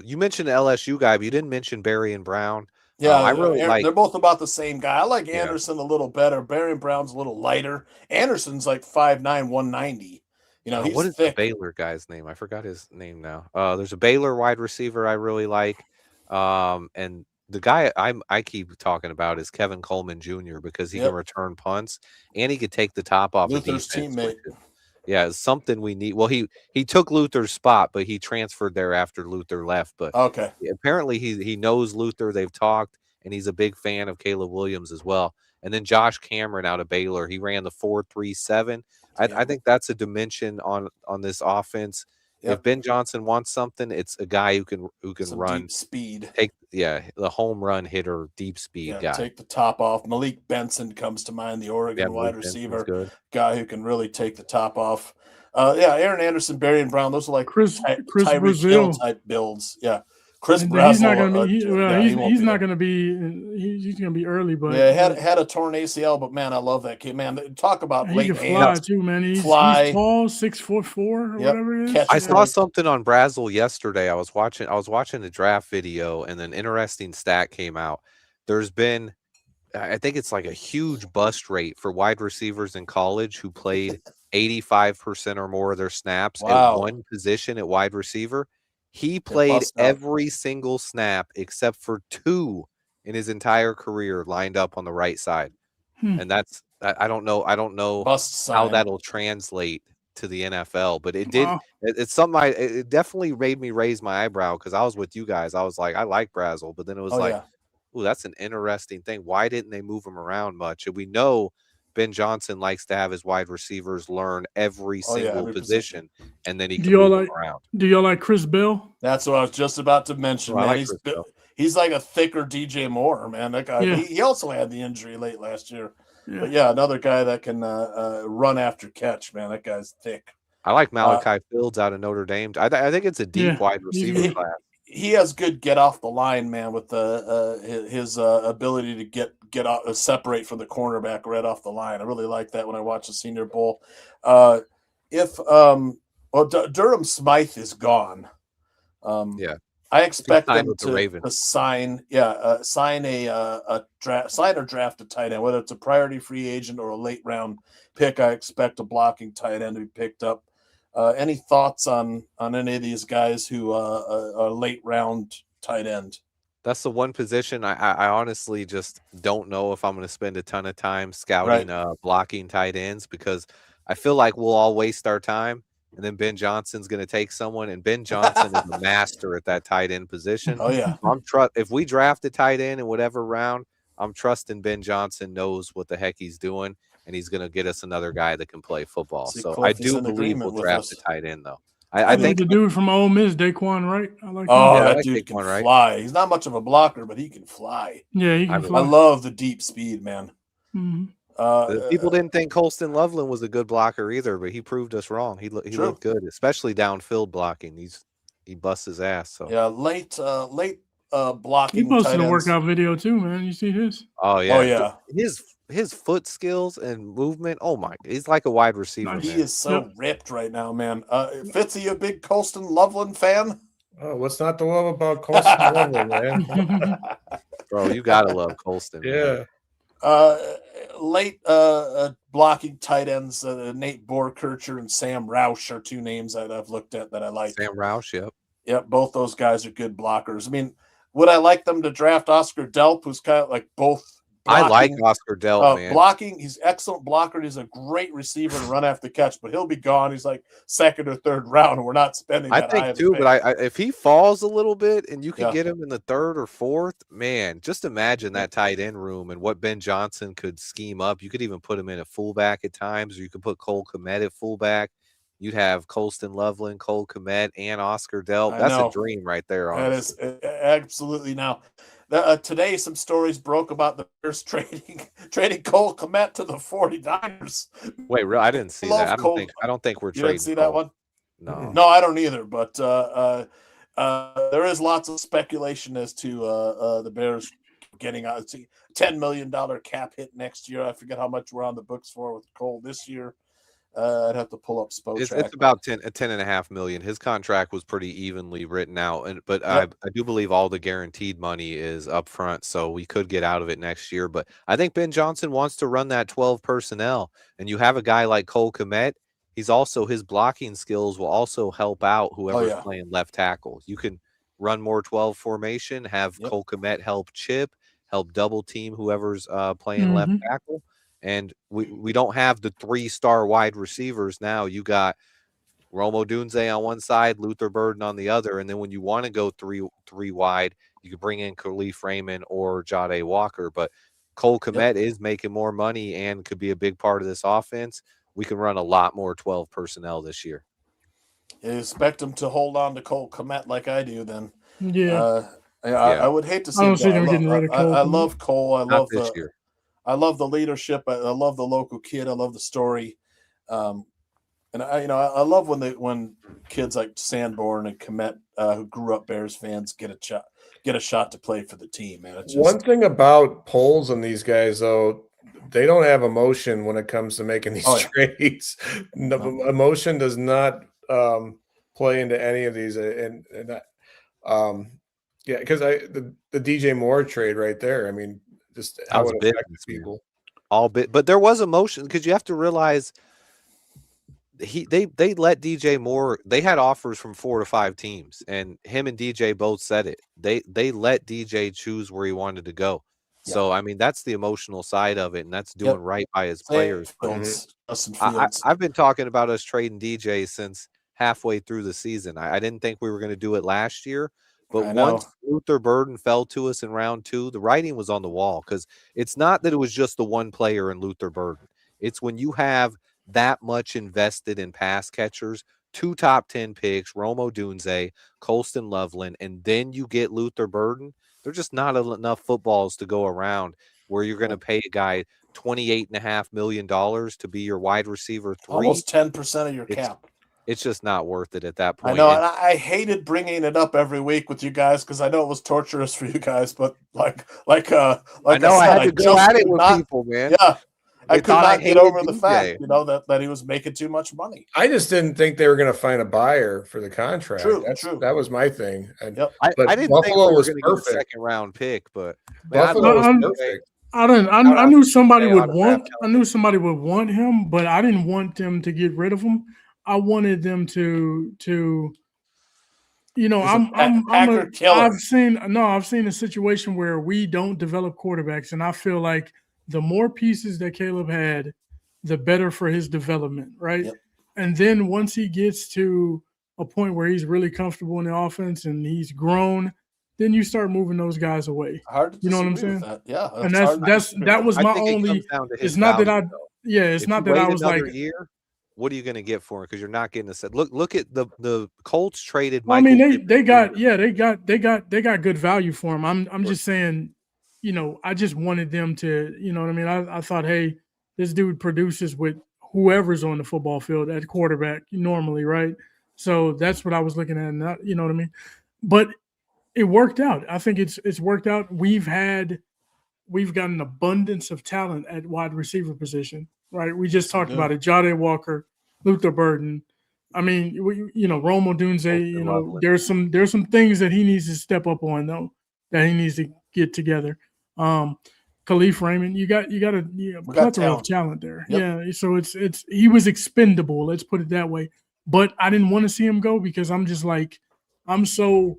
You mentioned the LSU guy, but you didn't mention Barry and Brown. Yeah, I really like. They're both about the same guy. I like Anderson a little better. Barry and Brown's a little lighter. Anderson's like 5'9", 190. He's what is thick. the Baylor guy's name? I forgot his name now. There's a Baylor wide receiver I really like, and the guy I keep talking about is Kevin Coleman Jr. because he can return punts and he could take the top off Luther's teammate. Yeah, it's something we need. Well, he took Luther's spot, but he transferred there after Luther left. But apparently he knows Luther. They've talked, and he's a big fan of Caleb Williams as well. And then Josh Cameron out of Baylor, he ran the 4.37. I think that's a dimension on this offense. If Ben Johnson wants something, it's a guy who can run deep speed. The home run hitter, deep speed guy. Take the top off. Malik Benson comes to mind, the Oregon wide receiver, guy who can really take the top off. Aaron Anderson, Barry and Brown, those are like Chris Tyreek Brazil Hill type builds. Yeah. Chris Brazil. He's not going to be early, but had a torn ACL. But man, I love that kid. Man, talk about late hands. He can fly too, man. He's tall, 6'4" or whatever it is. I saw something on Brazil yesterday. I was watching the draft video, and an interesting stat came out. There's been, I think it's like a huge bust rate for wide receivers in college who played 85% or more of their snaps at one position at wide receiver. He played every single snap except for 2 in his entire career lined up on the right side. And that's I don't know how that'll translate to the NFL, but it did. It's something it definitely made me raise my eyebrow because I was with you guys. I was like, I like Brazil, but then it was ooh, that's an interesting thing. Why didn't they move him around much? And we know Ben Johnson likes to have his wide receivers learn every single position, and then he can move them around. Do y'all like Chris Bell? That's what I was just about to mention. Man. He's like a thicker DJ Moore, man. That guy. He also had the injury late last year. Yeah. But another guy that can run after catch, man. That guy's thick. I like Malachi Fields out of Notre Dame. I think it's a deep wide receiver class. he has good get off the line, man, with his ability to get off, separate from the cornerback right off the line. I really like that when I watch the Senior Bowl. Durham Smythe is gone. Yeah, I expect them to sign or draft a tight end, whether it's a priority free agent or a late round pick. I expect a blocking tight end to be picked up. Any thoughts on any of these guys who are late round tight end? That's the one position I honestly just don't know if I'm going to spend a ton of time scouting blocking tight ends, because I feel like we'll all waste our time, and then Ben Johnson's going to take someone, and Ben Johnson is a master at that tight end position. Oh yeah, if we draft a tight end in whatever round, I'm trusting Ben Johnson knows what the heck he's doing, and he's going to get us another guy that can play football. See, so Cliff I is do in believe agreement we'll with draft us. a tight end, though. I think the dude from Ole Miss, Daquan Wright. I like. Oh, Yeah, I that like dude can Daquan Wright. fly. He's not much of a blocker, but he can fly. Yeah, he can fly. I love the deep speed, man. Mm-hmm. People didn't think Colston Loveland was a good blocker either, but he proved us wrong. He looked good, especially downfield blocking. He busts his ass. So yeah, late blocking. He posted tight a ends. workout video too, man. You see his? Oh yeah. Oh yeah. His foot skills and movement. Oh my! He's like a wide receiver. Nice. He Man. is so ripped right now, man. Fitz, are you a big Colston Loveland fan? Oh, what's not to love about Colston Loveland, man? Bro, you gotta love Colston. Yeah. Late blocking tight ends, Nate Borkircher and Sam Roush are two names that I've looked at that I like. Sam Roush, yep. Yep, both those guys are good blockers. I mean, would I like them to draft Oscar Delp, who's kind of like both? I like Oscar Delp, man. Blocking, he's excellent blocker. He's a great receiver and run after catch, but he'll be gone. He's like second or third round, and we're not spending that high. I think too, but if he falls a little bit and you can get him in the third or fourth, man, just imagine that tight end room and what Ben Johnson could scheme up. You could even put him in a fullback at times, or you could put Cole Kmet at fullback. You'd have Colston Loveland, Cole Kmet, and Oscar Delp. That's a dream right there. Honestly. That is absolutely. Now, today some stories broke about the Bears trading Cole Kmet to the 49ers. Wait, really? I didn't see that. I don't think we're you trading. Didn't see that one? No, I don't either. But there is lots of speculation as to the Bears getting a $10 million cap hit next year. I forget how much we're on the books for with Cole this year. I'd have to pull up Spotrac. It's about 10.5 million. His contract was pretty evenly written out, but I do believe all the guaranteed money is up front, so we could get out of it next year. But I think Ben Johnson wants to run that 12 personnel, and you have a guy like Cole Kmet. His blocking skills will also help out whoever's playing left tackle. You can run more 12 formation, have Cole Kmet help chip, help double team whoever's playing left tackle. And we don't have the 3-star wide receivers now. You got Romo Dunze on one side, Luther Burden on the other, and then when you want to go three wide, you could bring in Khalif Raymond or Jade Walker. But Cole Kmet is making more money and could be a big part of this offense. We can run a lot more 12 personnel this year. You expect them to hold on to Cole Kmet like I do, then. Yeah. I would hate to see. I don't see them getting rid of Cole. I love Cole. I love the leadership. I love the local kid. I love the story, and I love when kids like Sanborn and Kmet, who grew up Bears fans, get a shot to play for the team. Man, one thing about Poles and these guys, though, they don't have emotion when it comes to making these trades. Emotion does not play into any of these, because the DJ Moore trade right there. I mean. Just how it affects people. But there was emotion because you have to realize they let DJ Moore. They had offers from 4 to 5 teams, and him and DJ both said it. They let DJ choose where he wanted to go. Yeah. So I mean that's the emotional side of it, and that's doing right by his players. I've been talking about us trading DJ since halfway through the season. I didn't think we were going to do it last year. But once Luther Burden fell to us in round 2, the writing was on the wall because it's not that it was just the one player in Luther Burden. It's when you have that much invested in pass catchers, 2 top 10 picks, Romo Dunze, Colston Loveland, and then you get Luther Burden. There's just not enough footballs to go around where you're going to pay a guy $28.5 million to be your wide receiver 3. Almost 10% of your cap. it's just not worth it at that point. I know, and I hated bringing it up every week with you guys because I know it was torturous for you guys. But like I know I had to go at it with people, man. Yeah, I could not get over the DJ. fact, that he was making too much money. I just didn't think they were going to find a buyer for the contract. True. That was my thing. Yep. I didn't Buffalo think we were was going to get a perfect. second round pick, but Buffalo was perfect. I knew somebody would want. I knew somebody would want him, but I didn't want them to get rid of him. I wanted them to I've seen a situation where we don't develop quarterbacks, and I feel like the more pieces that Caleb had, the better for his development, right? Yep. And then once he gets to a point where he's really comfortable in the offense and he's grown, then you start moving those guys away. Hard to you know what I'm disagree with saying? that. Yeah, And that was my only. It's not that I. Yeah, it's If not you that I wait was another like. year, what are you going to get for him? Because you're not getting a set. Look at the Colts traded. Well, I Michael mean, they Pittman. got good value for him. I'm just saying, I just wanted them to, you know what I mean? I thought, hey, this dude produces with whoever's on the football field at quarterback normally, right? So that's what I was looking at, and you know what I mean? But it worked out. I think it's worked out. We've got an abundance of talent at wide receiver position, right? We just talked about it. Jade Walker, Luther Burden. I mean, Rome Odunze, there's some things that he needs to step up on though, that he needs to get together. Khalif Raymond, you got a plethora of talent there. Yep. Yeah. So he was expendable, let's put it that way. But I didn't want to see him go because I'm just like, I'm so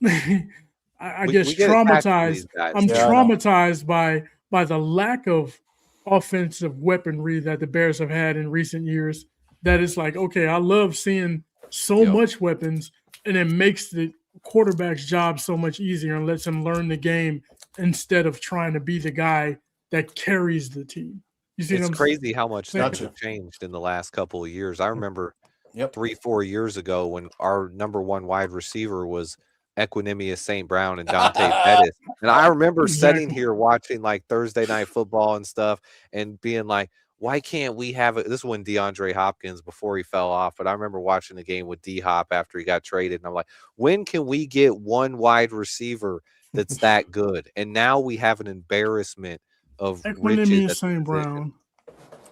I guess traumatized. I'm traumatized by the lack of offensive weaponry that the Bears have had in recent years. That is like, okay, I love seeing so much weapons, and it makes the quarterback's job so much easier and lets him learn the game instead of trying to be the guy that carries the team. You see, it's crazy how much things have changed in the last couple of years. I remember 3-4 years ago when our number one wide receiver was Equinemius St. Brown and Dante Pettis. And I remember sitting here watching like Thursday Night Football and stuff and being like, why can't we have it? This is when DeAndre Hopkins, before he fell off, but I remember watching the game with D-Hop after he got traded. And I'm like, when can we get one wide receiver that's that good? And now we have an embarrassment of Equinemius St. Brown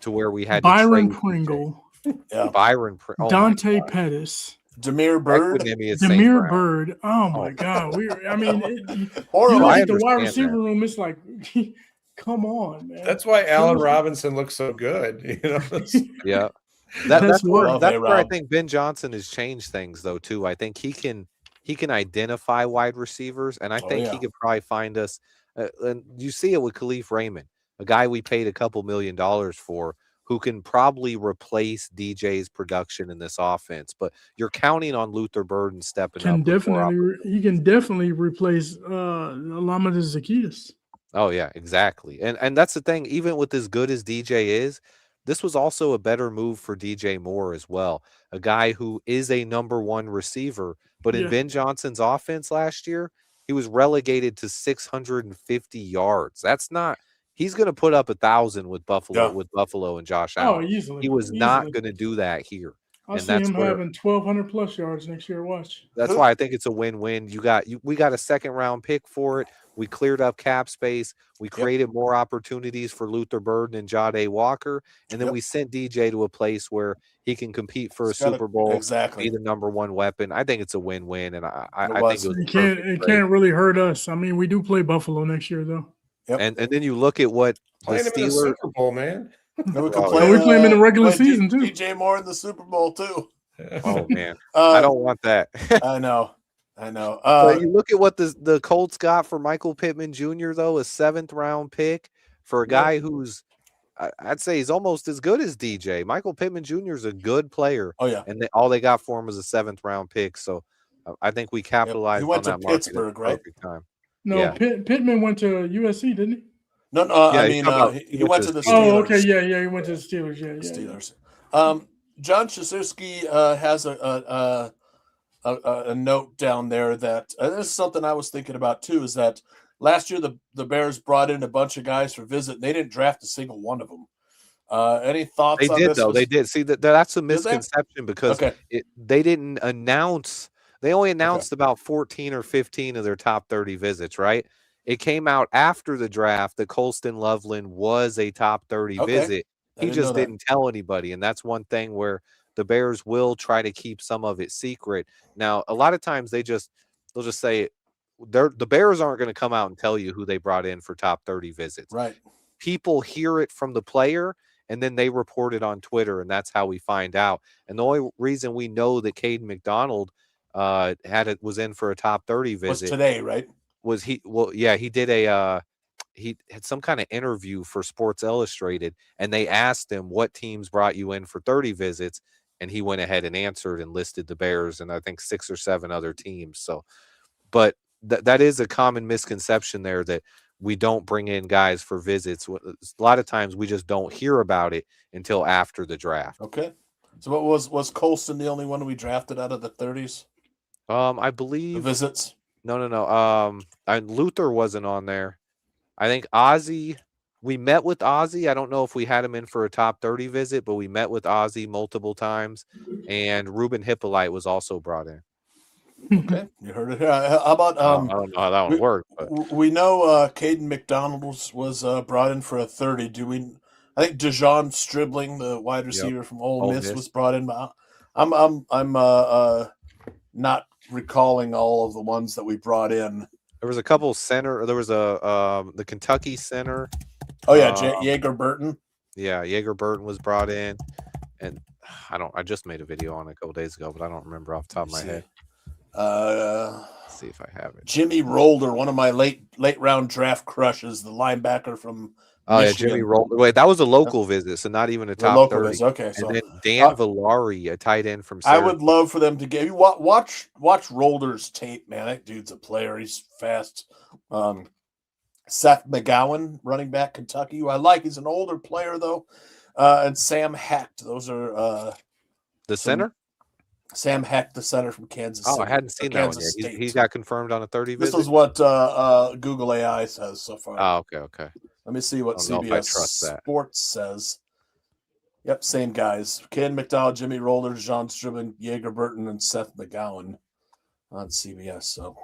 to where we had Byron Pringle, Dante Pettis, Demir Bird. Demir Bird. Oh my God. You look at the wide receiver room, it's like, come on, man. That's why Allen Robinson looks so good. Yeah. That's where I think Ben Johnson has changed things though too. I think he can identify wide receivers, and I think he could probably find us. And you see it with Khalif Raymond, a guy we paid a couple $1 million for, who can probably replace DJ's production in this offense. But you're counting on Luther Burden stepping up. He can definitely replace Alameda Zacchaeus. Oh, yeah, exactly. And that's the thing. Even with as good as DJ is, this was also a better move for DJ Moore as well. A guy who is a number one receiver. But in Ben Johnson's offense last year, he was relegated to 650 yards. That's not – he's going to put up 1,000 with Buffalo and Josh Allen. Easily. He was not going to do that here. I see him having 1,200 plus yards next year. Watch. That's why I think it's a win-win. We got a second-round pick for it. We cleared up cap space. We created more opportunities for Luther Burden and Jade Walker, and then we sent DJ to a place where he can compete for a Super Bowl, be the number one weapon. I think it's a win-win, and I think it was it can't really hurt us. I mean, we do play Buffalo next year, though. Yep. And then you look at what the Steelers in the Super Bowl, man. And we play him in the regular season too. DJ Moore in the Super Bowl too. Oh man, I don't want that. I know. But you look at what the Colts got for Michael Pittman Jr. though, a 7th round pick for a guy who's, I'd say he's almost as good as DJ. Michael Pittman Jr. is a good player. Oh yeah, and all they got for him was a 7th round pick. So I think we capitalized. He went on to that Pittsburgh, right? Time. No, Pittman went to USC, didn't he? No. I mean, he went to the Steelers. Oh, okay, yeah, he went to the Steelers. Yeah. Steelers. John Shazirski has a note down there that this is something I was thinking about too. Is that last year the Bears brought in a bunch of guys for visit, and they didn't draft a single one of them. Any thoughts They on did this? though. They did. See that's a Did they? misconception because Okay. they didn't announce. They only announced about 14 or 15 of their top 30 visits, right? It came out after the draft that Colston Loveland was a top 30 Okay. visit. I He didn't know just that. didn't tell anybody, and that's one thing where the Bears will try to keep some of it secret. Now, a lot of times they'll just say the Bears aren't going to come out and tell you who they brought in for top 30 visits. Right. People hear it from the player, and then they report it on Twitter, and that's how we find out. And the only reason we know that Caden McDonald was in for a top 30 visit Was today, right? He did he had some kind of interview for Sports Illustrated, and they asked him what teams brought you in for 30 visits, and he went ahead and answered and listed the Bears and I think 6 or 7 other teams. So, but that is a common misconception there that we don't bring in guys for visits. A lot of times we just don't hear about it until after the draft. Okay. So what was Colston the only one we drafted out of the 30s? I The believe visits. no. Luther wasn't on there. I think Ozzie. We met with Ozzie. I don't know if we had him in for a top 30 visit, but we met with Ozzie multiple times, and Ruben Hippolyte was also brought in. Okay, you heard it here. How about I don't know how that would work, but we know Caden McDonald was brought in for a 30. Do we? I think Dejon Stribling, the wide receiver from Ole Miss, was brought in. I'm not recalling all of the ones that we brought in. there was a couple center. There was the Kentucky center. Oh yeah, Jaeger Burton. Yeah, Jaeger Burton was brought in, and I just made a video on it a couple days ago, but I don't remember off the top of my head. Let's see if I have it. Jimmy Rolder, one of my late round draft crushes, the linebacker from Michigan. Yeah, Jimmy Rolder. Wait, that was a local visit, so not even a top 30. Visit. Okay, so and then Dan Villari, a tight end from I would love for them to get watch Rolder's tape, man. That dude's a player. He's fast. Seth McGowan, running back, Kentucky, who I like. He's an older player though. And Sam Hecht. Those are the center. Sam Hecht, the center from Kansas City. I hadn't seen that one yet. He got confirmed on a 30 visit. This is what Google AI says so far. Oh, okay. Let me see what CBS Sports says. Yep, same guys. Ken McDowell, Jimmy Rolder, John Stribling, Jaeger Burton, and Seth McGowan on CBS. So,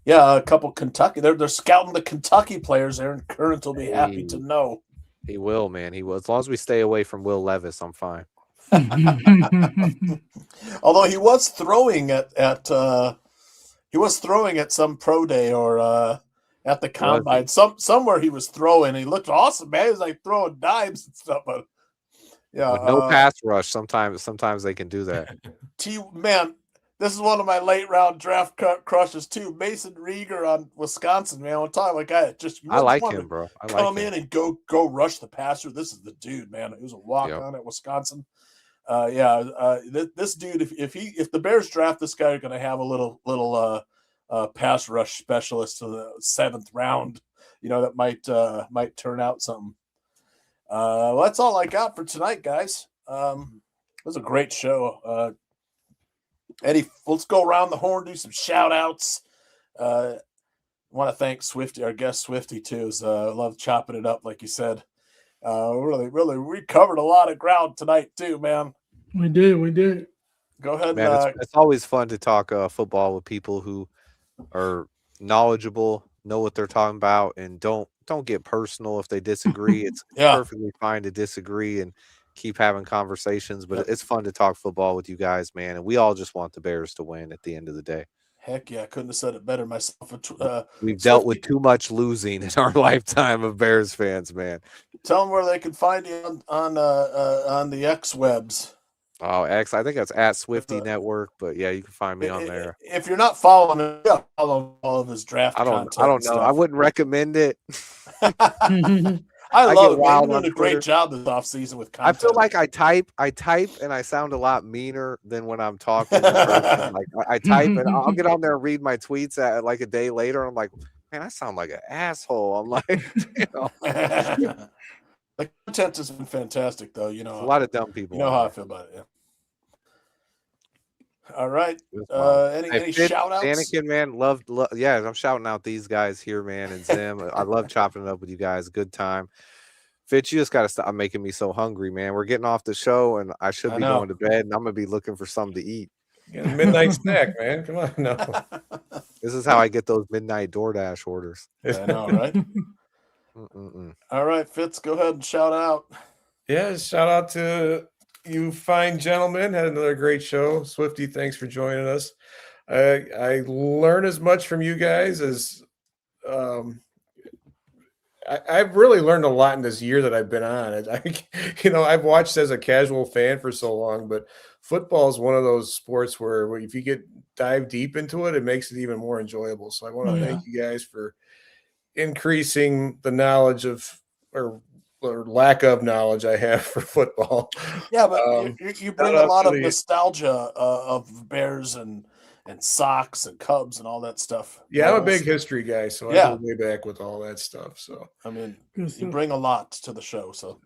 yeah, a couple Kentucky. They're scouting the Kentucky players. Aaron Current will be happy to know. He will, man. He will. As long as we stay away from Will Levis, I'm fine. Although he was throwing at some pro day or at the combine. Somewhere he was throwing. He looked awesome, man. He was like throwing dimes and stuff. But yeah, with no pass rush. Sometimes they can do that. Man, this is one of my late round draft crushes too. Mason Rieger on Wisconsin, man. I'm talking like I like him, bro. Come in and go rush the passer. This is the dude, man. It was a walk on at Wisconsin. This dude, if the Bears draft this guy, are going to have a little pass rush specialist to the 7th round. That might turn out something. That's all I got for tonight, guys. It was a great show. Eddie, let's go around the horn, do some shout outs. I want to thank Swifty, our guest Swifty too. I love chopping it up, like you said. Really, we covered a lot of ground tonight too, man. We did. Go ahead. Man, it's always fun to talk football with people who are knowledgeable, know what they're talking about, and don't get personal if they disagree. It's perfectly fine to disagree and keep having conversations, but it's fun to talk football with you guys, man. And we all just want the Bears to win at the end of the day. Heck yeah, I couldn't have said it better myself. We've dealt with too much losing in our lifetime of Bears fans, man. Tell them where they can find you on the X webs. Oh, X, I think that's at Swifty Network, but yeah, you can find me on there. If you're not following him, follow all of his draft content. I don't know. I wouldn't recommend it. I love it. You're doing a great job this offseason with content. I feel like I type and I sound a lot meaner than when I'm talking. Like I type and I'll get on there and read my tweets at like a day later. And I'm like, man, I sound like an asshole. I'm like, The content has been fantastic, though. A lot of dumb people. You know how I feel about it. Yeah. All right. Any shout outs? Danikin, man, love. Yeah, I'm shouting out these guys here, man, and Zim. I love chopping it up with you guys. Good time. Fitz, you just got to stop making me so hungry, man. We're getting off the show, and I should be going to bed, and I'm going to be looking for something to eat. Get a midnight snack, man. Come on. No. This is how I get those midnight DoorDash orders. I know, right? All right, Fitz, go ahead and shout out. Yeah, shout out to you fine gentlemen. Had another great show. Swifty, thanks for joining us. I learn as much from you guys as I've really learned a lot in this year that I've been on. I've watched as a casual fan for so long, but football is one of those sports where if you dive deep into it, it makes it even more enjoyable. So I want to thank you guys for increasing the knowledge of or lack of knowledge I have for football. Yeah, but you bring a lot of nostalgia of Bears and Sox and Cubs and all that stuff. Yeah, I'm a big history guy, so I go way back with all that stuff. So I mean, you bring a lot to the show. So,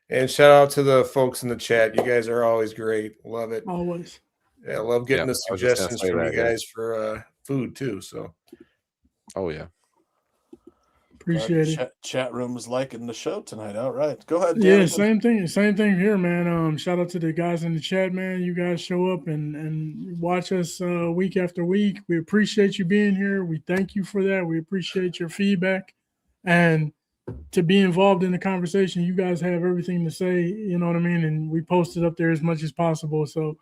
and shout out to the folks in the chat. You guys are always great. Love it. Always. Yeah, I love getting the suggestions from you guys for food too. So, oh yeah. Appreciate it. Chat room is liking the show tonight. All right, go ahead. Yeah, same thing here, man. Shout out to the guys in the chat, man. You guys show up and watch us week after week. We appreciate you being here. We thank you for that. We appreciate your feedback and to be involved in the conversation. You guys have everything to say, you know what I mean? And we post it up there as much as possible. So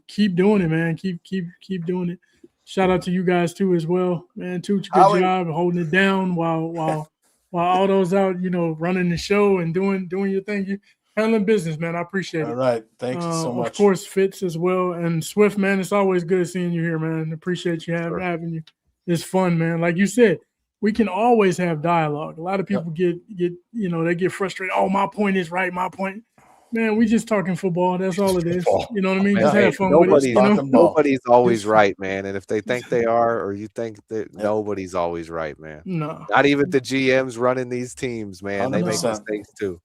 keep doing it, man. Keep doing it. Shout out to you guys too as well, man. Tooch, good job holding it down while Aldo's out, running the show and doing your thing. You handling business, man. I appreciate it. All right, thank you so much. Of course, Fitz as well, and Swift, man. It's always good seeing you here, man. Appreciate you having you. It's fun, man. Like you said, we can always have dialogue. A lot of people get they get frustrated. Oh, my point is right. My point. Man, we just talking football. That's all it is. You know what I mean? Just have fun with it. Nobody's always right, man. And if they think they are, or you think that nobody's always right, man. No. Not even the GMs running these teams, man. 100%. They make mistakes too.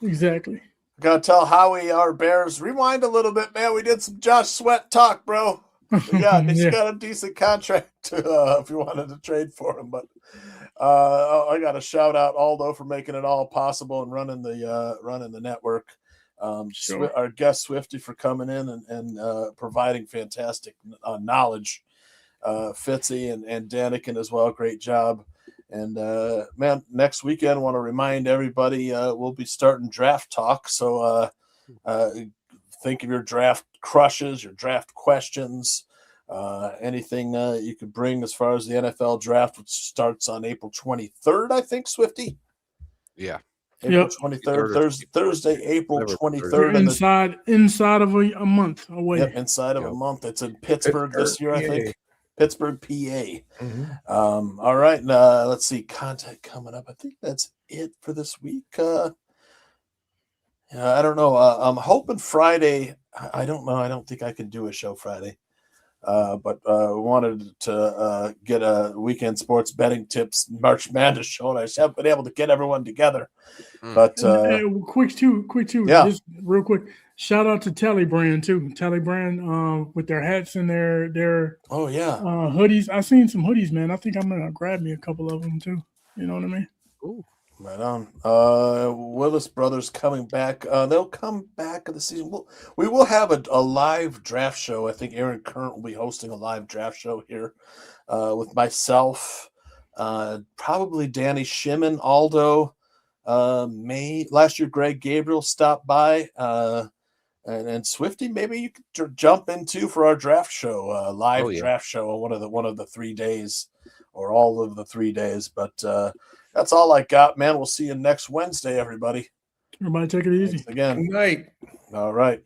Exactly. Gotta tell Howie, our Bears, rewind a little bit, man. We did some Josh Sweat talk, bro. Yeah, he's got a decent contract if you wanted to trade for him. But I got to shout out Aldo for making it all possible and running the network. Sure. Our guest Swifty for coming in and providing fantastic knowledge. Fitzy and Danikin as well. Great job. And man, next weekend, I want to remind everybody we'll be starting draft talk. So think of your draft crushes, your draft questions, anything you could bring as far as the NFL draft, which starts on April 23rd, I think, Swifty. Yeah. April 23rd, Thursday, April 23rd. Inside of a month away. Yep, inside of a month. It's in Pittsburgh this year, I think. Pittsburgh, PA. Mm-hmm. All right. Let's see. Content coming up. I think that's it for this week. I don't know. I'm hoping Friday. I don't know. I don't think I can do a show Friday. But wanted to get a weekend sports betting tips March Madness show, and I just haven't been able to get everyone together. But quick too, yeah, just real quick. Shout out to Telly Brand too. Telly Brand with their hats and their hoodies. I seen some hoodies, man. I think I'm gonna grab me a couple of them too. You know what I mean? Ooh. Right on. Willis Brothers coming back. They'll come back in the season. We will have a live draft show. I think Aaron Current will be hosting a live draft show here with myself, probably Danny Shimon, Aldo, last year Greg Gabriel stopped by, and Swifty. Maybe you could jump into for our draft show, live draft show on one of the 3 days or all of the 3 days. But that's all I got, man. We'll see you next Wednesday, everybody. Everybody take it easy. Thanks again. Good night. All right.